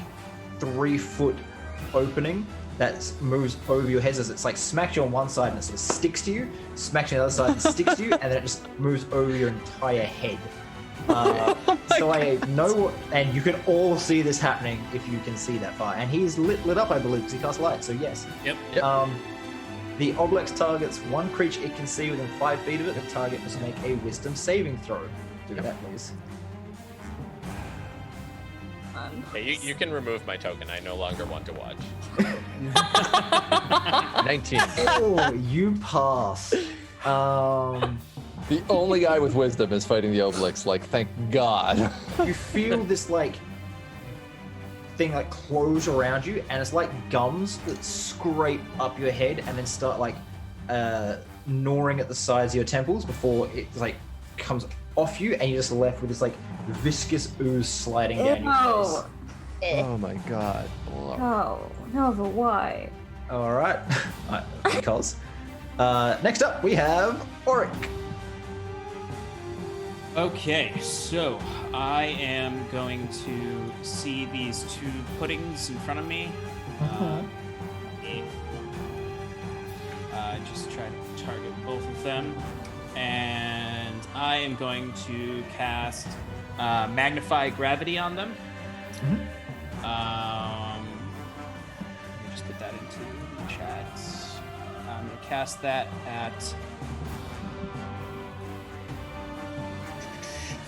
3-foot opening that moves over your heads as it's like smacks you on one side and it sort of sticks to you, smacks you on the other side and sticks to you, and then it just moves over your entire head. So I know what, and you can all see this happening if you can see that far. And he's lit up, I believe, because he casts light. So yes. Yep. The obelisk targets one creature it can see within 5 feet of it. The target must make a wisdom saving throw. Do that, please. Hey, you can remove my token. I no longer want to watch. 19. Oh, you pass. The only guy with wisdom is fighting the obelisk. Like, thank God. You feel this like thing like close around you, and it's like gums that scrape up your head and then start like gnawing at the sides of your temples before it like comes off you, and you're just left with this like viscous ooze sliding down your face. Oh my God. Oh, no, but why? All right, because next up we have Auric. Okay, so I am going to see these 2 puddings in front of me. Just try to target both of them. And I am going to cast Magnify Gravity on them. Let me just put that into the chat. I'm going to cast that at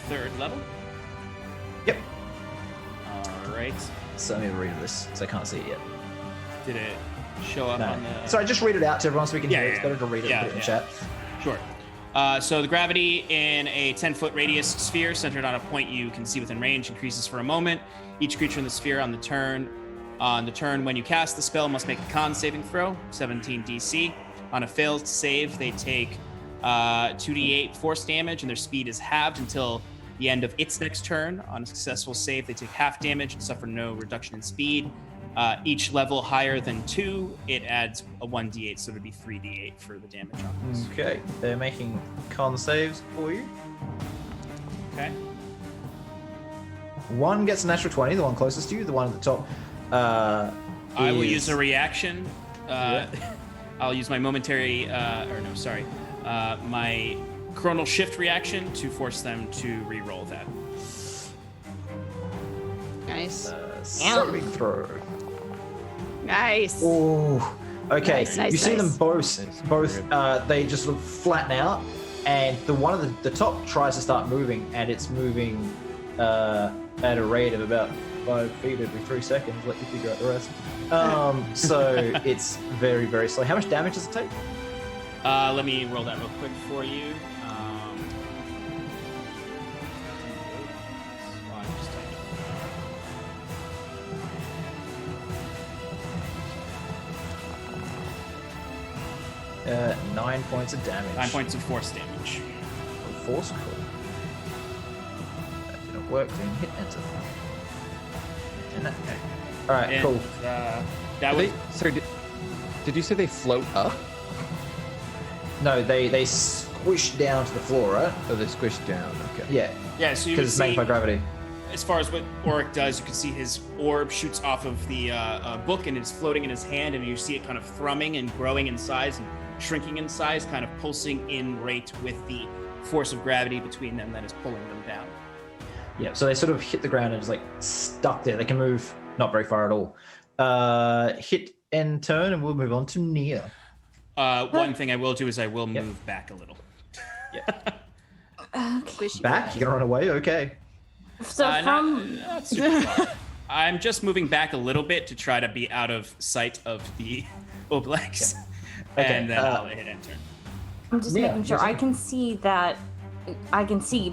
3rd level. Yep. All right. So I'm going to read this, so I can't see it yet. Did it show up on the? So I just read it out to everyone so we can hear it. It's yeah. better to read it and put it in the chat. Sure. So the gravity in a 10-foot radius sphere centered on a point you can see within range increases for a moment. Each creature in the sphere on the turn when you cast the spell must make a con saving throw, 17 DC. On a failed save, they take 2d8 force damage, and their speed is halved until the end of its next turn. On a successful save, they take half damage and suffer no reduction in speed. Each level higher than 2, it adds a 1d8, so it would be 3d8 for the damage on this. Okay, they're making con saves for you. Okay. One gets a natural 20, the one closest to you, the one at the top. I will use a reaction. I'll use my momentary, my chronal shift reaction to force them to re-roll that. Nice. Saving throw. Nice. Oh, okay. Nice, you see nice. them both. They just sort of flatten out, and the one at the top tries to start moving, and it's moving at a rate of about 5 feet every 3 seconds. Let you figure out the rest. So it's very, very slow. How much damage does it take? Let me roll that real quick for you. Just type it. 9 points of damage. 9 points of force damage. Force, cool. That didn't work. Didn't hit enter. Okay. All right, And, cool. That was Sorry, did you say they float up? No, they squish down to the floor, right? Oh, they squish down. Okay. Yeah, yeah. So you because can it's made see, by gravity. as far as what Auric does, you can see his orb shoots off of the book and it's floating in his hand, and you see it kind of thrumming and growing in size and shrinking in size, kind of pulsing in rate with the force of gravity between them that is pulling them down. Yeah, so they sort of hit the ground and just like stuck there. They can move not very far at all. Hit and turn, and we'll move on to Nia. One thing I will do is I will move back a little. Back? You're gonna run away? Okay. So from Not super far. I'm just moving back a little bit to try to be out of sight of the Oblex. Okay, And then I'll hit enter. I'm just Yeah, making sure yes, I can see that. I can see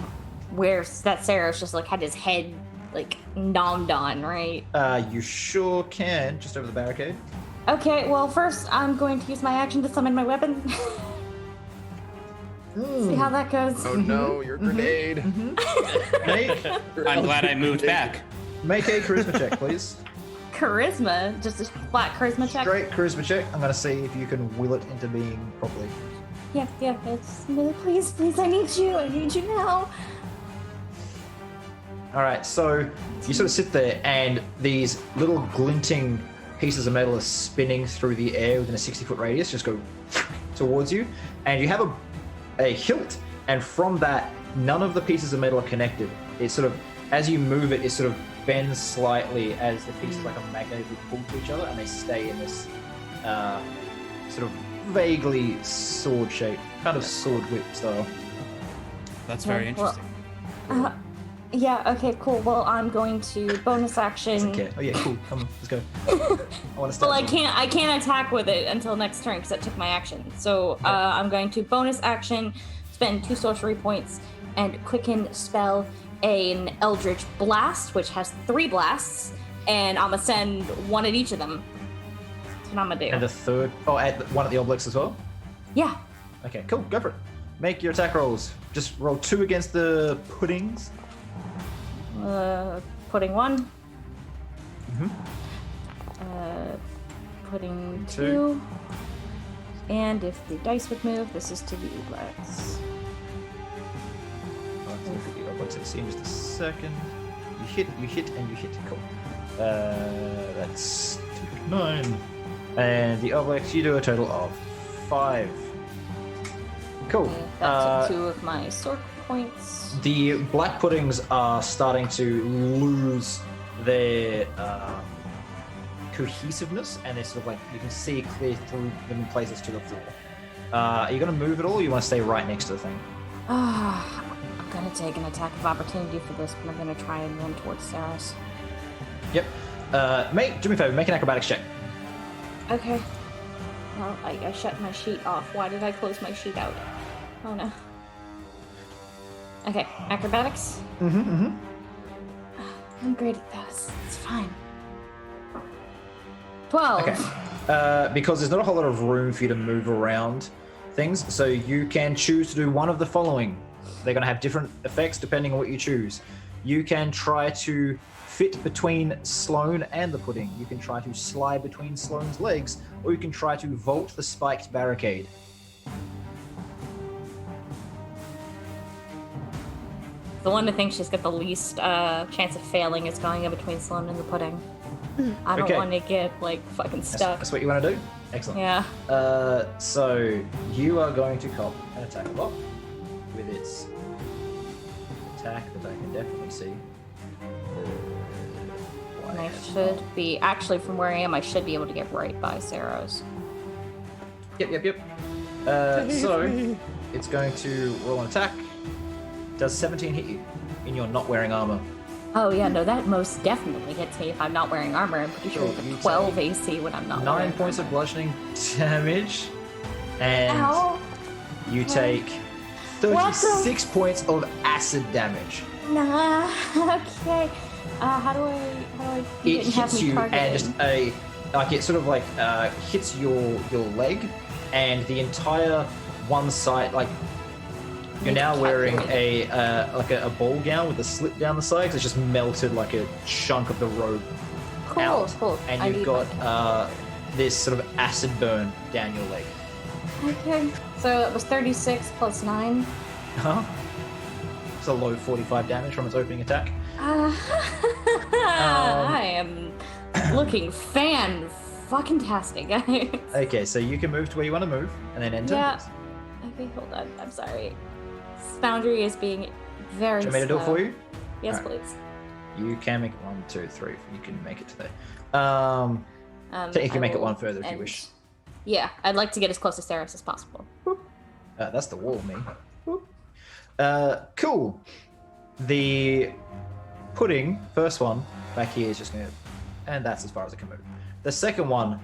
where that Saros just like had his head like nommed on, right? You sure can. Just over the barricade. Okay, well first I'm going to use my action to summon my weapon. See how that goes. Oh no, your grenade. Make, I'm glad I moved back. make a charisma check, please. Charisma, just a flat charisma check. Straight charisma check. I'm gonna see if you can will it into being properly. Yeah, it's please, I need you now. All right, so you sort of sit there, and these little glinting pieces of metal are spinning through the air within a 60-foot radius, just go towards you, and you have a hilt, and from that, none of the pieces of metal are connected. It sort of, as you move it, it sort of bends slightly as the pieces like a magnet would pull to each other, and they stay in this sort of vaguely sword shape, kind of sword whip style. That's very interesting. Yeah, okay, cool. Well, I'm going to bonus action. Okay. Oh yeah, cool. Come on, let's go. I want to start. Well, I can't attack with it until next turn because I took my action. So I'm going to bonus action, spend 2 sorcery points, and quicken spell an Eldritch Blast, which has 3 blasts, and I'm gonna send 1 at each of them. That's what I'm gonna do. And the third, add 1 at the Obelix as well? Yeah. Okay, cool, go for it. Make your attack rolls. Just roll 2 against the puddings. Pudding 1. Mm-hmm. Pudding 2. 2. And if the dice would move, this is to the Obelix. Let's see in just a second. You hit, and you hit. Cool. That's 9. And the Obelix, you do a total of 5. Cool. That took 2 of my sword points. The black puddings are starting to lose their cohesiveness, and they're sort of like, you can see clear through them in places to the floor. Are you going to move at all, or you want to stay right next to the thing? I'm going to take an attack of opportunity for this, but I'm going to try and run towards Saros. Yep. Do me a favor, make an acrobatics check. Okay. Well, I shut my sheet off. Why did I close my sheet out? Oh no. Okay, acrobatics. I'm great at this. It's fine. 12. Okay. Because there's not a whole lot of room for you to move around things, so you can choose to do one of the following. They're going to have different effects depending on what you choose. You can try to fit between Sloane and the pudding. You can try to slide between Sloane's legs, or you can try to vault the spiked barricade. The one that thinks she's got the least chance of failing is going in between Sloane and the pudding. I don't want to get like fucking stuck. That's what you want to do? Excellent. Yeah. So you are going to cop an attack block with its attack that I can definitely see. And I should be, actually from where I am, I should be able to get right by Saros. Yep. So it's going to roll an attack. Does 17 hit you? And you're not wearing armor. Oh yeah, no, that most definitely hits me if I'm not wearing armor. I'm pretty sure Cool, it's you a 12 take AC when I'm not 9 wearing points of armor. bludgeoning damage, and Ow. you take What the- 36 points of acid damage. Nah. Okay. How do I? You It didn't have hits me you, targeted. and just it sort of like hits your leg, and the entire one side, like you're now wearing a ball gown with a slit down the side, 'cause it's just melted like a chunk of the robe Cool, out, cool. and I you've need got this sort of acid burn down your leg. Okay. So it was 36 plus 9. Huh? It's a low 45 damage from its opening attack. I am looking fan-fucking-tastic, guys. Okay, so you can move to where you want to move, and then enter. Yeah. Okay, hold on. I'm sorry. This Foundry is being very Do you want me to do it slow. for you? Yes, Alright. please. You can make it 1, 2, 3. You can make it today. I Technically, make it will one further if you end- wish. Yeah, I'd like to get as close to SAROS as possible. That's the wall, me. Cool. The pudding, first one, back here is just gonna, and that's as far as it can move. The second one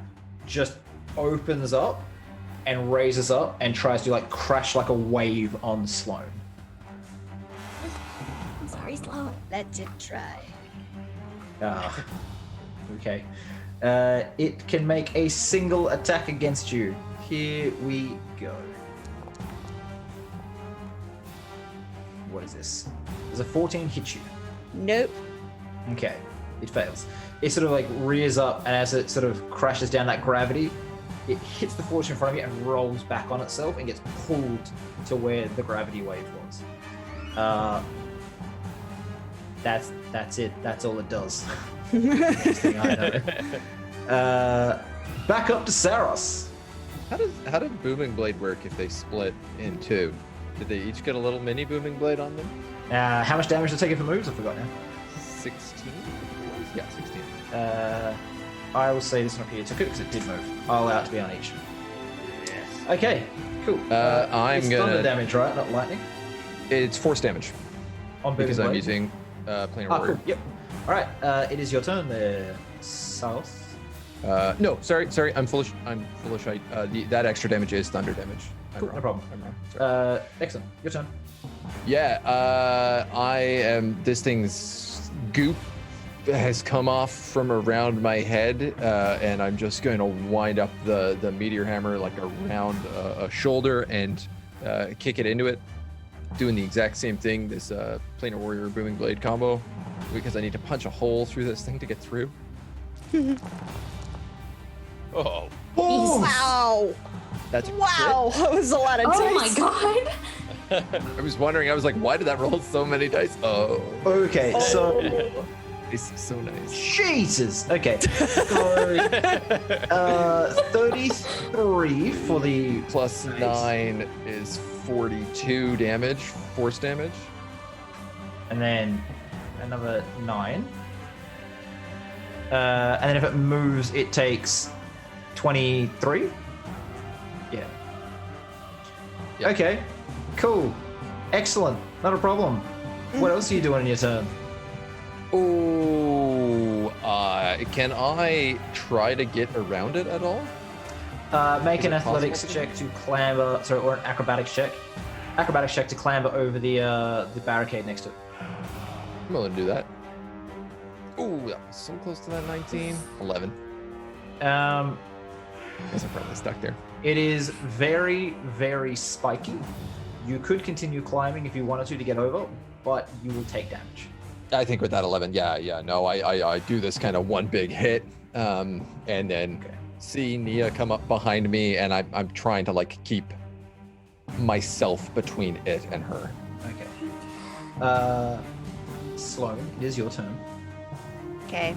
just opens up and raises up and tries to like crash like a wave on Sloane. I'm sorry, Sloan. Let it try. Okay. It can make a single attack against you. Here we go. What is this? Does a 14 hit you? Nope. Okay, it fails. It sort of like rears up, and as it sort of crashes down that gravity, it hits the fortune in front of you and rolls back on itself and gets pulled to where the gravity wave was. That's it. That's all it does. Next thing I know. Back up to Saros. How did Booming Blade work if they split in two? Did they each get a little mini Booming Blade on them? How much damage did it take for moves? I forgot now. 16? Yeah, 16. I will say this one up here took it because it did move. I'll allow it to be on each. Yes. Okay, cool. I'm it's gonna- thunder damage, right? Not lightning. It's force damage On because Booming I'm Blade? using Planar Ah, Warrior. cool. Yep. All right. It is your turn there, South. No, sorry. I'm foolish. That extra damage is thunder damage. I'm Cool, wrong. no problem. I'm wrong. Sorry. Excellent. Your turn. Yeah, I am. This thing's goop has come off from around my head, and I'm just going to wind up the meteor hammer like around a shoulder and kick it into it, doing the exact same thing. This Planar Warrior Booming Blade combo, because I need to punch a hole through this thing to get through. Oh. Wow. That's a Wow. That was a lot of dice. Oh my god. crit. I was wondering. I was like, why did that roll so many dice? Oh. Okay, so It's so nice. Jesus. Okay. So 33 for the Plus 9 is 42 damage, force damage. and then another 9. And then if it moves, it takes 23. Yeah. Yep. Okay. Cool. Excellent. Not a problem. What else are you doing in your turn? Oh, can I try to get around it at all? Make Is an it athletics possible? check to clamber, sorry, or an acrobatics check. Acrobatics check to clamber over the barricade next to it. I'm willing to do that. Oh, that was so close to that 19. 11. Um, Guess I'm probably stuck there. it is very, very spiky. You could continue climbing if you wanted to get over, but you will take damage. I think with that 11, no, I do this kind of one big hit, and then see Nia come up behind me, and I'm trying to like keep myself between it and her. Okay. Sloane, it is your turn. Okay.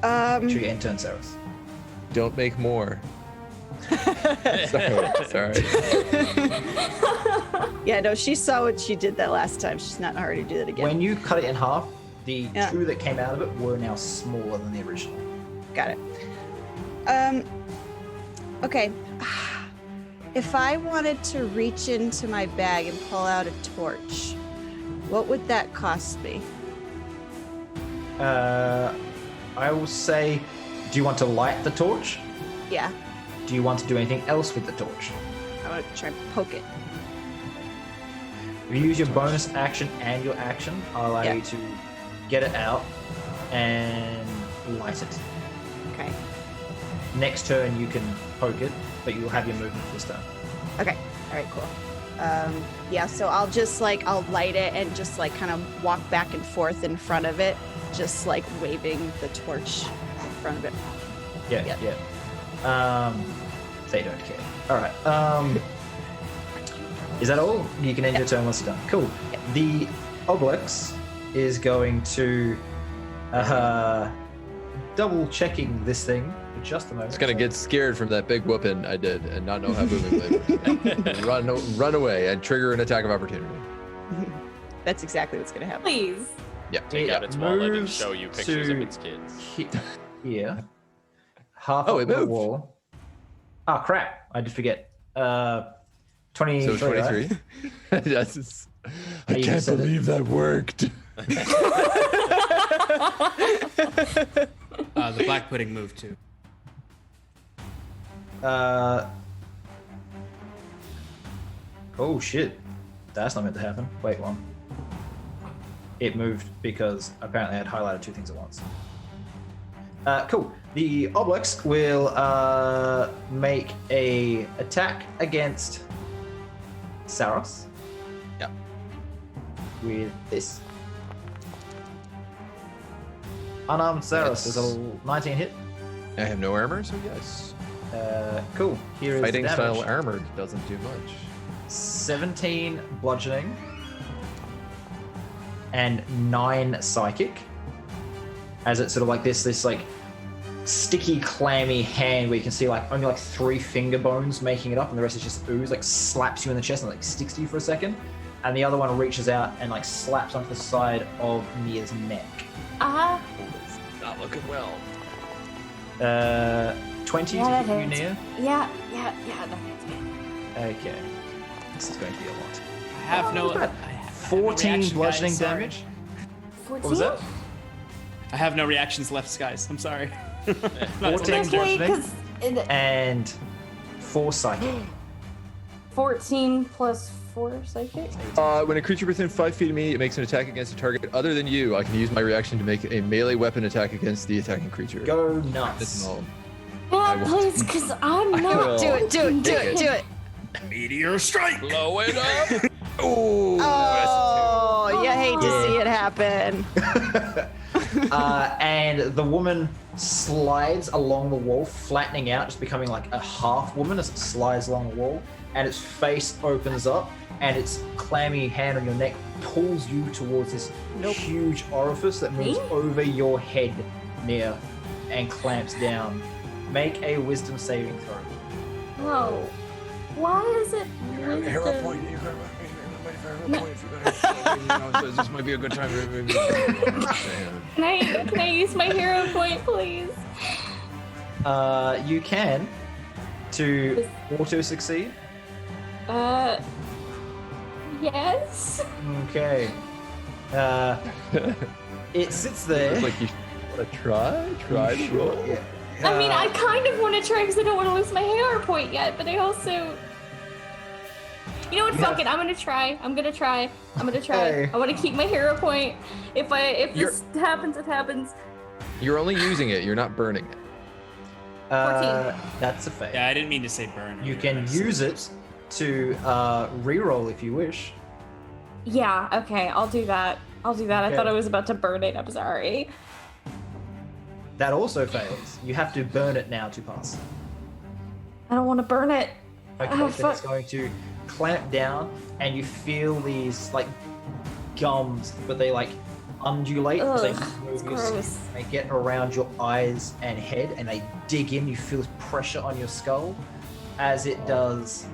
Make sure you end turn, Saros. Don't make more. Sorry. Yeah, no, she saw what she did that last time. She's not in a hurry to do that again. When you cut it in half, the Yeah. two that came out of it were now smaller than the original. Got it. Okay. If I wanted to reach into my bag and pull out a torch, what would that cost me? I will say, do you want to light the torch? Yeah. Do you want to do anything else with the torch? I want to try and poke it. If you use your bonus action and your action, I'll allow you to get it out and light it. Okay. Next turn, you can poke it, but you'll have your movement this turn. Okay. All right, cool. Yeah, so I'll just I'll light it and just kind of walk back and forth in front of it, just waving the torch in front of it. Yeah. They don't care. All right. Is that all? You can end your turn once you're done. Cool. Yep. The Obelix is going to double checking this thing for just a moment. It's gonna get scared from that big whooping I did and not know how moving blade works. Run away and trigger an attack of opportunity. That's exactly what's going to happen. Please. Yeah. Take out its wallet and moves show you pictures of to its kids. Here. Half Oh, up it the moved. wall. Oh, crap. I did forget. 23. So 23. Right? Yes. I You can't said it. believe that worked. The black pudding moved too. Oh, shit. That's not meant to happen. Wait, one. It moved because apparently I had highlighted two things at once. Cool. The Obelix will make a attack against SAROS. Yep. With this. Unarmed SAROS is a 19 hit. I have no armor, so yes. Cool. Here is Fighting the damage. style armor doesn't do much. 17 bludgeoning and 9 psychic. As it's sort of this sticky, clammy hand where you can see only 3 finger bones making it up, and the rest is just ooze. Slaps you in the chest and sticks to you for a second, and the other one reaches out and slaps onto the side of Nia's neck. Not looking well. 20 Yeah, to that hit you, hits. Nia. Yeah, that hits me. Okay, this is going to be a lot. I have no. Not bad. I have 14 reaction, bludgeoning guys, sorry. damage. 14? What was that? I have no reactions left, guys. I'm sorry. 14 Okay, bludgeoning 'cause and 4 psychic. 14 plus 4 psychic? When a creature within 5 feet of me makes an attack against a target other than you, I can use my reaction to make a melee weapon attack against the attacking creature. Go That's nuts. all. Yeah, will. please, because I'm not. Do it. Meteor strike. Blow it up. Ooh. Oh, you hate to Yeah. see it happen. And the woman slides along the wall, flattening out, just becoming a half woman as it slides along the wall, and its face opens up, and its clammy hand on your neck pulls you towards this huge orifice that moves Me? over your head near and clamps down. Make a wisdom saving throw. Whoa. Why is it wisdom? This might be a good time. Can I use my hero point, please? You can to auto succeed. Yes. Okay. It sits there. Looks like you want to try? Try the roll. Yeah. I mean, I kind of want to try because I don't want to lose my hero point yet, but I also... You know what? Fuck it. I'm gonna try. Hey. I want to keep my hero point. If this happens, it happens. You're only using it. You're not burning it. 14. That's a fail. Yeah, I didn't mean to say burn. You can use it to re-roll if you wish. Yeah. Okay. I'll do that. I Okay. thought I was about to burn it. I'm sorry. That also fails. You have to burn it now to pass. I don't want to burn it. Okay, Oh, then it's fuck. going to clamp down, and you feel these gums, but they undulate. As they Ugh, move it's your gross. skin. They get around your eyes and head, and they dig in. You feel this pressure on your skull as it does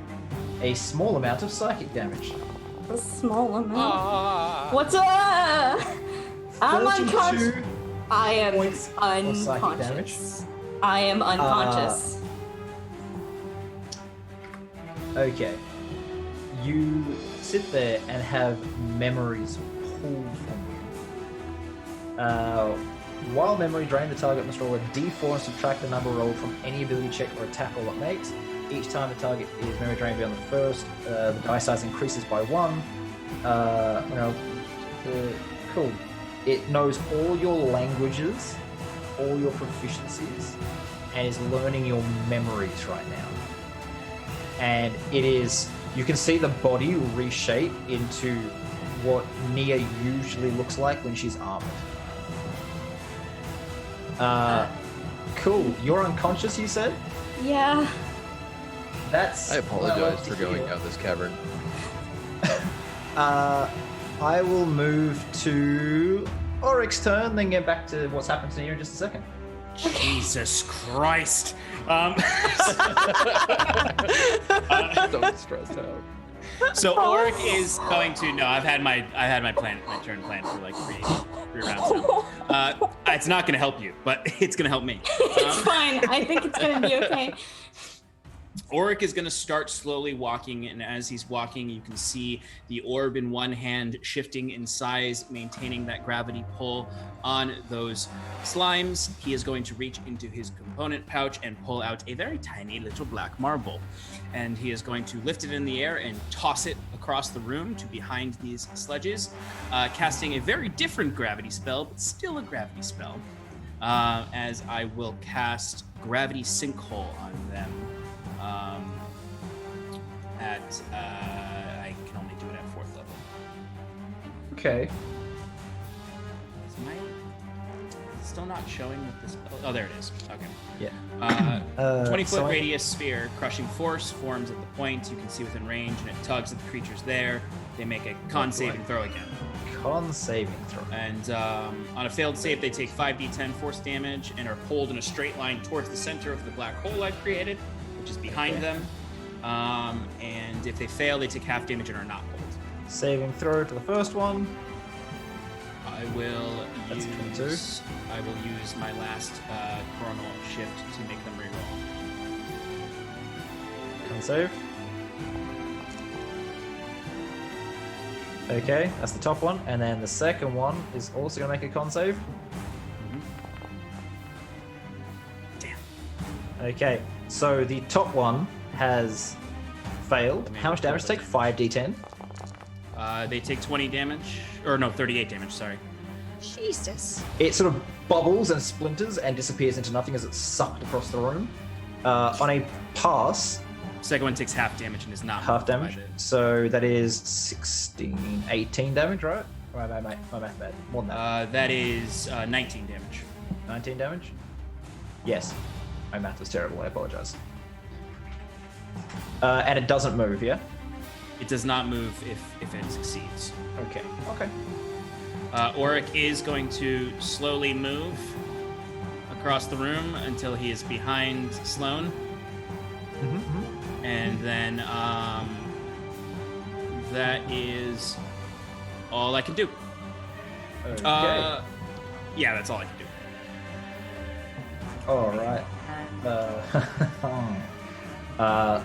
a small amount of psychic damage. A small amount. What's up? I'm unconscious. 32 I am points of psychic unconscious. I am unconscious. Okay. You sit there and have memories pulled from you. While memory drained, the target must roll a d4 and subtract the number rolled from any ability check or attack roll it makes. Each time the target is memory drained beyond the first, the die size increases by 1. Cool. It knows all your languages, all your proficiencies, and is learning your memories right now. And it is, you can see the body reshape into what Nia usually looks like when she's armored. Cool. You're unconscious, you said? Yeah. I apologize for going down this cavern. I will move to Auric's turn, then get back to what's happened to Nia in just a second. Jesus Christ. Don't stress out. So Auric is going to I've had my turn planned for like three rounds now. It's not gonna help you, but it's gonna help me. It's fine. I think it's gonna be okay. Auric is going to start slowly walking, and as he's walking, you can see the orb in one hand shifting in size, maintaining that gravity pull on those slimes. He is going to reach into his component pouch and pull out a very tiny little black marble. And he is going to lift it in the air and toss it across the room to behind these sledges, casting a very different gravity spell, but still a gravity spell, as I will cast Gravity Sinkhole on them. I can only do it at 4th level. Okay. It's still not showing with this. Oh, there it is. Okay. Yeah. 20-foot radius sphere, crushing force forms at the point. You can see within range, and it tugs at the creatures there. They make a con saving throw again. Con saving throw. And on a failed save, they take 5d10 force damage and are pulled in a straight line towards the center of the black hole I've created, which is behind them. And if they fail, they take half damage and are not pulled. Saving throw to the first one. I will use my last coronal shift to make them reroll. Con save. Okay, that's the top one, and then the second one is also gonna make a con save. Damn. Okay, so the top one has failed. How much damage take? 5d10. They take 20 damage, or no, 38 damage. Sorry. Jesus. It sort of bubbles and splinters and disappears into nothing as it's sucked across the room. On a pass, second one takes half damage and is not half damage. So that is 16, 18 damage, right? Or my math bad. More than that. That is 19 damage. 19 damage? Yes. My math was terrible. I apologize. And it doesn't move, yeah? It does not move if it succeeds. Okay. Okay. Auric is going to slowly move across the room until he is behind SLOANE. Mm-hmm. And then that is all I can do. Okay. Yeah, that's all I can do. All right.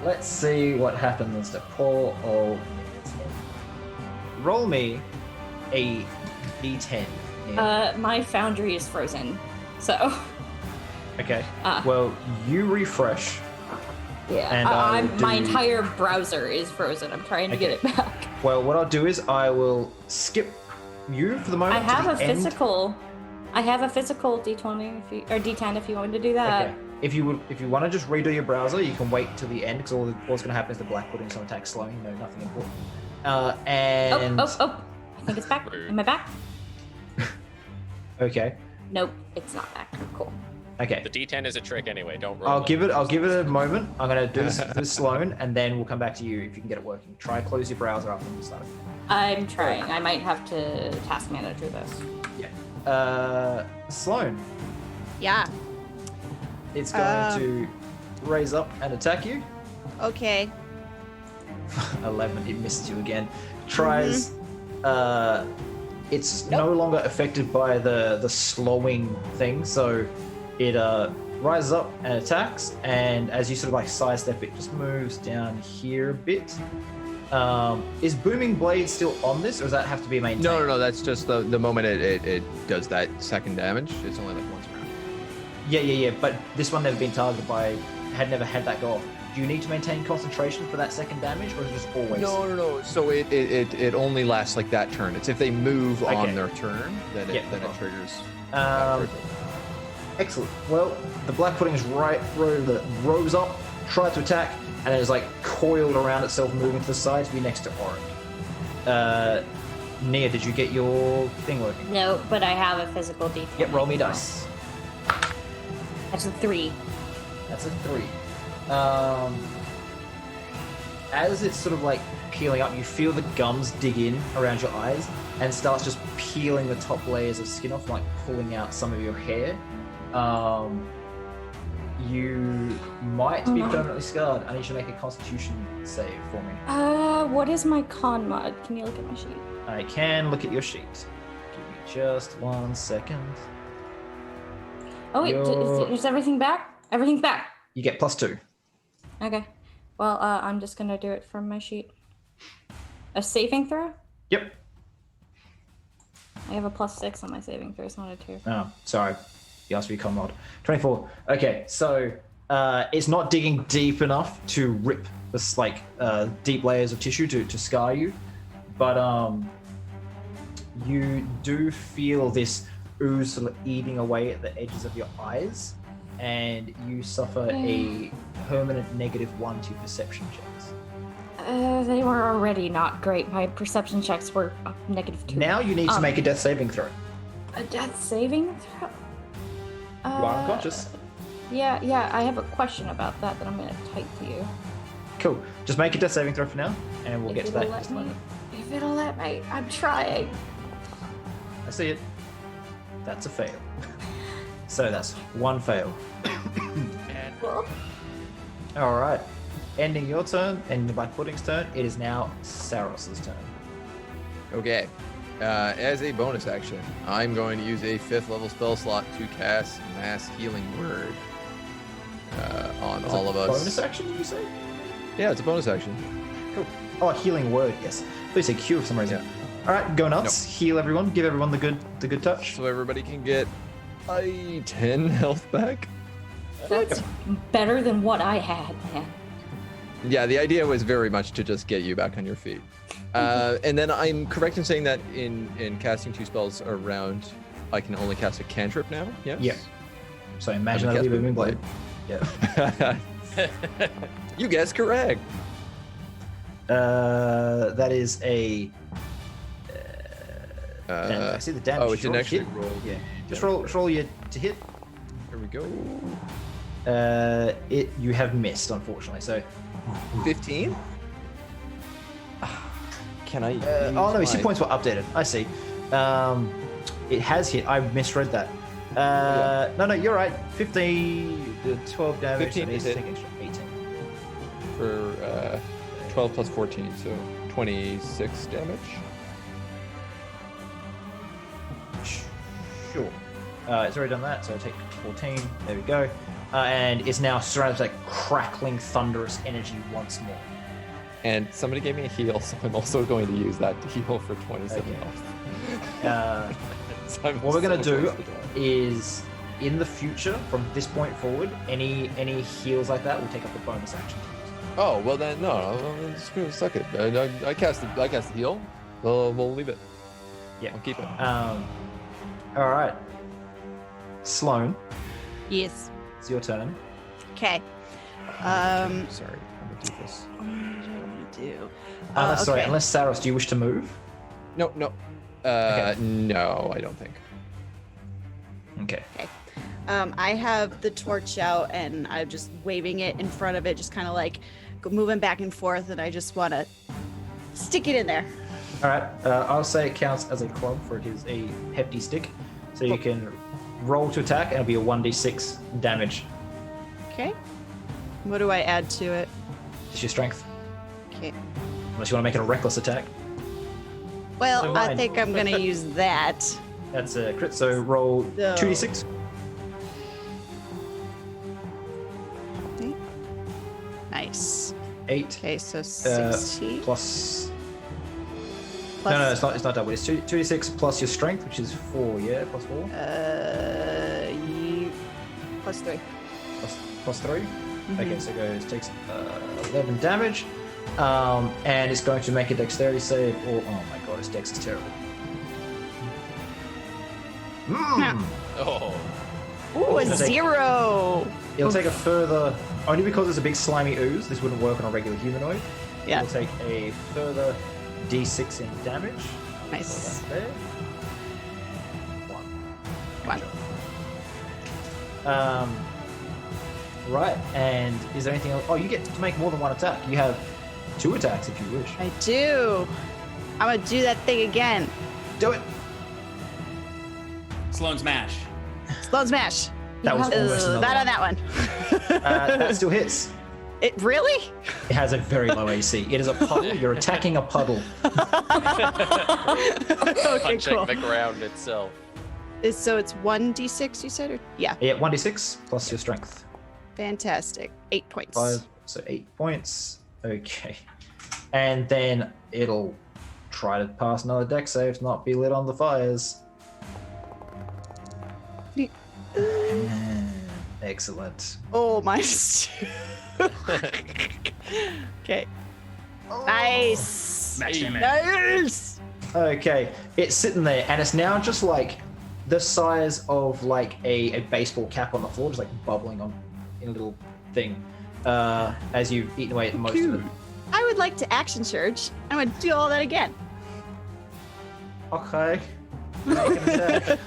Let's see what happens to poor old. Roll me a d10. Yeah. My foundry is frozen, so. Okay. Well, you refresh. Yeah. And my entire browser is frozen. I'm trying to get it back. Well, what I'll do is I will skip you for the moment. I have to the end. I have a physical D20 or D10 if you wanted to do that. Okay. If you want to just redo your browser, you can wait till the end because all that's going to happen is the black putting some attack slowing. No, nothing important. And I think it's back. Am I back? Okay. Nope, it's not back. Cool. Okay. The D10 is a trick anyway. Don't roll. I'll give it a moment. I'm going to do this with SLOANE, and then we'll come back to you if you can get it working. Try close your browser after you start. I'm trying. I might have to task manager this. Yeah. SLOANE. Yeah. It's going to raise up and attack you. Okay. 11. It misses you again. Tries. It's no longer affected by the slowing thing, so it rises up and attacks. And as you sort of like sidestep, it just moves down here a bit, Is Booming Blade still on this, or does that have to be maintained? No. That's just the moment it does that second damage. It's only like once around. Yeah. But this one never been targeted by, had never had that go off. Do you need to maintain concentration for that second damage, or is it just always? No. So it only lasts like that turn. It's if they move on their turn, then it triggers. Excellent. Well, the Black Pudding is rose up, tries to attack, and it is like coiled around itself, moving to the side to be next to Auric. Nia, did you get your thing working? No, but I have a physical D4. Yep, roll me dice. That's a 3. That's a 3. As it's sort of like peeling up, you feel the gums dig in around your eyes and starts just peeling the top layers of skin off, like pulling out some of your hair. You might be permanently scarred. I need you to make a Constitution save for me. What is my con mod? Can you look at my sheet? I can look at your sheet. Give me just 1 second. Oh wait, is everything back? Everything's back. You get +2. Okay. Well, I'm just gonna do it from my sheet. A saving throw? Yep. I have a +6 on my saving throw, so not a 2. Oh, sorry. You asked for your con mod. 24. Okay, so it's not digging deep enough to rip this deep layers of tissue to scar you, but you do feel this ooze sort of eating away at the edges of your eyes, and you suffer a permanent -1 to perception checks. They were already not great. My perception checks were -2. Now you need to make a death saving throw. A death saving throw? You are unconscious. Yeah, I have a question about that I'm going to type to you. Cool. Just make a death saving throw for now, and we'll get to that in just a moment. If it'll let me, I'm trying. I see it. That's a fail. So that's 1 fail. All right. Ending your turn, ending the Black Pudding's turn, it is now Saros' turn. Okay. As a bonus action, I'm going to use a 5th level spell slot to cast Mass Healing Word on all of us. Bonus action, did you say? Yeah, it's a bonus action. Cool. Oh, Healing Word, yes. Please say Q for some reason. Yeah. All right, go nuts. Nope. Heal everyone. Give everyone the good touch. So everybody can get a 10 health back. That's better than what I had, man. Yeah, the idea was very much to just get you back on your feet. And then I'm correct in saying that in casting 2 spells around, I can only cast a cantrip now? Yes? Yeah. So imagine that'll be Booming Blade. Yeah. You guessed correct. That is a... I see the damage. Oh, it's an extra roll. Yeah. Just roll your to hit. Here we go. You have missed, unfortunately. So 15. Can I? Oh no, his hit points were updated. I see. It has hit. I misread that. No, you're right. 15, 12 damage. 15 is extra 18. For 12 plus 14, so 26 damage. Sure. It's already done that, so I take 14. There we go. And it's now surrounded with like crackling, thunderous energy once more. And somebody gave me a heal, so I'm also going to use that to heal for 27 health. So what we're going to do is, in the future, from this point forward, any heals like that will take up a bonus action. Oh, well then, no, screw it, suck it. I cast the heal. We'll leave it. Yeah. I'll keep it. All right. Sloane. Yes. It's your turn. Okay. Sorry, I'm gonna do this. What am I do? Sorry, Okay. unless Saros, do you wish to move? No. Okay. No, I don't think. Okay. I have the torch out and I'm just waving it in front of it, just kind of like moving back and forth, and I just want to stick it in there. All right. I'll say it counts as a club, for it is a hefty stick. So you can roll to attack, and it'll be a 1d6 damage. Okay. What do I add to it? Just your strength. Okay. Unless you want to make it a reckless attack. Well, So I mine. think I'm going to use that. That's a crit, so roll 2d6. Nice. 8. Okay, so 16. Plus. No, it's not double. It's 2d6 plus your strength, which is 4, yeah? Plus 4? Plus 3. Plus 3? Okay, so it takes 11 damage. And it's going to make a dexterity save. Oh my god, its dex is terrible. Oh. Ooh, a 0. It'll take a further, only because it's a big slimy ooze, this wouldn't work on a regular humanoid. Yeah. It'll take a further d6 in damage. Nice. So that's there. 1. Right, and is there anything else? Oh, you get to make more than 1 attack. You have 2 attacks if you wish. I do. I'm gonna do that thing again. Do it. Sloan Smash. Sloan Smash. That was almost another Not one. on that one. That still hits. It really? It has a very low AC. It is a puddle. You're attacking a puddle. Okay, Punching cool. the ground itself. So it's 1d6, you said? Or? Yeah. Yeah, 1d6 plus your strength. Fantastic. 8 points. 5, so 8 points. Okay. And then it'll try to pass another dex save, not be lit on the fires. Excellent. Oh, my. Okay. Nice. Nice. Okay, it's sitting there, and it's now just like the size of like a baseball cap on the floor, just like bubbling on in a little thing as you've eaten away at most of it. I would like to action surge. I'm going to do all that again. Okay. Make an attack.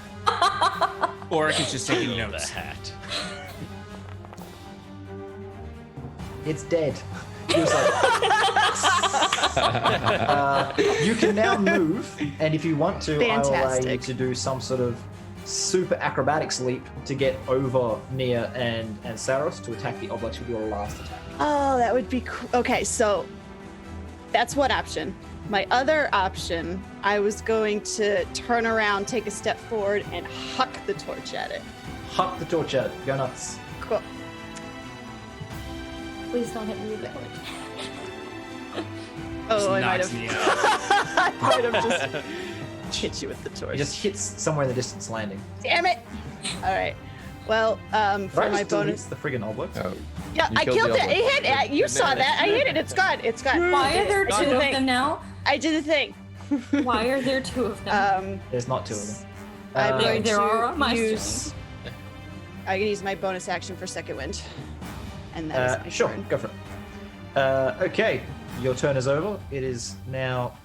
Auric is just taking The notes. hat. It's dead. He was like, you can now move, and if you want to, I will allow you Fantastic. to do some sort of super acrobatics leap to get over Nia and SAROS to attack the objects with your last attack. Oh, that would be cool. Okay, so that's one option. My other option, I was going to turn around, take a step forward, and huck the torch at it. Huck the torch at it. Go nuts. Cool. Please don't hit me with the torch. Oh, I might knocks have. me out. I might have just hit you with the torch. It just hits somewhere in the distance landing. Damn it! All right. Well, for Right, my still bonus. hits the friggin' object. Oh, Yeah, you I killed killed the it. object. It hit. You saw that. I hit it. It's gone. It's gone. Why are there I did two the of thing. them now? I did the thing. Why are there two of them? There's not 2 of them. I'm going there to are on my use. I can use my bonus action for second wind, and that is my Sure, turn. go for it. Okay, your turn is over. It is now.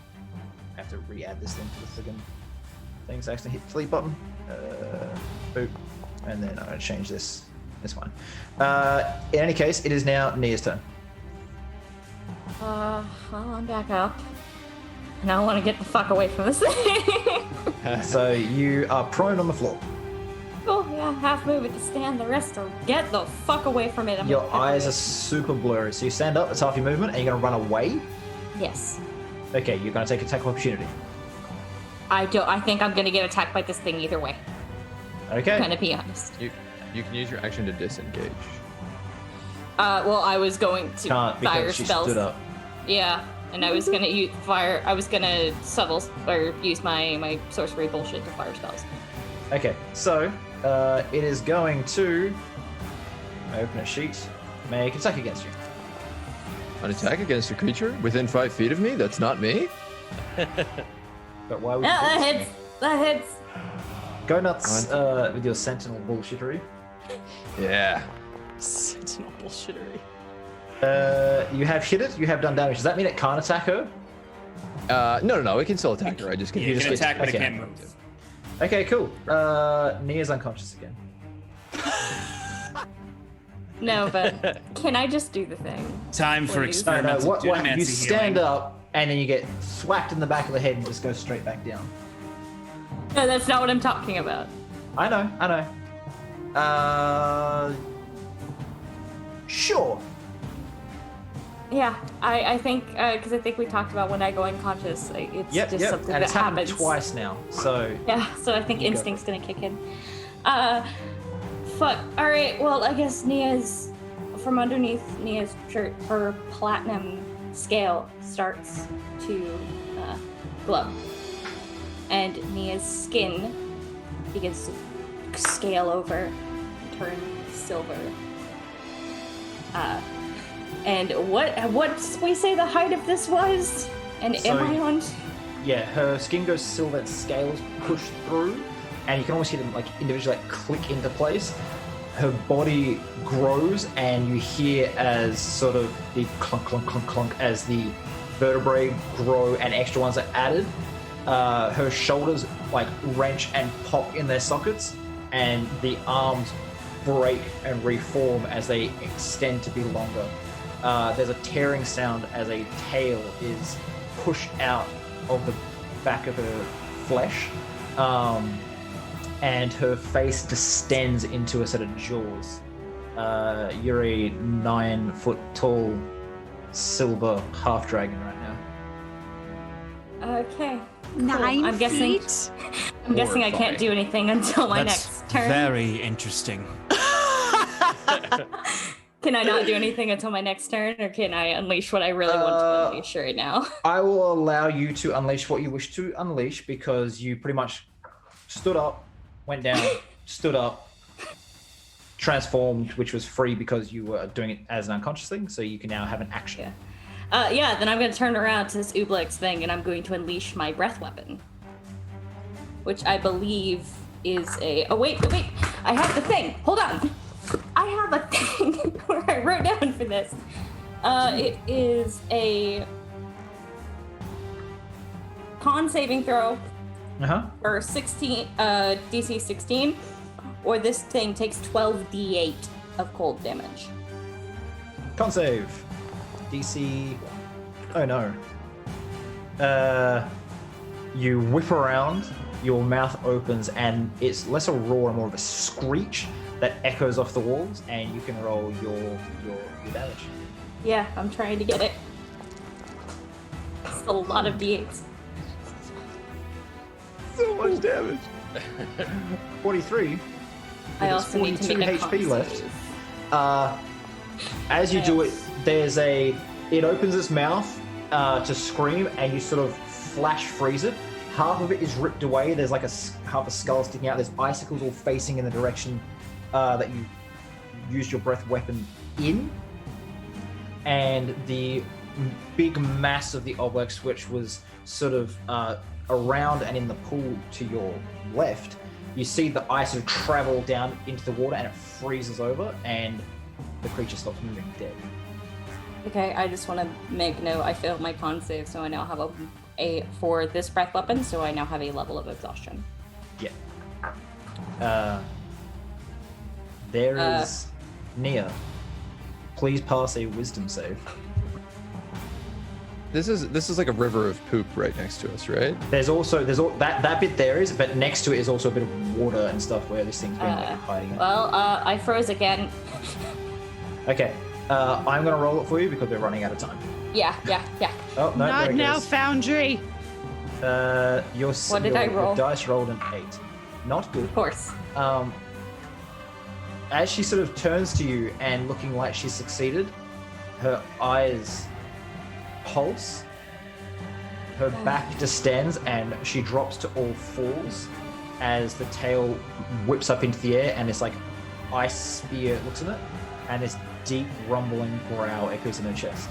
I have to re-add this thing to the friggin' things. I actually hit the delete button. Boop. And then I'm going to change this. It's fine. In any case, it is now Nia's turn. Well, I'm back up. And I want to get the fuck away from this thing. So you are prone on the floor. Oh, yeah, half move it to stand, the rest are get the fuck away from it. I'm Your gonna eyes are pepper super blurry. So you stand up, that's half your movement, and you're going to run away? it. Yes. Okay, you're going to take attack of opportunity. I think I'm gonna get attacked by this thing either way. I'm Okay. gonna be honest. you can use your action to disengage. Well, I was going to Can't fire because she spells. stood up. Yeah, and I was gonna use fire. I was gonna subtle or use my sorcery bullshit to fire spells. Okay, so it is going to open a sheet. Make an attack against you. An attack against a creature within 5 feet of me? That's not me? But why would you Yeah, do that this to hits. me? That hits. Go nuts with your sentinel bullshittery. Yeah. Sentinel bullshittery. You have hit it. You have done damage. Does that mean it can't attack her? No. It can still attack her. I just Yeah, can. you just can get- attack, but it okay. can't move. Okay, cool. Nia's unconscious again. No, but can I just do the thing? Time for Please. No, experimental what you dunamancy stand healing. up and then you get thwacked in the back of the head and just go straight back down. No, that's not what I'm talking about. I know. Sure. Yeah, I think because I think we talked about when I go unconscious, it's Yep. just something And that it's happened happens twice now. So Yeah, so I think You go for instinct's gonna kick in. Fuck. All right. Well, I guess Nia's from underneath Nia's shirt, her platinum scale starts to glow. And Nia's skin begins to scale over, turn silver. And what we say the height of this was? And am I on? Yeah, her skin goes silver, scales push through, and you can almost hear them like individually like click into place. Her body grows, and you hear as sort of the clunk, clunk, clunk, clunk as the vertebrae grow and extra ones are added. Her shoulders like wrench and pop in their sockets, and the arms break and reform as they extend to be longer. There's a tearing sound as a tail is pushed out of the back of her flesh, and her face distends into a set of jaws. You're a 9 foot tall silver half dragon right now. Okay. Cool. 9 I'm guessing. feet? I'm guessing I can't do anything until my next turn. Very interesting. Can I not do anything until my next turn, or can I unleash what I really want to unleash right now? I will allow you to unleash what you wish to unleash because you pretty much stood up, went down, stood up, transformed, which was free because you were doing it as an unconscious thing, so you can now have an action. Yeah, then I'm going to turn around to this Ublex thing, and I'm going to unleash my breath weapon. Which I believe is a... Oh, wait. I have the thing. Hold on. I have a thing where I wrote down for this. It is a con saving throw for 16, DC 16, or this thing takes 12d8 of cold damage. Con save. DC... Oh no. You whip around, your mouth opens, and it's less a roar and more of a screech that echoes off the walls, and you can roll your damage. Yeah, I'm trying to get it. It's a lot of d8s. So much damage. 43. I also need to 42 make a HP con left. save. As you do it, it opens its mouth to scream, and you sort of flash freeze it. Half of it is ripped away. There's like half a skull sticking out. There's icicles all facing in the direction that you used your breath weapon in. And the big mass of the obelisk, which was sort of around and in the pool to your left, you see the ice sort of travel down into the water, and it freezes over, and the creature stops moving dead. Okay, I just want to make note. I failed my con save, so I now have a for this breath weapon, so I now have a level of exhaustion. Yeah. There is Nia. Please pass a wisdom save. This is like a river of poop right next to us, right? There's that bit there is, but next to it is also a bit of water and stuff where this thing's been hiding. Well, I froze again. Okay. I'm gonna roll it for you because we're running out of time. Yeah. Oh no! Not there it now, goes. Foundry. What did I roll? Your dice rolled an 8. Not good. Of course. As she sort of turns to you and looking like she's succeeded, her eyes pulse, her back distends, and she drops to all fours as the tail whips up into the air, and this like ice spear looks at it, and this deep rumbling growl echoes in her chest.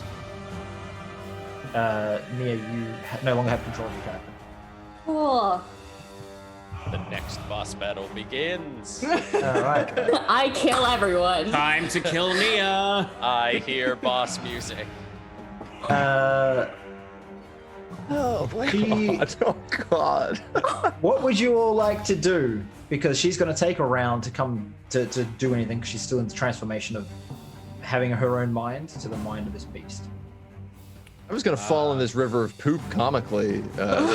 Nia, you no longer have control of your character. Cool. The next boss battle begins. All right. I kill everyone. Time to kill Nia. I hear boss music. Oh God. What would you all like to do? Because she's going to take a round to come to do anything, because she's still in the transformation of having her own mind to the mind of this beast. I'm just gonna fall in this river of poop comically.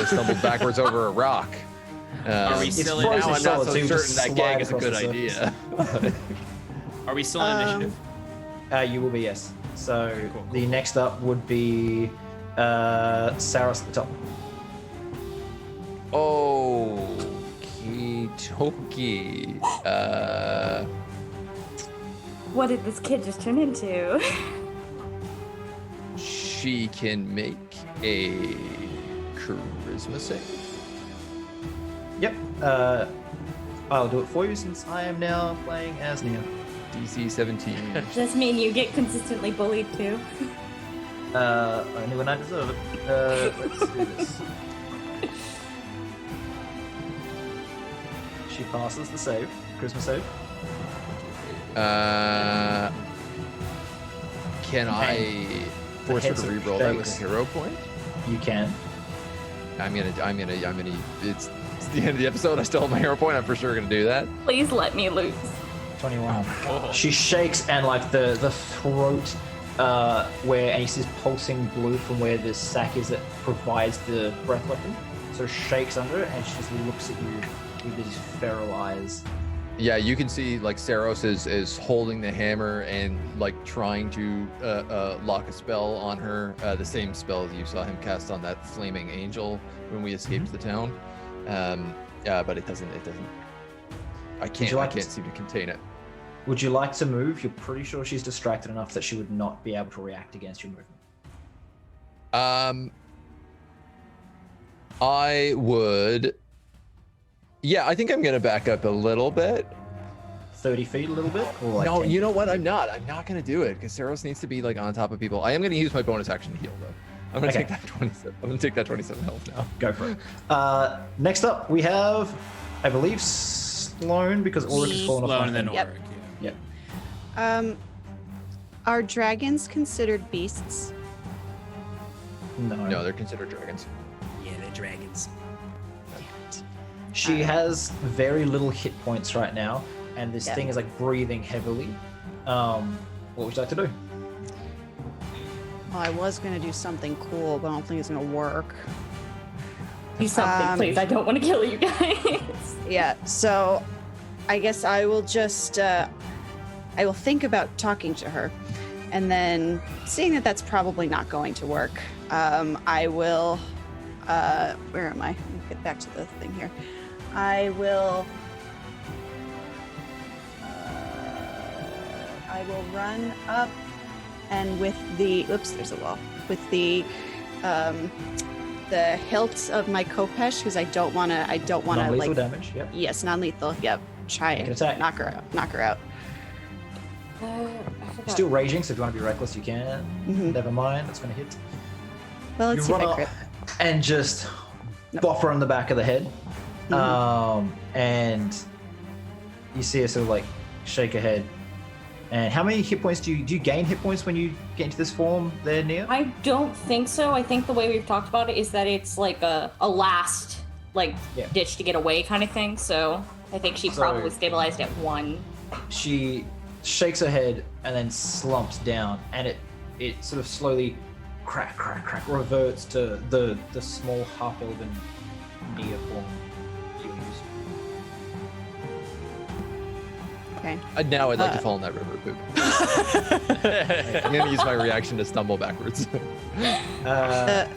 Stumble backwards over a rock. Are we still in? Now I'm not solid, so so you certain just that gang slide is a good across the idea. Are we still in initiative? You will be, yes. So the next up would be Saros at the top. Okie dokie. What did this kid just turn into? She can make a charisma save. Yep. I'll do it for you since I am now playing as Nia. DC 17. Does this mean you get consistently bullied too? Only when I deserve it. Let's do this. She passes the save. Charisma save. Can I force her to heads of reroll that with a shakes. hero point? You can. It's the end of the episode. I still have my hero point. I'm for sure gonna do that. Please let me lose. 21. Oh. She shakes and like the throat and you see this pulsing blue from where the sac is that provides the breath weapon. So shakes under it and she just looks at you with these feral eyes. Yeah, you can see like Saros is holding the hammer and like trying to lock a spell on her. The same spell you saw him cast on that flaming angel when we escaped the town. But it doesn't. I can't seem to contain it. Would you like to move? You're pretty sure she's distracted enough that she would not be able to react against your movement. I would. Yeah, I think I'm gonna back up a little bit. 30 feet, a little bit? Or like No, 10? you know what? I'm not gonna do it because Saros needs to be like on top of people. I am gonna use my bonus action to heal though. I'm gonna take that 27. I'm gonna take that 27 health now. Go for it. Next up, we have, I believe, Sloane because Auric has fallen off. Sloane my and then thing. Auric. Yep. Are dragons considered beasts? No, they're considered dragons. Yeah, they're dragons. She has very little hit points right now, and this thing is like breathing heavily. What would you like to do? Well, I was gonna do something cool, but I don't think it's gonna work. Do something, please. I don't want to kill you guys. Yeah, so I guess I will just I will think about talking to her, and then seeing that that's probably not going to work, I will where am I? Let me get back to the thing here. I will run up, and with the there's a wall, with the hilt of my Kopesh, because I don't want to Non-lethal like damage. Yep. yes, non-lethal. Yep. Try Make an and attack. knock her out. I forgot. Still raging, so if you want to be reckless, you can. Mhm. Never mind, it's going to hit. Well, let's see you if run I up crit. and just bop her on the back of the head. And you see her sort of like shake her head. And how many hit points do you gain hit points when you get into this form there, Nia? I don't think so. I think the way we've talked about it is that it's like a last ditch to get away kind of thing. So I think she probably stabilized at 1. She shakes her head and then slumps down, and it sort of slowly crack reverts to the small half-elven Nia form you used. Okay. Now I'd like to fall in that river poop. I'm gonna use my reaction to stumble backwards. The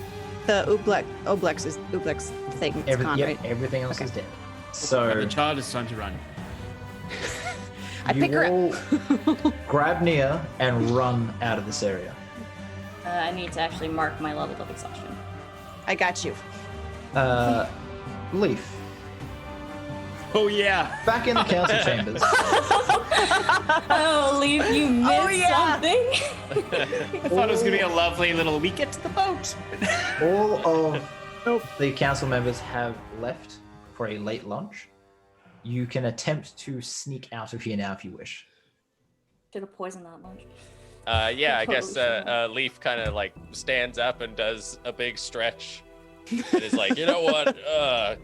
Oblex thing is gone, right? Everything else is dead. The So child is time to run. I pick her up. all grab Nia and run out of this area. I need to actually mark my level of exhaustion. I got you. Leaf, Oh yeah. back in the council chambers. Oh, Leaf, you missed something. I thought it was gonna be a lovely little we get to the boat. All of the council members have left for a late lunch. You can attempt to sneak out of here now if you wish. Should have poisoned that lunch. Yeah, I guess Totally Leaf kind of like stands up and does a big stretch. It is like, you know what?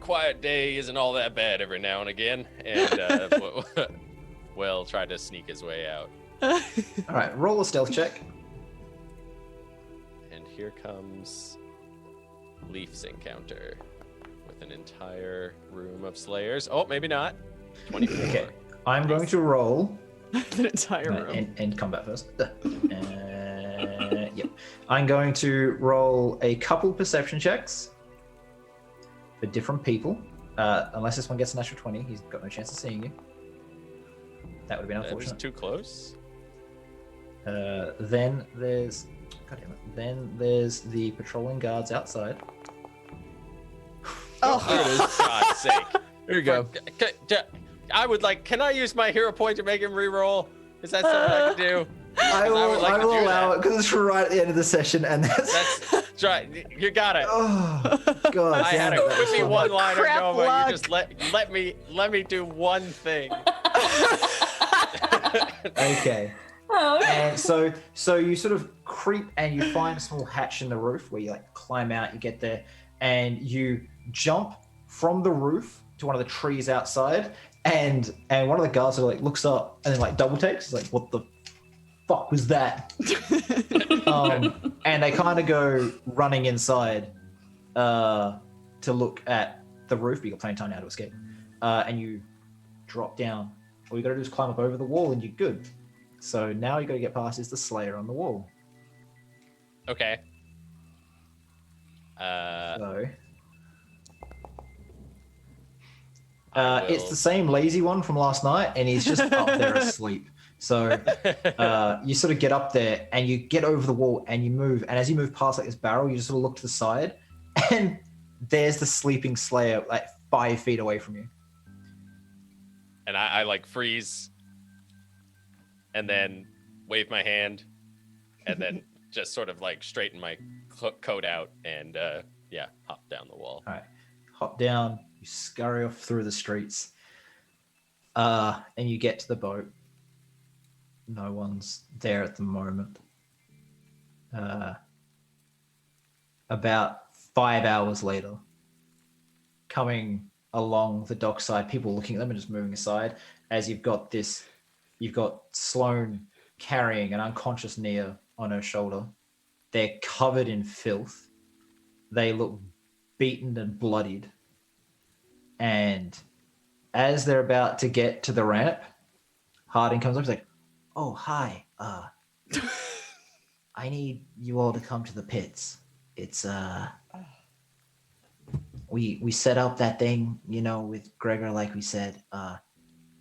Quiet day isn't all that bad every now and again. And will try to sneak his way out. All right, roll a stealth check. And here comes Leaf's encounter with an entire room of slayers. Oh, maybe not. 24. Okay, I'm going to roll. An entire room. End combat first. Yep. I'm going to roll a couple perception checks for different people. Unless this one gets an extra 20, he's got no chance of seeing you. That would have been That was unfortunate. too close. Then there's, God damn it. Then there's the patrolling guards outside. Oh, There it is. For God's sake. There you go. I would like. Can I use my hero point to make him reroll? Is that something I can do? I would like to will do allow that. it because it's right at the end of the session, and That's try. You got it. oh God! I had a damn it. quippy one-liner Crap going, but luck. you just let me do one thing. Okay. Oh, okay. And so you sort of creep and you find a small hatch in the roof where you like climb out, you get there, and you jump from the roof to one of the trees outside, and one of the guards like looks up and then like double takes, like, what the fuck was that? And they kind of go running inside to look at the roof, but you got plenty of time now to escape. And you drop down. All you gotta do is climb up over the wall and you're good. So now you gotta get past is the Slayer on the wall. Okay. So I it's will- the same lazy one from last night, and he's just up there asleep. So you sort of get up there and you get over the wall and you move. And as you move past like this barrel, you just sort of look to the side, and there's the sleeping Slayer like 5 feet away from you. And I like freeze, and then wave my hand, and then just sort of like straighten my coat out and hop down the wall. All right, hop down. You scurry off through the streets, and you get to the boat. No one's there at the moment. About 5 hours later, coming along the dockside, people looking at them and just moving aside as you've got SLOANE carrying an unconscious Nia on her shoulder. They're covered in filth. They look beaten and bloodied. And as they're about to get to the ramp, Harding comes up. He's like, "Oh, hi. I need you all to come to the pits. It's we set up that thing, with Gregor, like we said.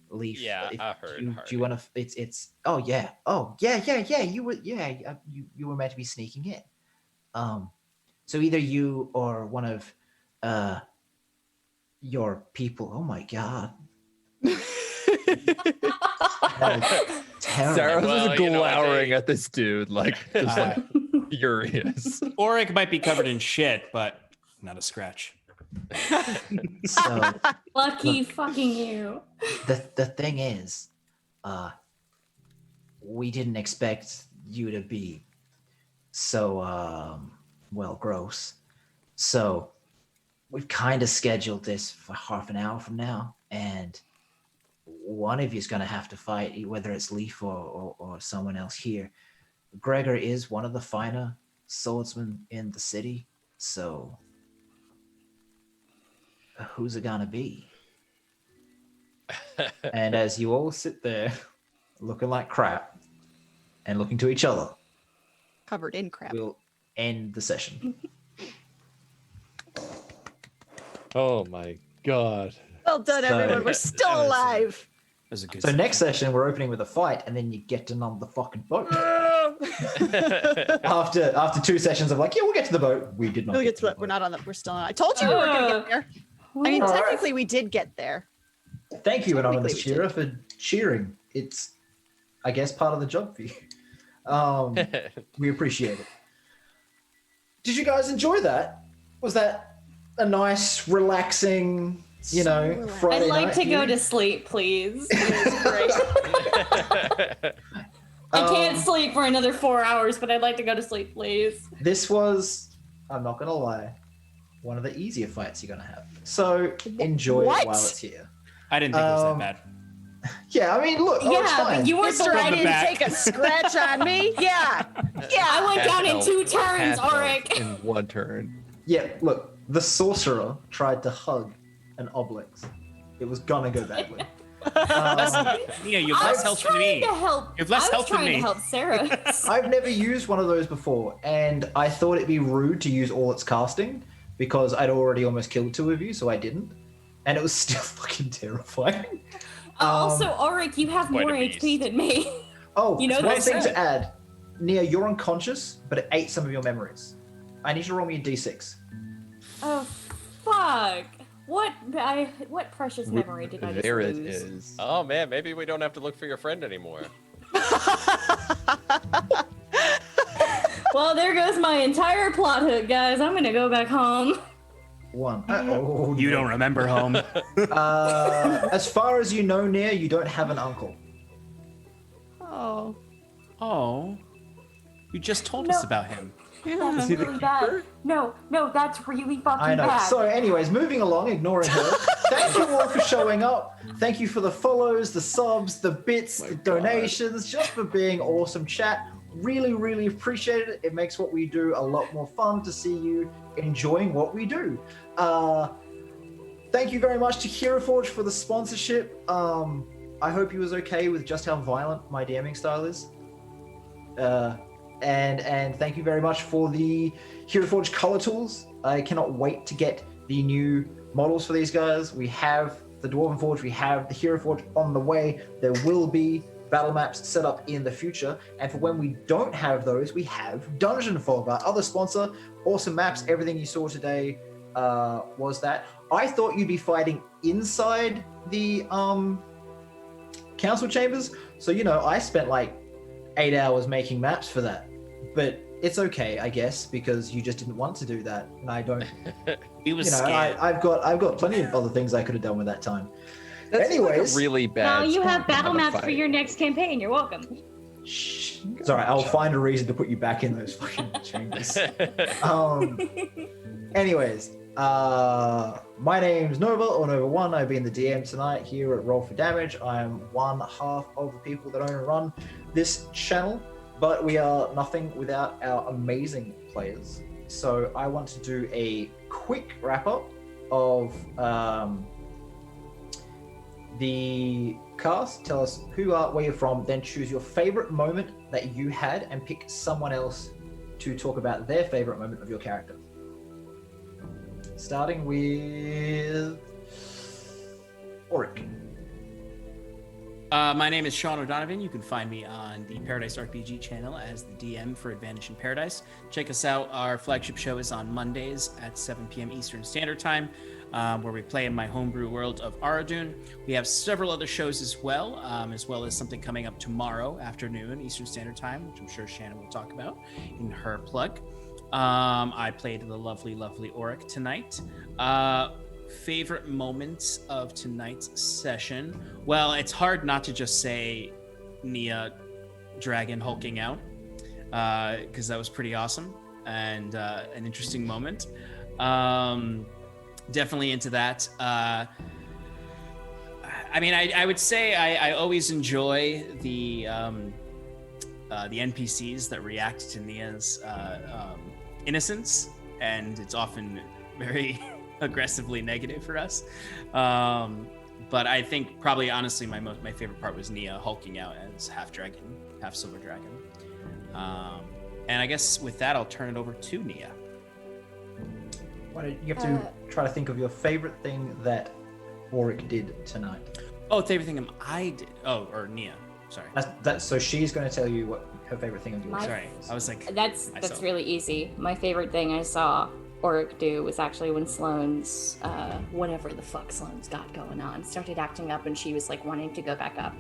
Leaf. Yeah, I heard. Do you want to? It's. Oh yeah. You were meant to be sneaking in. So either you or one of your people. Oh my God. Sarah's Well, is you know, glowering at this dude, like just like furious. Auric might be covered in shit, but not a scratch. So Lucky fucking you. the thing is, we didn't expect you to be so gross. So we've kind of scheduled this for half an hour from now, and one of you is going to have to fight, whether it's Leaf or someone else here. Gregor is one of the finer swordsmen in the city, so who's it going to be? And as you all sit there looking like crap and looking to each other, Covered in crap. we'll end the session. Oh my God. Well done, everyone. We're still alive. That was a good. So next session, we're opening with a fight, and then you get to numb the fucking boat. after 2 sessions of like, yeah, we'll get to the boat. We did not. We'll get get to to the it. We're boat. not on the. We're still on. I told you we were gonna get there. I mean, Alright. technically, we did get there. Thank you, Anonymous Technically, we Cheerer, for cheering. It's, I guess, part of the job for you. We appreciate it. Did you guys enjoy that? Was that a nice, relaxing, relaxing. Friday I'd like night to go here? to sleep, please. Great. I can't sleep for another 4 hours, but I'd like to go to sleep, please. This was, I'm not gonna lie, one of the easier fights you're gonna have. So enjoy What? it while it's here. I didn't think it was that Um, bad. Yeah, I mean, look, it's Yeah, fine. but you weren't the Mister, I one. the didn't back. take a scratch on me. Yeah. I went down in Half 2 health. turns, Half health Auric. in one turn. Yeah, look, the sorcerer tried to hug an obelix. It was gonna go badly. Mia, you have I less was health than trying me. to help. You have less I health was than trying to me. help Sarah. I've never used one of those before, and I thought it'd be rude to use all its casting because I'd already almost killed 2 of you, so I didn't. And it was still fucking terrifying. Also, Auric, you have Quite more a beast. HP than me. Oh, You know one what I thing to said. add. Nia, you're unconscious, but it ate some of your memories. I need you to roll me a d6. Oh, fuck. What precious memory did I just There it lose? is. Oh man, maybe we don't have to look for your friend anymore. Well, there goes my entire plot hook, guys. I'm gonna go back home. 1. You don't remember home. As far as you know, Nia, you don't have an uncle. Oh. Oh. You just told No. us about him. That's really bad. No, that's really fucking I know. bad. So, anyways, moving along, ignoring her. Thank you all for showing up. Thank you for the follows, the subs, the bits, the donations, just for being awesome chat. Really, really appreciate it. It makes what we do a lot more fun to see you enjoying what we do. Thank you very much to Hero Forge for the sponsorship. I hope he was okay with just how violent my DMing style is. And thank you very much for the Hero Forge color tools. I cannot wait to get the new models for these guys. We have the Dwarven Forge, we have the Hero Forge on the way. There will be battle maps set up in the future. And for when we don't have those, we have Dungeon Fog, our other sponsor. Awesome maps. Everything you saw today was that. I thought you'd be fighting inside the council chambers. So, I spent like 8 hours making maps for that. But it's okay, I guess, because you just didn't want to do that. And I don't, He was scared. I've got plenty of other things I could have done with that time. That's Anyways. like a really bad. Now you have spot battle to maps for fight. your next campaign. You're welcome. Shh. It's all right. I'll find a reason to put you back in those fucking chambers. Anyways, my name's Nova, or Nova1. I've been the DM tonight here at Roll for Damage. I'm one half of the people that own and run this channel, but we are nothing without our amazing players. So I want to do a quick wrap up of the cast. Tell us who you are, where you're from, then choose your favorite moment that you had and pick someone else to talk about their favorite moment of your character. Starting with Auric. My name is Sean O'Donovan. You can find me on the Paradise RPG channel as the DM for Advantage in Paradise. Check us out. Our flagship show is on Mondays at 7 p.m. Eastern Standard Time, where we play in my homebrew world of Aradun. We have several other shows as well as something coming up tomorrow afternoon Eastern Standard Time, which I'm sure Shannon will talk about in her plug. I played the lovely, lovely Auric tonight. Favorite moments of tonight's session? Well, it's hard not to just say Nia Dragon hulking out, because that was pretty awesome and an interesting moment. Definitely into that. I mean, I would say I always enjoy the NPCs that react to Nia's innocence, and it's often very aggressively negative for us. But I think probably honestly my favorite part was Nia hulking out as half dragon, half silver dragon. And I guess with that I'll turn it over to Nia. You have to try to think of your favorite thing that Auric did tonight. Oh, favorite thing I did. Oh, or Nia. Sorry. So she's going to tell you what her favorite thing of yours. Sorry, I was like. That's really easy. My favorite thing I saw Auric do was actually when Sloane's whatever the fuck Sloane's got going on started acting up, and she was like wanting to go back up,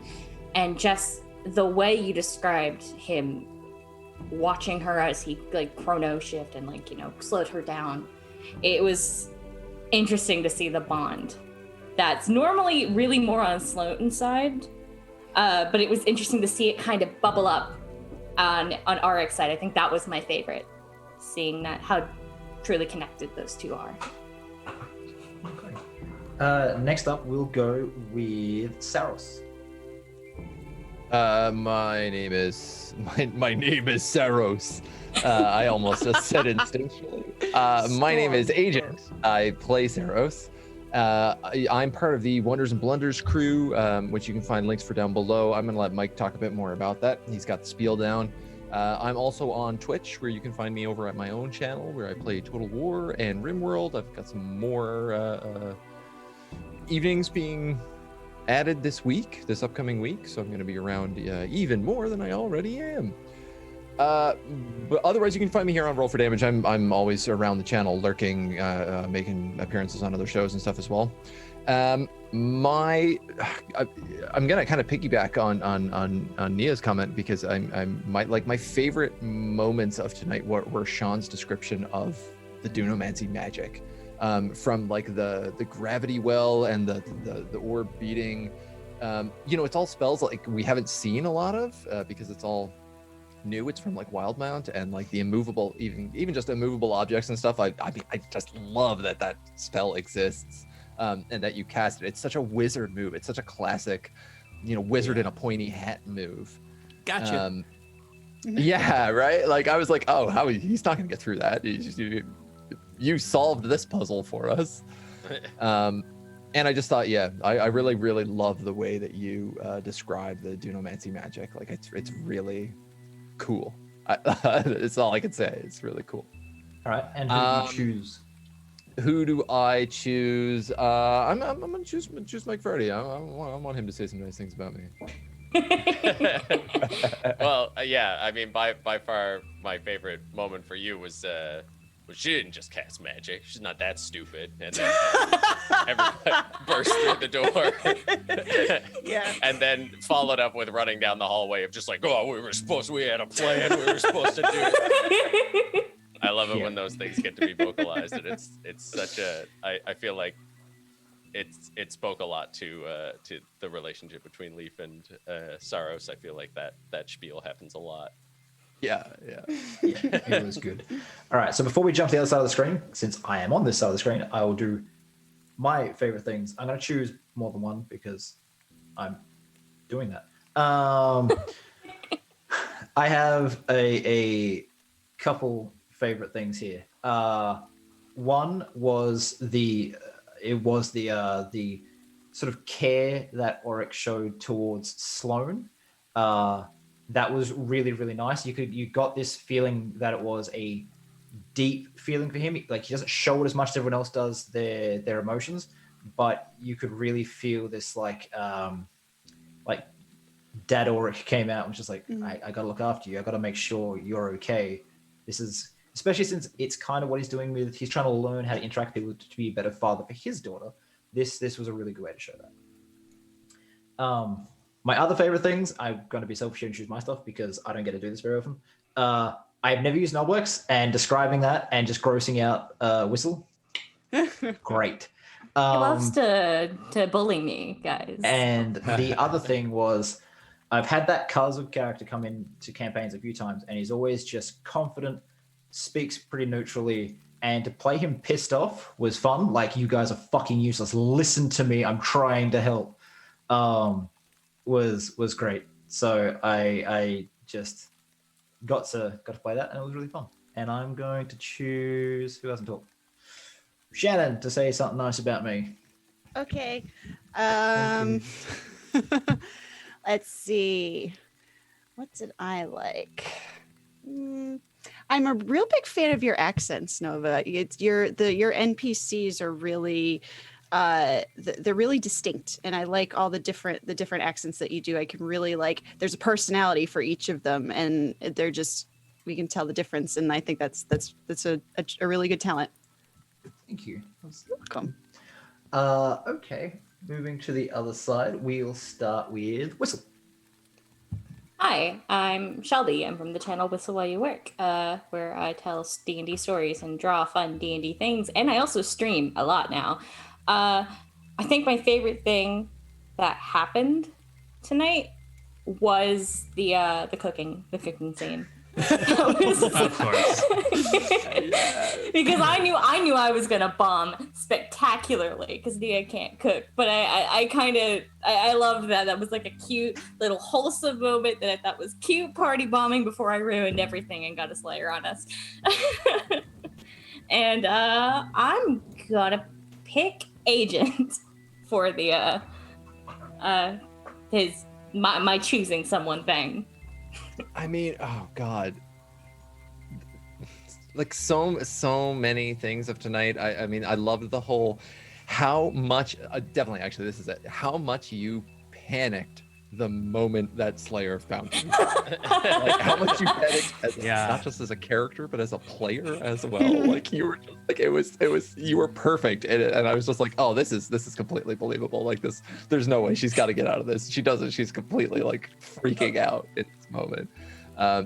and just the way you described him watching her as he like chrono shift and like slowed her down, it was interesting to see the bond that's normally really more on Sloane's side, but it was interesting to see it kind of bubble up on Auric's side. I think that was my favorite, seeing that how truly connected those two are. Okay. Next up, we'll go with SAROS. My name is SAROS. I almost just said instinctually. My name is Agent. I play SAROS. I'm part of the Wonders and Blunders crew, which you can find links for down below. I'm going to let Mike talk a bit more about that. He's got the spiel down. I'm also on Twitch, where you can find me over at my own channel, where I play Total War and RimWorld. I've got some more evenings being added this upcoming week, so I'm going to be around even more than I already am. But otherwise, you can find me here on Roll for Damage. I'm always around the channel, lurking, making appearances on other shows and stuff as well. I'm gonna kind of piggyback on Nia's comment, because my favorite moments of tonight were Sean's description of the Dunomancy magic, from like the gravity well and the orb beating. It's all spells like we haven't seen a lot of, because it's all new. It's from like Wildmount, and like the immovable, even just immovable objects and stuff. I just love that spell exists, and that you cast it. It's such a wizard move. It's such a classic, wizard in a pointy hat move. Gotcha. Yeah, right. Like I was like, oh, how he's not gonna get through that. You solved this puzzle for us. And I just thought, I really, really love the way that you describe the Dunomancy magic. Like it's really cool. It's all I can say. It's really cool. All right, and who do you choose? Who do I choose? I'm gonna choose Mike Verdi. I want him to say some nice things about me. Well, yeah. I mean, by far, my favorite moment for you was she didn't just cast magic. She's not that stupid. And then everybody burst through the door. Yeah. And then followed up with running down the hallway of just like, oh, we had a plan. We were supposed to do it. I love it when those things get to be vocalized, and it's such a. I feel like it spoke a lot to the relationship between Leaf and SAROS. I feel like that spiel happens a lot. Yeah. It was good. All right, so before we jump to the other side of the screen, since I am on this side of the screen, I will do my favorite things. I'm going to choose more than one because I'm doing that. I have a couple favorite things here. One was the sort of care that Auric showed towards SLOANE. That was really, really nice. You got this feeling that it was a deep feeling for him. Like he doesn't show it as much as everyone else does their emotions, but you could really feel this like Dad Auric came out and was just like, I gotta look after you. I gotta make sure you're okay. This is, especially since it's kind of what he's doing with, he's trying to learn how to interact with people to be a better father for his daughter. This was a really good way to show that. My other favorite things, I'm going to be selfish and choose my stuff because I don't get to do this very often. I've never used Knobworks, and describing that and just grossing out Whistle, great. He loves to bully me, guys. And the other thing was, I've had that Kazub character come into campaigns a few times, and he's always just confident, speaks pretty neutrally, and to play him pissed off was fun. Like, you guys are fucking useless. Listen to me. I'm trying to help. Was great. So I just got to play that, and it was really fun. And I'm going to choose, who hasn't talked? Shannon, to say something nice about me. Okay. Let's see. What did I like? I'm a real big fan of your accents, Nova. It's your NPCs are really they're really distinct, and I like all the different accents that you do. I can really like, there's a personality for each of them, and they're just, we can tell the difference, and I think that's a really good talent. Thank you. You're welcome. Okay, moving to the other side, we'll start with Whistle. Hi, I'm Shelby. I'm from the channel Whistle While You Work, where I tell D&D stories and draw fun D&D things, and I also stream a lot now. I think my favorite thing that happened tonight was the cooking scene. Of course. Because I knew I was gonna bomb spectacularly because Nia can't cook, but I loved that. That was like a cute little wholesome moment that I thought was cute party bombing before I ruined everything and got a Slayer on us. And I'm gonna pick Agent for the my choosing someone thing. I mean, oh god, like so many things of tonight. I mean, I loved the whole how much, definitely, actually, this is it. How much you panicked the moment that Slayer found you. Like how much you panicked as not just as a character, but as a player as well. Like you were just like, it was, you were perfect. And I was just like, oh, this is completely believable. Like this, there's no way she's got to get out of this. She doesn't. She's completely like freaking out in this moment.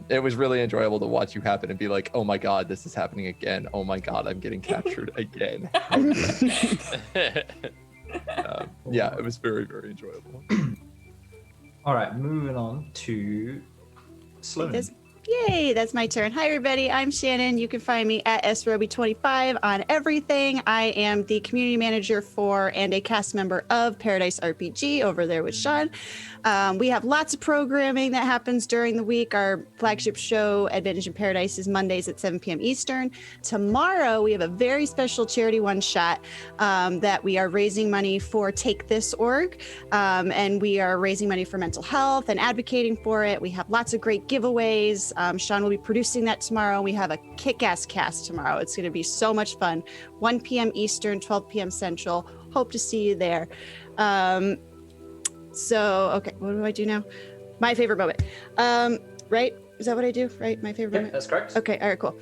It was really enjoyable to watch you happen and be like, oh my God, this is happening again. Oh my God, I'm getting captured again. Yeah, it was very, very enjoyable. All right, moving on to SLOANE. Yay, that's my turn. Hi, everybody. I'm Shannon. You can find me at sroby25 on everything. I am the community manager for and a cast member of Paradise RPG over there with Sean. We have lots of programming that happens during the week. Our flagship show, Advantage in Paradise, is Mondays at 7 p.m. Eastern. Tomorrow, we have a very special charity one-shot that we are raising money for Take This org. And we are raising money for mental health and advocating for it. We have lots of great giveaways. Sean will be producing that tomorrow. We have a kick-ass cast tomorrow. It's going to be so much fun. 1 p.m. Eastern, 12 p.m. Central. Hope to see you there. So, okay, what do I do now? My favorite moment. Right? Is that what I do? Right? My favorite moment? That's correct. Okay, all right, cool.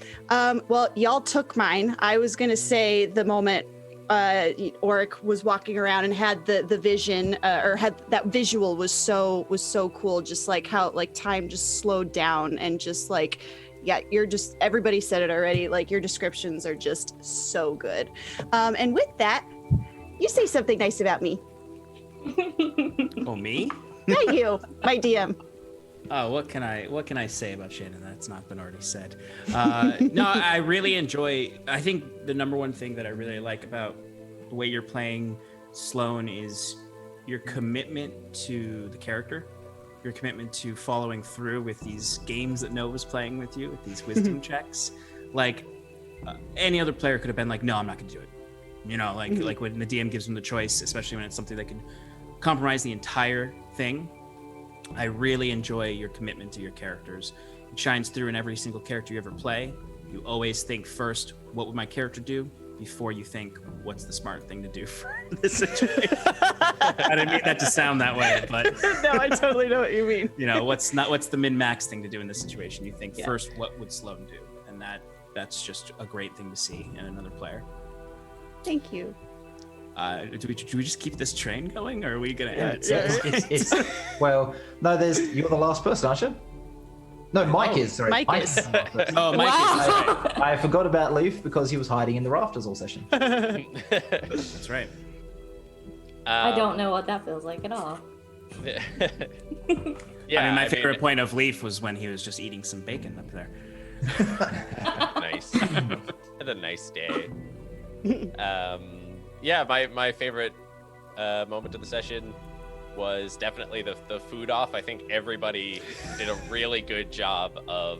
Well, y'all took mine. I was going to say the moment Auric was walking around and had the vision, or had that visual was so cool. Just like how like time just slowed down and just like, yeah, you're just, everybody said it already. Like your descriptions are just so good. And with that, you say something nice about me. Oh, me? Not you, my DM. Oh, what can I say about Shannon that's not been already said? No, I really enjoy. I think the number one thing that I really like about the way you're playing SLOANE is your commitment to the character, your commitment to following through with these games that Nova's playing with you, with these wisdom checks. Like any other player could have been like, no, I'm not going to do it. You know, like when the DM gives them the choice, especially when it's something that can compromise the entire thing. I really enjoy your commitment to your characters. It shines through in every single character you ever play. You always think first, what would my character do? Before you think, what's the smart thing to do for this situation? I didn't mean that to sound that way, but no, I totally know what you mean. You know, what's the min-max thing to do in this situation? You think first, what would SLOANE do? And that's just a great thing to see in another player. Thank you. Do we just keep this train going, or are we gonna end it? It's well, no, you're the last person, aren't you? No, Mike is. Sorry, Mike is. Oh, Mike is. Right. I forgot about Leaf because he was hiding in the rafters all session. That's right. I don't know what that feels like at all. Yeah, I mean, my favorite point of Leaf was when he was just eating some bacon up there. Nice. Had a nice day. Yeah, my favorite moment of the session was definitely the food off. I think everybody did a really good job of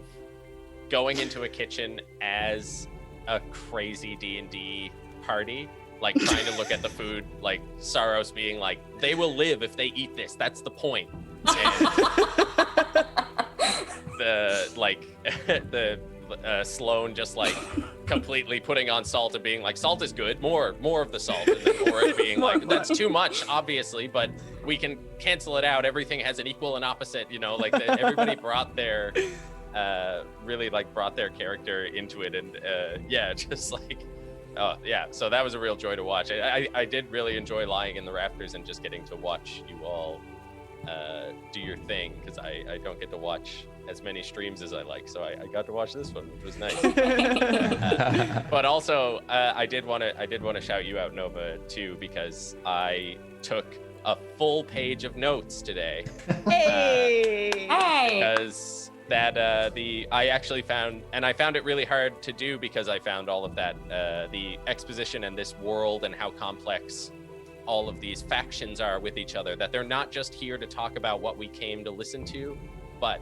going into a kitchen as a crazy D&D party, like trying to look at the food, like SAROS being like, they will live if they eat this. That's the point. And SLOANE just like completely putting on salt and being like, salt is good, more of the salt, and then Auric being like, that's too much, obviously, but we can cancel it out. Everything has an equal and opposite, you know, like everybody brought their really like brought their character into it, and yeah, just like, oh yeah, so that was a real joy to watch. I did really enjoy lying in the rafters and just getting to watch you all do your thing, because I don't get to watch as many streams as I like, so I got to watch this one, which was nice. But also, I did want to shout you out, Nova, too, because I took a full page of notes today. Hey! Because that I actually found, and I found it really hard to do because I found all of that the exposition and this world and how complex all of these factions are with each other, that they're not just here to talk about what we came to listen to, but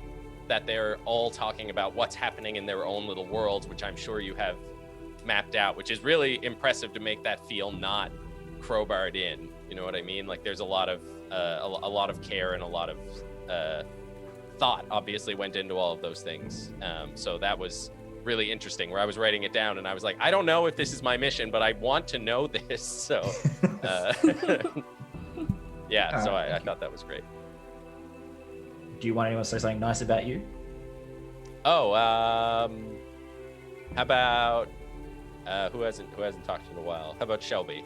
that they're all talking about what's happening in their own little worlds, which I'm sure you have mapped out, which is really impressive to make that feel not crowbarred in. You know what I mean? Like there's a lot of care and a lot of thought obviously went into all of those things. So that was really interesting, where I was writing it down and I was like, I don't know if this is my mission, but I want to know this. So, yeah, so I thought that was great. Do you want anyone to say something nice about you? Oh, how about who hasn't talked in a while? How about Shelby?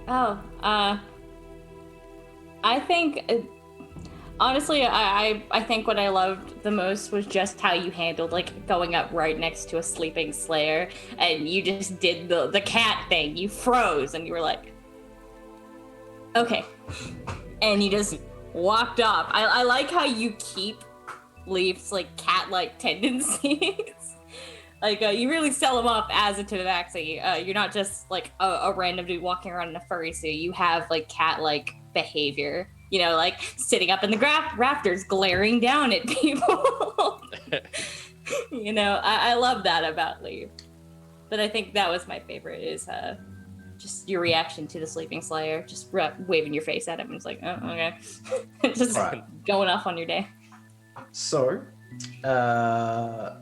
Oh, I think honestly, I think what I loved the most was just how you handled like going up right next to a sleeping Slayer, and you just did the cat thing. You froze and you were like, okay, and you just walked off. I like how you keep Leaf's like cat-like tendencies. Like, you really sell him off as a Tabaxi. You're not just, like, a random dude walking around in a furry suit. You have, like, cat-like behavior. You know, like, sitting up in the rafters, glaring down at people. You know, I love that about Leaf. But I think that was my favorite, is just your reaction to the Sleeping Slayer. Just waving your face at him. And it's like, oh, okay. Just going off on your day. So...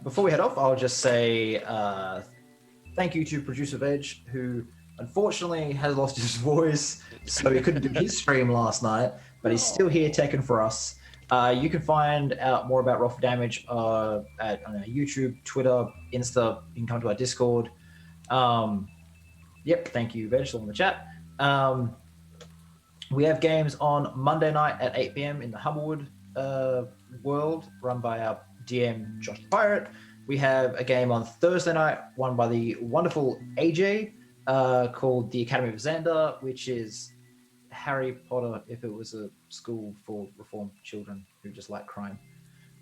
before we head off, I'll just say thank you to producer Veg, who unfortunately has lost his voice, so he couldn't do his stream last night, but he's still here taking for us. You can find out more about Roll for Damage at YouTube, Twitter, Insta. You can come to our Discord. Yep, thank you, Veg, all in the chat. We have games on Monday night at 8 p.m. in the Humblewood world, run by our DM Josh the Pirate. We have a game on Thursday night, run by the wonderful AJ, called the Academy of Xander, which is Harry Potter if it was a school for reformed children who just like crime.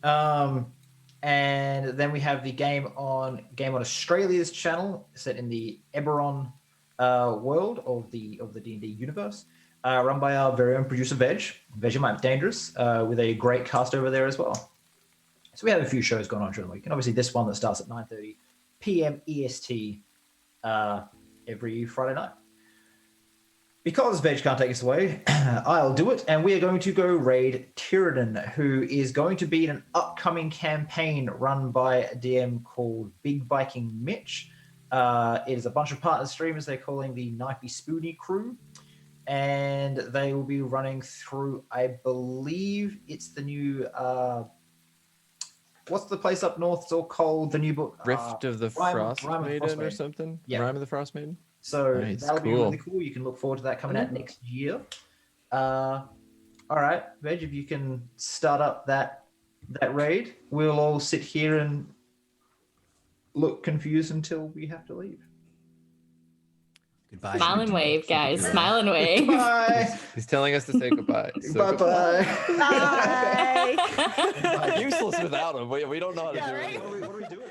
And then we have the game on Australia's channel, set in the Eberron world of the D&D universe. Run by our very own producer Veg, Vegemite Dangerous, with a great cast over there as well. So we have a few shows going on during the week, and obviously this one that starts at 9:30 p.m. EST every Friday night. Because Veg can't take us away, I'll do it, and we are going to go raid Tyrannon, who is going to be in an upcoming campaign run by a DM called Big Viking Mitch. It is a bunch of partner streamers they're calling the Knifey Spoony Crew. And they will be running through, I believe it's the new, what's the place up north? It's all cold, the new book. Rift of the Frost Maiden or something? Yeah. Rime of the Frost Maiden? So nice, that'll be cool. really cool. You can look forward to that coming out next year. All right, Veg, if you can start up that raid, we'll all sit here and look confused until we have to leave. Goodbye. Smile and wave, guys. Smile and wave. Bye. He's telling us to say goodbye. So Bye-bye. Bye. Useless without him. We don't know how to do it. What are we doing?